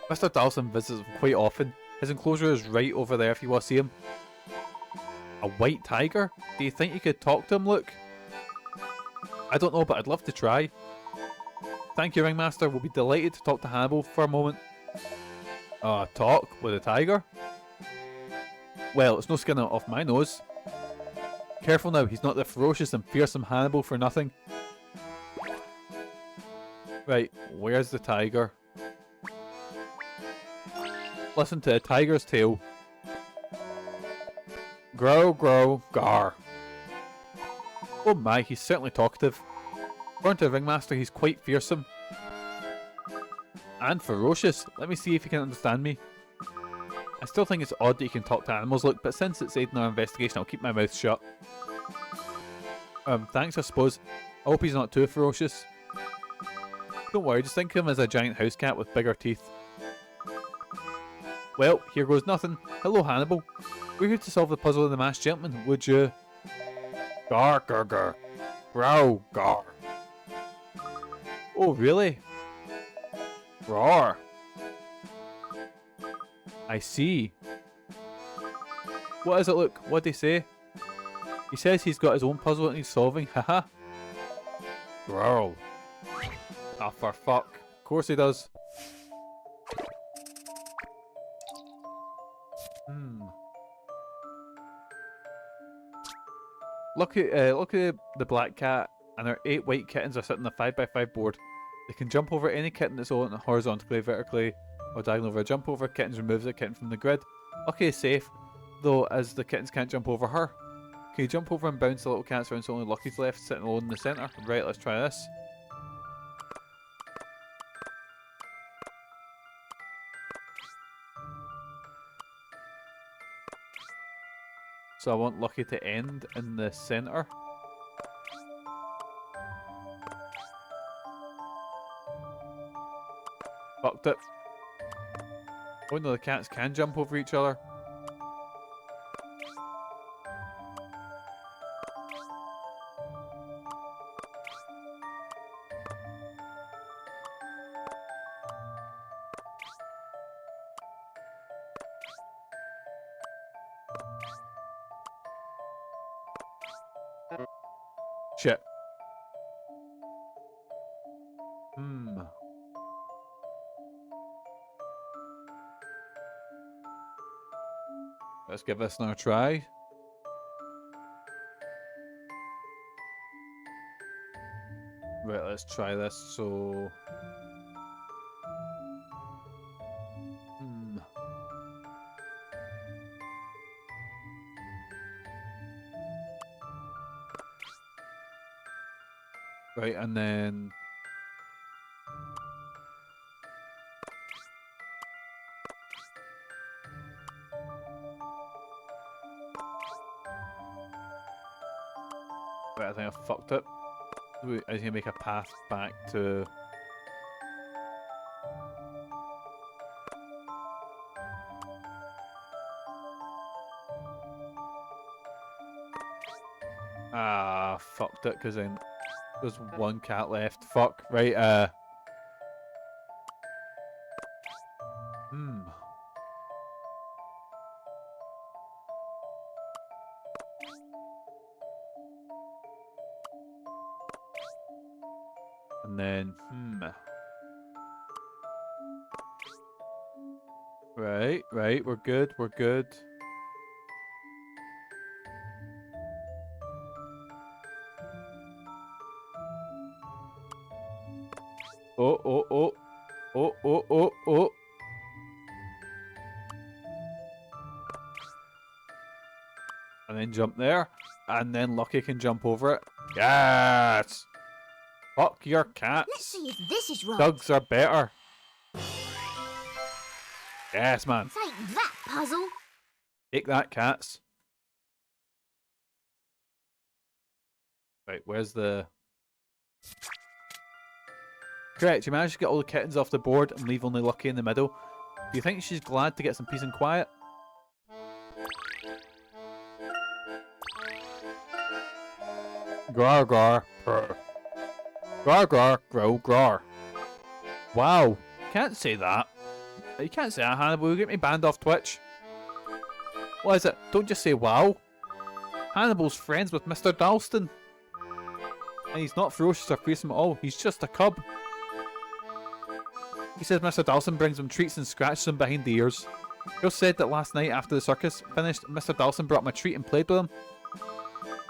Mr. Dalston visits him quite often. His enclosure is right over there if you want to see him. A white tiger? Do you think you could talk to him, Luke? I don't know, but I'd love to try. Thank you, Ringmaster. We'll be delighted to talk to Hannibal for a moment. Talk with a tiger? Well, it's no skin off my nose. Careful now, he's not the ferocious and fearsome Hannibal for nothing. Right, where's the tiger? Listen to a tiger's tale. Grow, grow, gar. Oh my, he's certainly talkative. According to the Ringmaster, he's quite fearsome. And ferocious. Let me see if you can understand me. I still think it's odd that you can talk to animals, look, but since it's aiding our investigation, I'll keep my mouth shut. Thanks, I suppose. I hope he's not too ferocious. Don't worry, just think of him as a giant house cat with bigger teeth. Well, here goes nothing. Hello, Hannibal. We're here to solve the puzzle of the masked gentleman. Would you? Gar, gar, gar. Growl, gar. Oh, really? Roar. I see. What is it, look? What'd he say? He says he's got his own puzzle that he's solving. Haha. Growl. Ah, for fuck. Of course he does. Look at the black cat, and our 8 white kittens are sitting on a 5x5 board. They can jump over any kitten that's on horizontally, vertically, or diagonally over. A jump over kittens removes a kitten from the grid. Okay, safe, though, as the kittens can't jump over her. Can you jump over and bounce the little cats around so only Lucky's left sitting alone in the centre? Right, let's try this. So I want Lucky to end in the centre. Fucked it. Oh no, the cats can jump over each other. Shit. Let's give this another try. Right, let's try this. So... Right, and then... Right, I think I fucked it. I need to make a path back to... Ah, fucked it, because then there's one cat left. Fuck, right, And then, Right, right, we're good, we're good. Oh, oh, oh. Oh, oh, oh, oh. And then jump there. And then Lucky can jump over it. Yes! Fuck your cats. Let's see if this is right. Dogs are better. Yes, man. Take that, puzzle. Take that, cats. Right, where's the... Correct, you managed to get all the kittens off the board and leave only Lucky in the middle. Do you think she's glad to get some peace and quiet? Grar grar, purr. Grar grar, grow grar. Wow, can't say that. You can't say that, Hannibal. You'll get me banned off Twitch. What is it? Don't just say wow. Hannibal's friends with Mr. Dalston. And he's not ferocious or fearsome at all. He's just a cub. He says Mr. Dalston brings him treats and scratches him behind the ears. Bill said that last night after the circus finished, Mr. Dalston brought him a treat and played with him.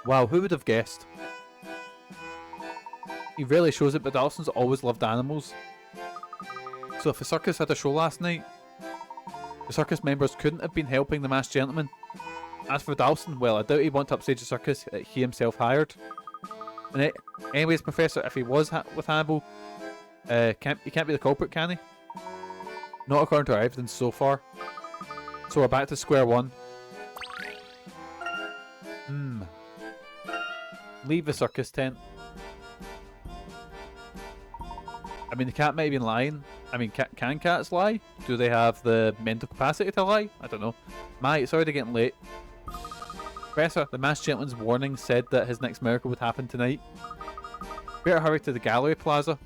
Wow, who would have guessed? He rarely shows it, but Dalston's always loved animals. So if the circus had a show last night, the circus members couldn't have been helping the masked gentleman. As for Dalston, well, I doubt he'd want to upstage a circus that he himself hired. And anyways, Professor, if he was with Hannibal, he can't be the culprit, can he? Not according to our evidence so far. So we're back to square one. Leave the circus tent. I mean, the cat might have been lying. I mean, can cats lie? Do they have the mental capacity to lie? I don't know. It's already getting late. Professor, the masked gentleman's warning said that his next miracle would happen tonight. Better hurry to the gallery plaza.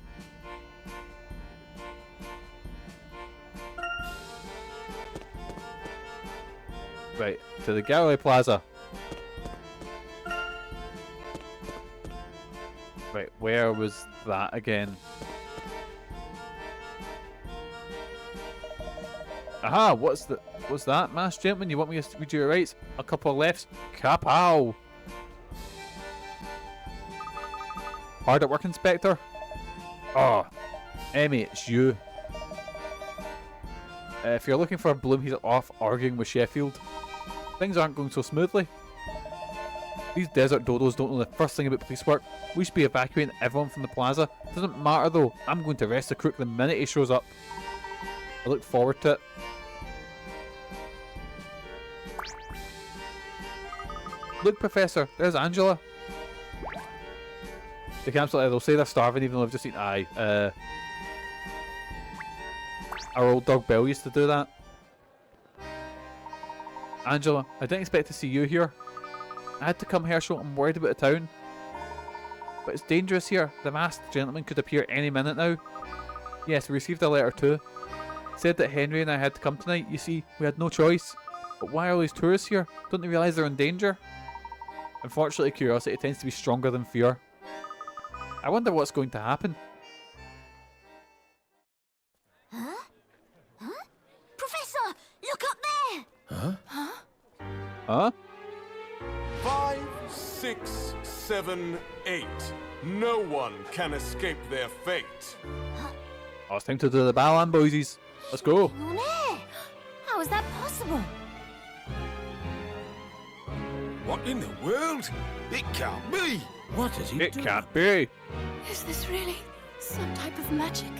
Right, to the gallery plaza. Right, where was that again? Aha, what's that, masked gentleman? You want me to read you your rights? A couple of lefts. Kapow! Hard at work, Inspector? Oh, Emmy, it's you. If you're looking for a bloom, he's off arguing with Sheffield. Things aren't going so smoothly. These desert dodos don't know the first thing about police work. We should be evacuating everyone from the plaza. Doesn't matter though. I'm going to arrest the crook the minute he shows up. I look forward to it. Look, Professor, there's Angela. They can absolutely, they'll say they're starving even though they've just eaten. Our old dog Belle used to do that. Angela, I didn't expect to see you here. I had to come here so I'm worried about the town. But it's dangerous here. The masked gentleman could appear any minute now. Yes, we received a letter too. It said that Henry and I had to come tonight. You see, we had no choice. But why are all these tourists here? Don't they realise they're in danger? Unfortunately, curiosity tends to be stronger than fear. I wonder what's going to happen. Huh? Huh? Professor, look up there! Huh? Huh? 5, 6, 7, 8. No one can escape their fate. Oh, it's time to do the Balan boysies. Let's go. On air! How is that possible? What in the world? It can't be! What is he It doing? can't be. Is this really some type of magic?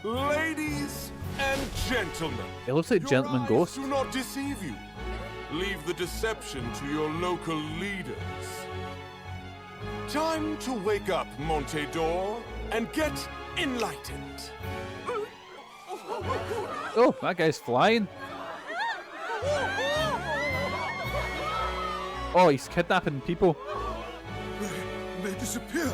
Ladies and gentlemen, It looks like your Gentleman eyes Ghost. do not deceive you. Leave the deception to your local leaders. Time to wake up, Monte Dor, and get enlightened. Oh, that guy's flying. Oh, he's kidnapping people. They disappeared.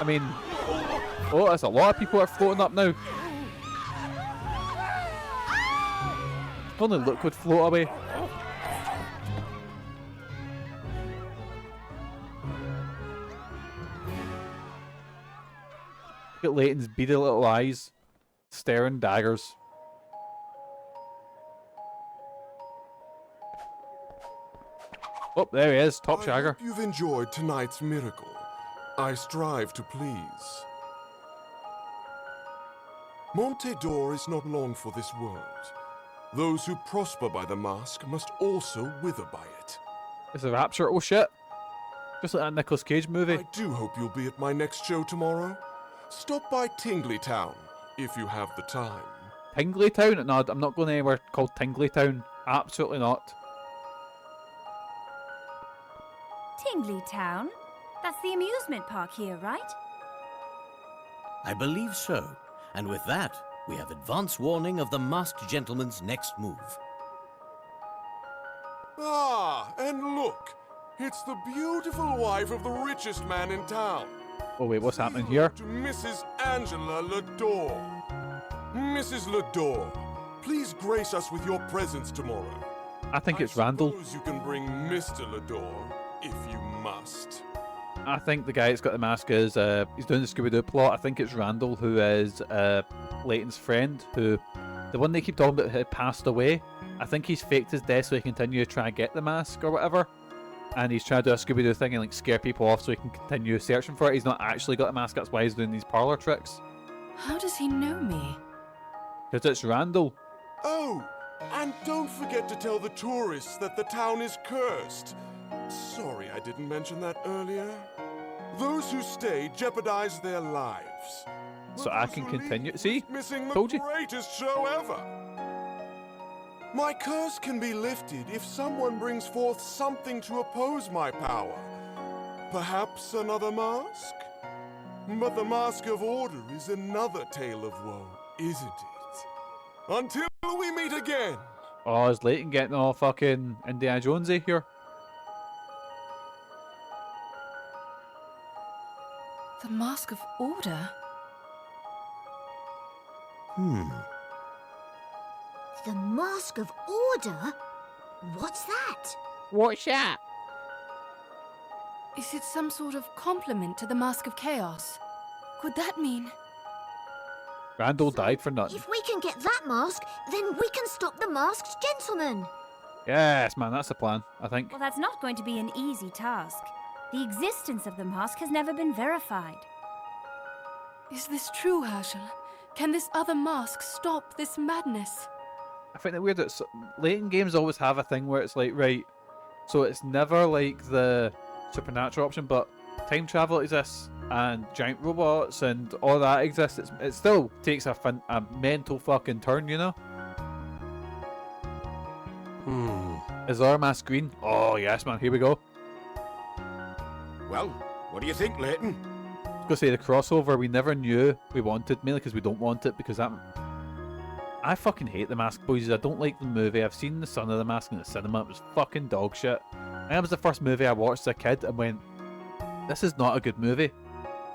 I mean, oh, there's a lot of people that are floating up now. If only Luke would float away. Look at Layton's beady little eyes, staring daggers. Oh, there he is, top I shagger. hope you've enjoyed tonight's miracle. I strive to please. Monte Dor is not long for this world. Those who prosper by the mask must also wither by it. It's a rapture. Oh shit. Just like that Nicolas Cage movie. I do hope you'll be at my next show tomorrow. Stop by Tingley Town, if you have the time. Tingley Town? No, I'm not going anywhere called Tingley Town. Absolutely not. Tingley Town? That's the amusement park here, right? I believe so. And with that, we have advance warning of the masked gentleman's next move. Ah, and look! It's the beautiful wife of the richest man in town. Oh wait, what's happening here? To Mrs. Angela Lador. Mrs. Lador, please grace us with your presence tomorrow. I think it's Randall. Suppose you can bring Mr. Lador, if you must. I think the guy that's got the mask is, he's doing the Scooby-Doo plot. I think it's Randall, who is Layton's friend, who, the one they keep talking about had passed away. I think he's faked his death so he can continue to try and get the mask or whatever. And he's trying to do a Scooby-Doo thing and like scare people off so he can continue searching for it. He's not actually got the mask, that's why he's doing these parlor tricks. How does he know me? Because it's Randall. Oh, and don't forget to tell the tourists that the town is cursed. Sorry I didn't mention that earlier. Those who stay jeopardize their lives. So I can continue. See? Missing the Told you. greatest show ever. My curse can be lifted if someone brings forth something to oppose my power. Perhaps another mask? But the mask of order is another tale of woe, isn't it? Until we meet again. Oh, is Layton getting all fucking Indiana Jonesy here? The Mask of Order? The Mask of Order? What's that? What's that? Is it some sort of compliment to the Mask of Chaos? Could that mean... Randall died for nothing. If we can get that mask, then we can stop the masked gentleman. Yes, man, that's the plan, I think. Well, that's not going to be an easy task. The existence of the mask has never been verified. Is this true, Herschel? Can this other mask stop this madness? I find it weird that Layton games always have a thing where it's like, right, so it's never like the supernatural option, but time travel exists and giant robots and all that exists. It still takes a mental fucking turn, you know? Is our mask green? Oh yes, man, here we go. Well, what do you think, Layton? I was gonna say the crossover we never knew we wanted, mainly because we don't want it, because that... I fucking hate The Mask, boys. I don't like the movie. I've seen The Son of the Mask in the cinema. It was fucking dog shit. That was the first movie I watched as a kid and went, this is not a good movie.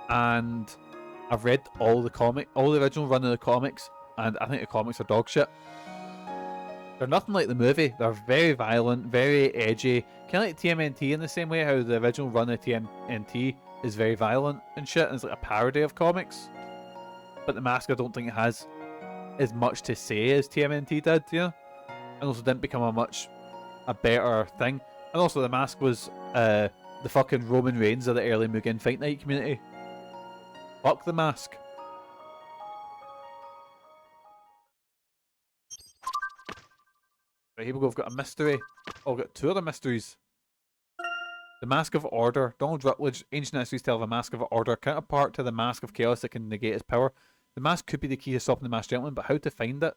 And I've read all the original run of the comics, and I think the comics are dog shit. They're nothing like the movie. They're very violent, very edgy. Kind of like TMNT in the same way how the original run of TMNT is very violent and shit, and it's like a parody of comics. But The Mask, I don't think it has as much to say as TMNT did, you know? And also didn't become a better thing. And also The Mask was the fucking Roman Reigns of the early Mugen Fight Night community. Fuck The Mask. Right, here we go, we've got a mystery. Oh, we've got two other mysteries. The Mask of Order. Donald Rutledge, ancient histories tell of a Mask of Order, counterpart to the Mask of Chaos that can negate its power. The mask could be the key to stopping the masked gentleman, but how to find it?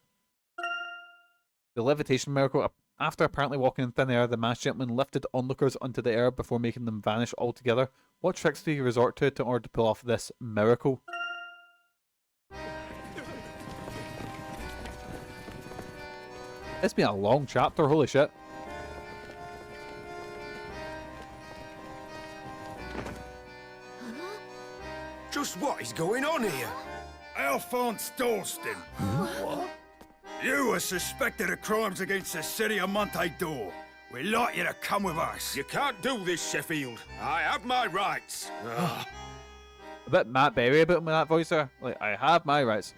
The levitation miracle. After apparently walking in thin air, the masked gentleman lifted onlookers onto the air before making them vanish altogether. What tricks do you resort to in order to pull off this miracle? It's been a long chapter, holy shit. Just what is going on here? Alphonse Dalston. What? You are suspected of crimes against the city of Monte Dor. We'd like you to come with us. You can't do this, Sheffield. I have my rights. A bit Matt Berry about him with that voice there. Like, I have my rights.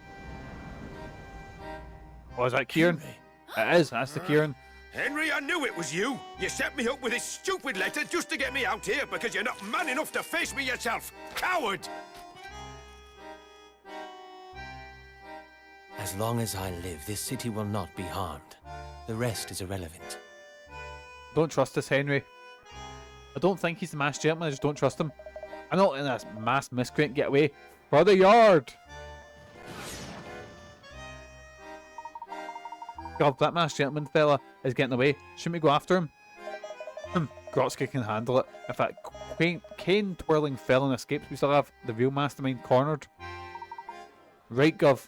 Oh, is that Kieran? It is, that's the Kieran. Henry, I knew it was you. You set me up with this stupid letter just to get me out here because you're not man enough to face me yourself. Coward! As long as I live, this city will not be harmed. The rest is irrelevant. Don't trust this Henry. I don't think he's the masked gentleman, I just don't trust him. I'm not letting this masked miscreant get away. For the yard! God, that masked gentleman fella is getting away. Shouldn't we go after him? Grotsky can handle it. If that cane twirling felon escapes, we still have the real mastermind cornered. Right, Gov.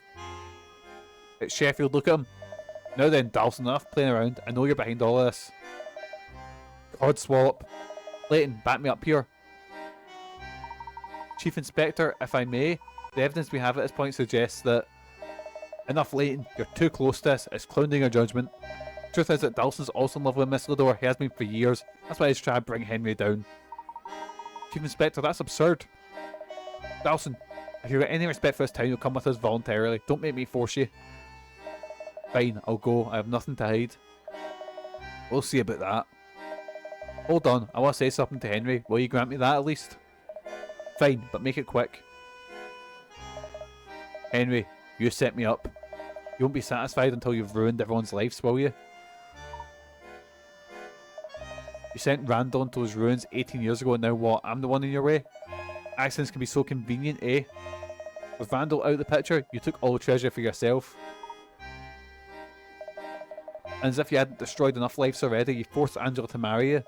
It's Sheffield, look at him. Now then, Dalston, enough playing around. I know you're behind all of this. God, swallop. Layton, back me up here. Chief Inspector, if I may, the evidence we have at this point suggests that... Enough, Layton. You're too close to this. It's clouding your judgment. Truth is that Dalston's also in love with Miss Dor. He has been for years. That's why he's trying to bring Henry down. Chief Inspector, that's absurd. Dalston, if you've got any respect for this town, you'll come with us voluntarily. Don't make me force you. Fine, I'll go. I have nothing to hide. We'll see about that. Hold on, I want to say something to Henry. Will you grant me that at least? Fine, but make it quick. Henry, you set me up. You won't be satisfied until you've ruined everyone's lives, will you? You sent Randall into his ruins 18 years ago and now what? I'm the one in your way? Accidents can be so convenient, eh? With Randall out of the picture, you took all the treasure for yourself. And as if you hadn't destroyed enough lives already, you forced Angela to marry you.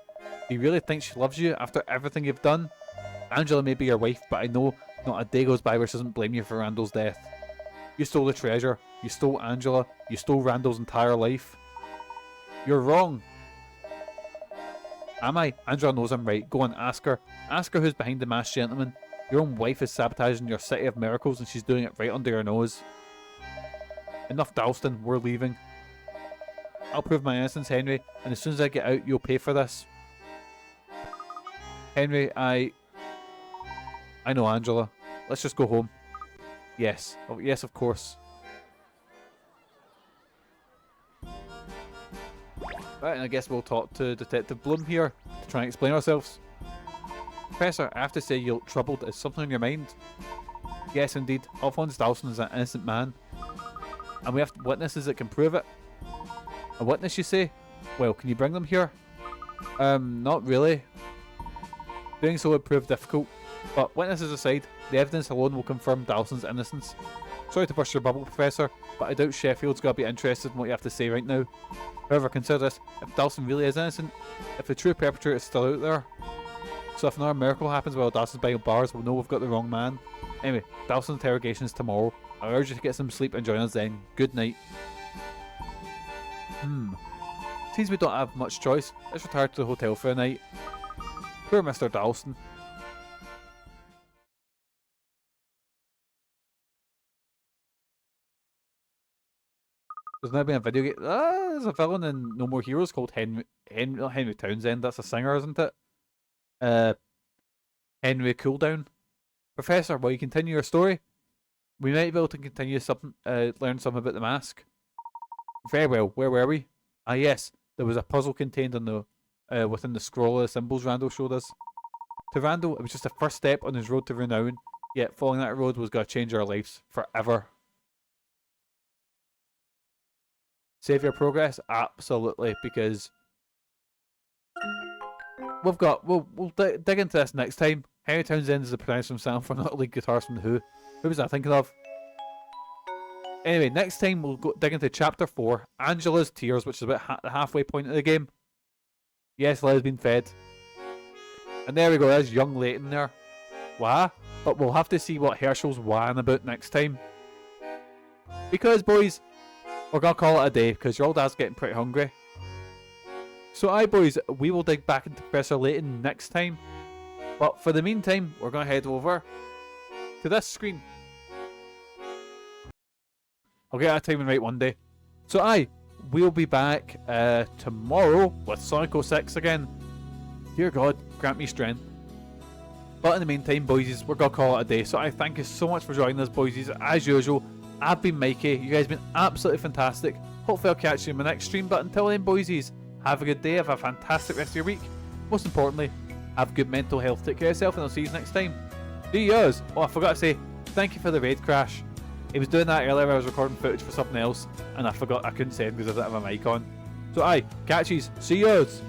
Do you really think she loves you after everything you've done? Angela may be your wife, but I know not a day goes by where she doesn't blame you for Randall's death. You stole the treasure, you stole Angela, you stole Randall's entire life. You're wrong. Am I? Angela knows I'm right. Go on, ask her. Ask her who's behind the masked gentleman. Your own wife is sabotaging your city of miracles and she's doing it right under your nose. Enough Dalston, we're leaving. I'll prove my innocence, Henry, and as soon as I get out, you'll pay for this. Henry, I know Angela. Let's just go home. Yes. Oh, yes, of course. Right, and I guess we'll talk to Detective Bloom here to try and explain ourselves. Professor, I have to say you look troubled. Is something on your mind? Yes, indeed. Alphonse Dalston is an innocent man. And we have witnesses that can prove it. A witness, you say? Well, can you bring them here? Not really. Doing so would prove difficult. But witnesses aside, the evidence alone will confirm Dalston's innocence. Sorry to burst your bubble, Professor, but I doubt Sheffield's going to be interested in what you have to say right now. However, consider this, if Dalston really is innocent, if the true perpetrator is still out there, so if another miracle happens while Dalston's behind bars, we'll know we've got the wrong man. Anyway, Dalston's interrogation is tomorrow. I urge you to get some sleep and join us then. Good night. Seems we don't have much choice. Let's retire to the hotel for a night. Poor Mr. Dalston. There's now been a video game. There's a villain in No More Heroes called Henry Townsend. That's a singer, isn't it? Henry Cooldown. Professor, will you continue your story? We might be able to continue something, learn something about the mask. Very well. Where were we? Ah, yes. There was a puzzle contained in the within the scroll of the symbols Randall showed us. To Randall, it was just a first step on his road to renown. Yet following that road was going to change our lives forever. Save your progress? Absolutely, because we'll dig into this next time. Henry Townsend is the pronounced himself for not a lead guitarist from The Who. Who was I thinking of? Anyway, next time we'll go dig into Chapter 4, Angela's Tears, which is about the halfway point of the game. Yes, Le's been fed. And there we go, there's young Layton there. Wah? But we'll have to see what Herschel's wahing about next time. Because, boys, we're going to call it a day, because your old dad's getting pretty hungry. So aye, boys, we will dig back into Professor Layton next time. But for the meantime, we're going to head over to this screen. I'll get that timing right one day. So aye, we'll be back tomorrow with Sonic 06 again. Dear God, grant me strength. But in the meantime, boys, we're going to call it a day. So I thank you so much for joining us, boys. As usual, I've been Mikey. You guys have been absolutely fantastic. Hopefully I'll catch you in my next stream. But until then, boys, have a good day. Have a fantastic rest of your week. Most importantly, have good mental health. Take care of yourself and I'll see you next time. Do yours. Oh, I forgot to say, thank you for the raid crash. He was doing that earlier. I was recording footage for something else, and I forgot I couldn't send because I didn't have a mic on. So aye, catchies, see yous!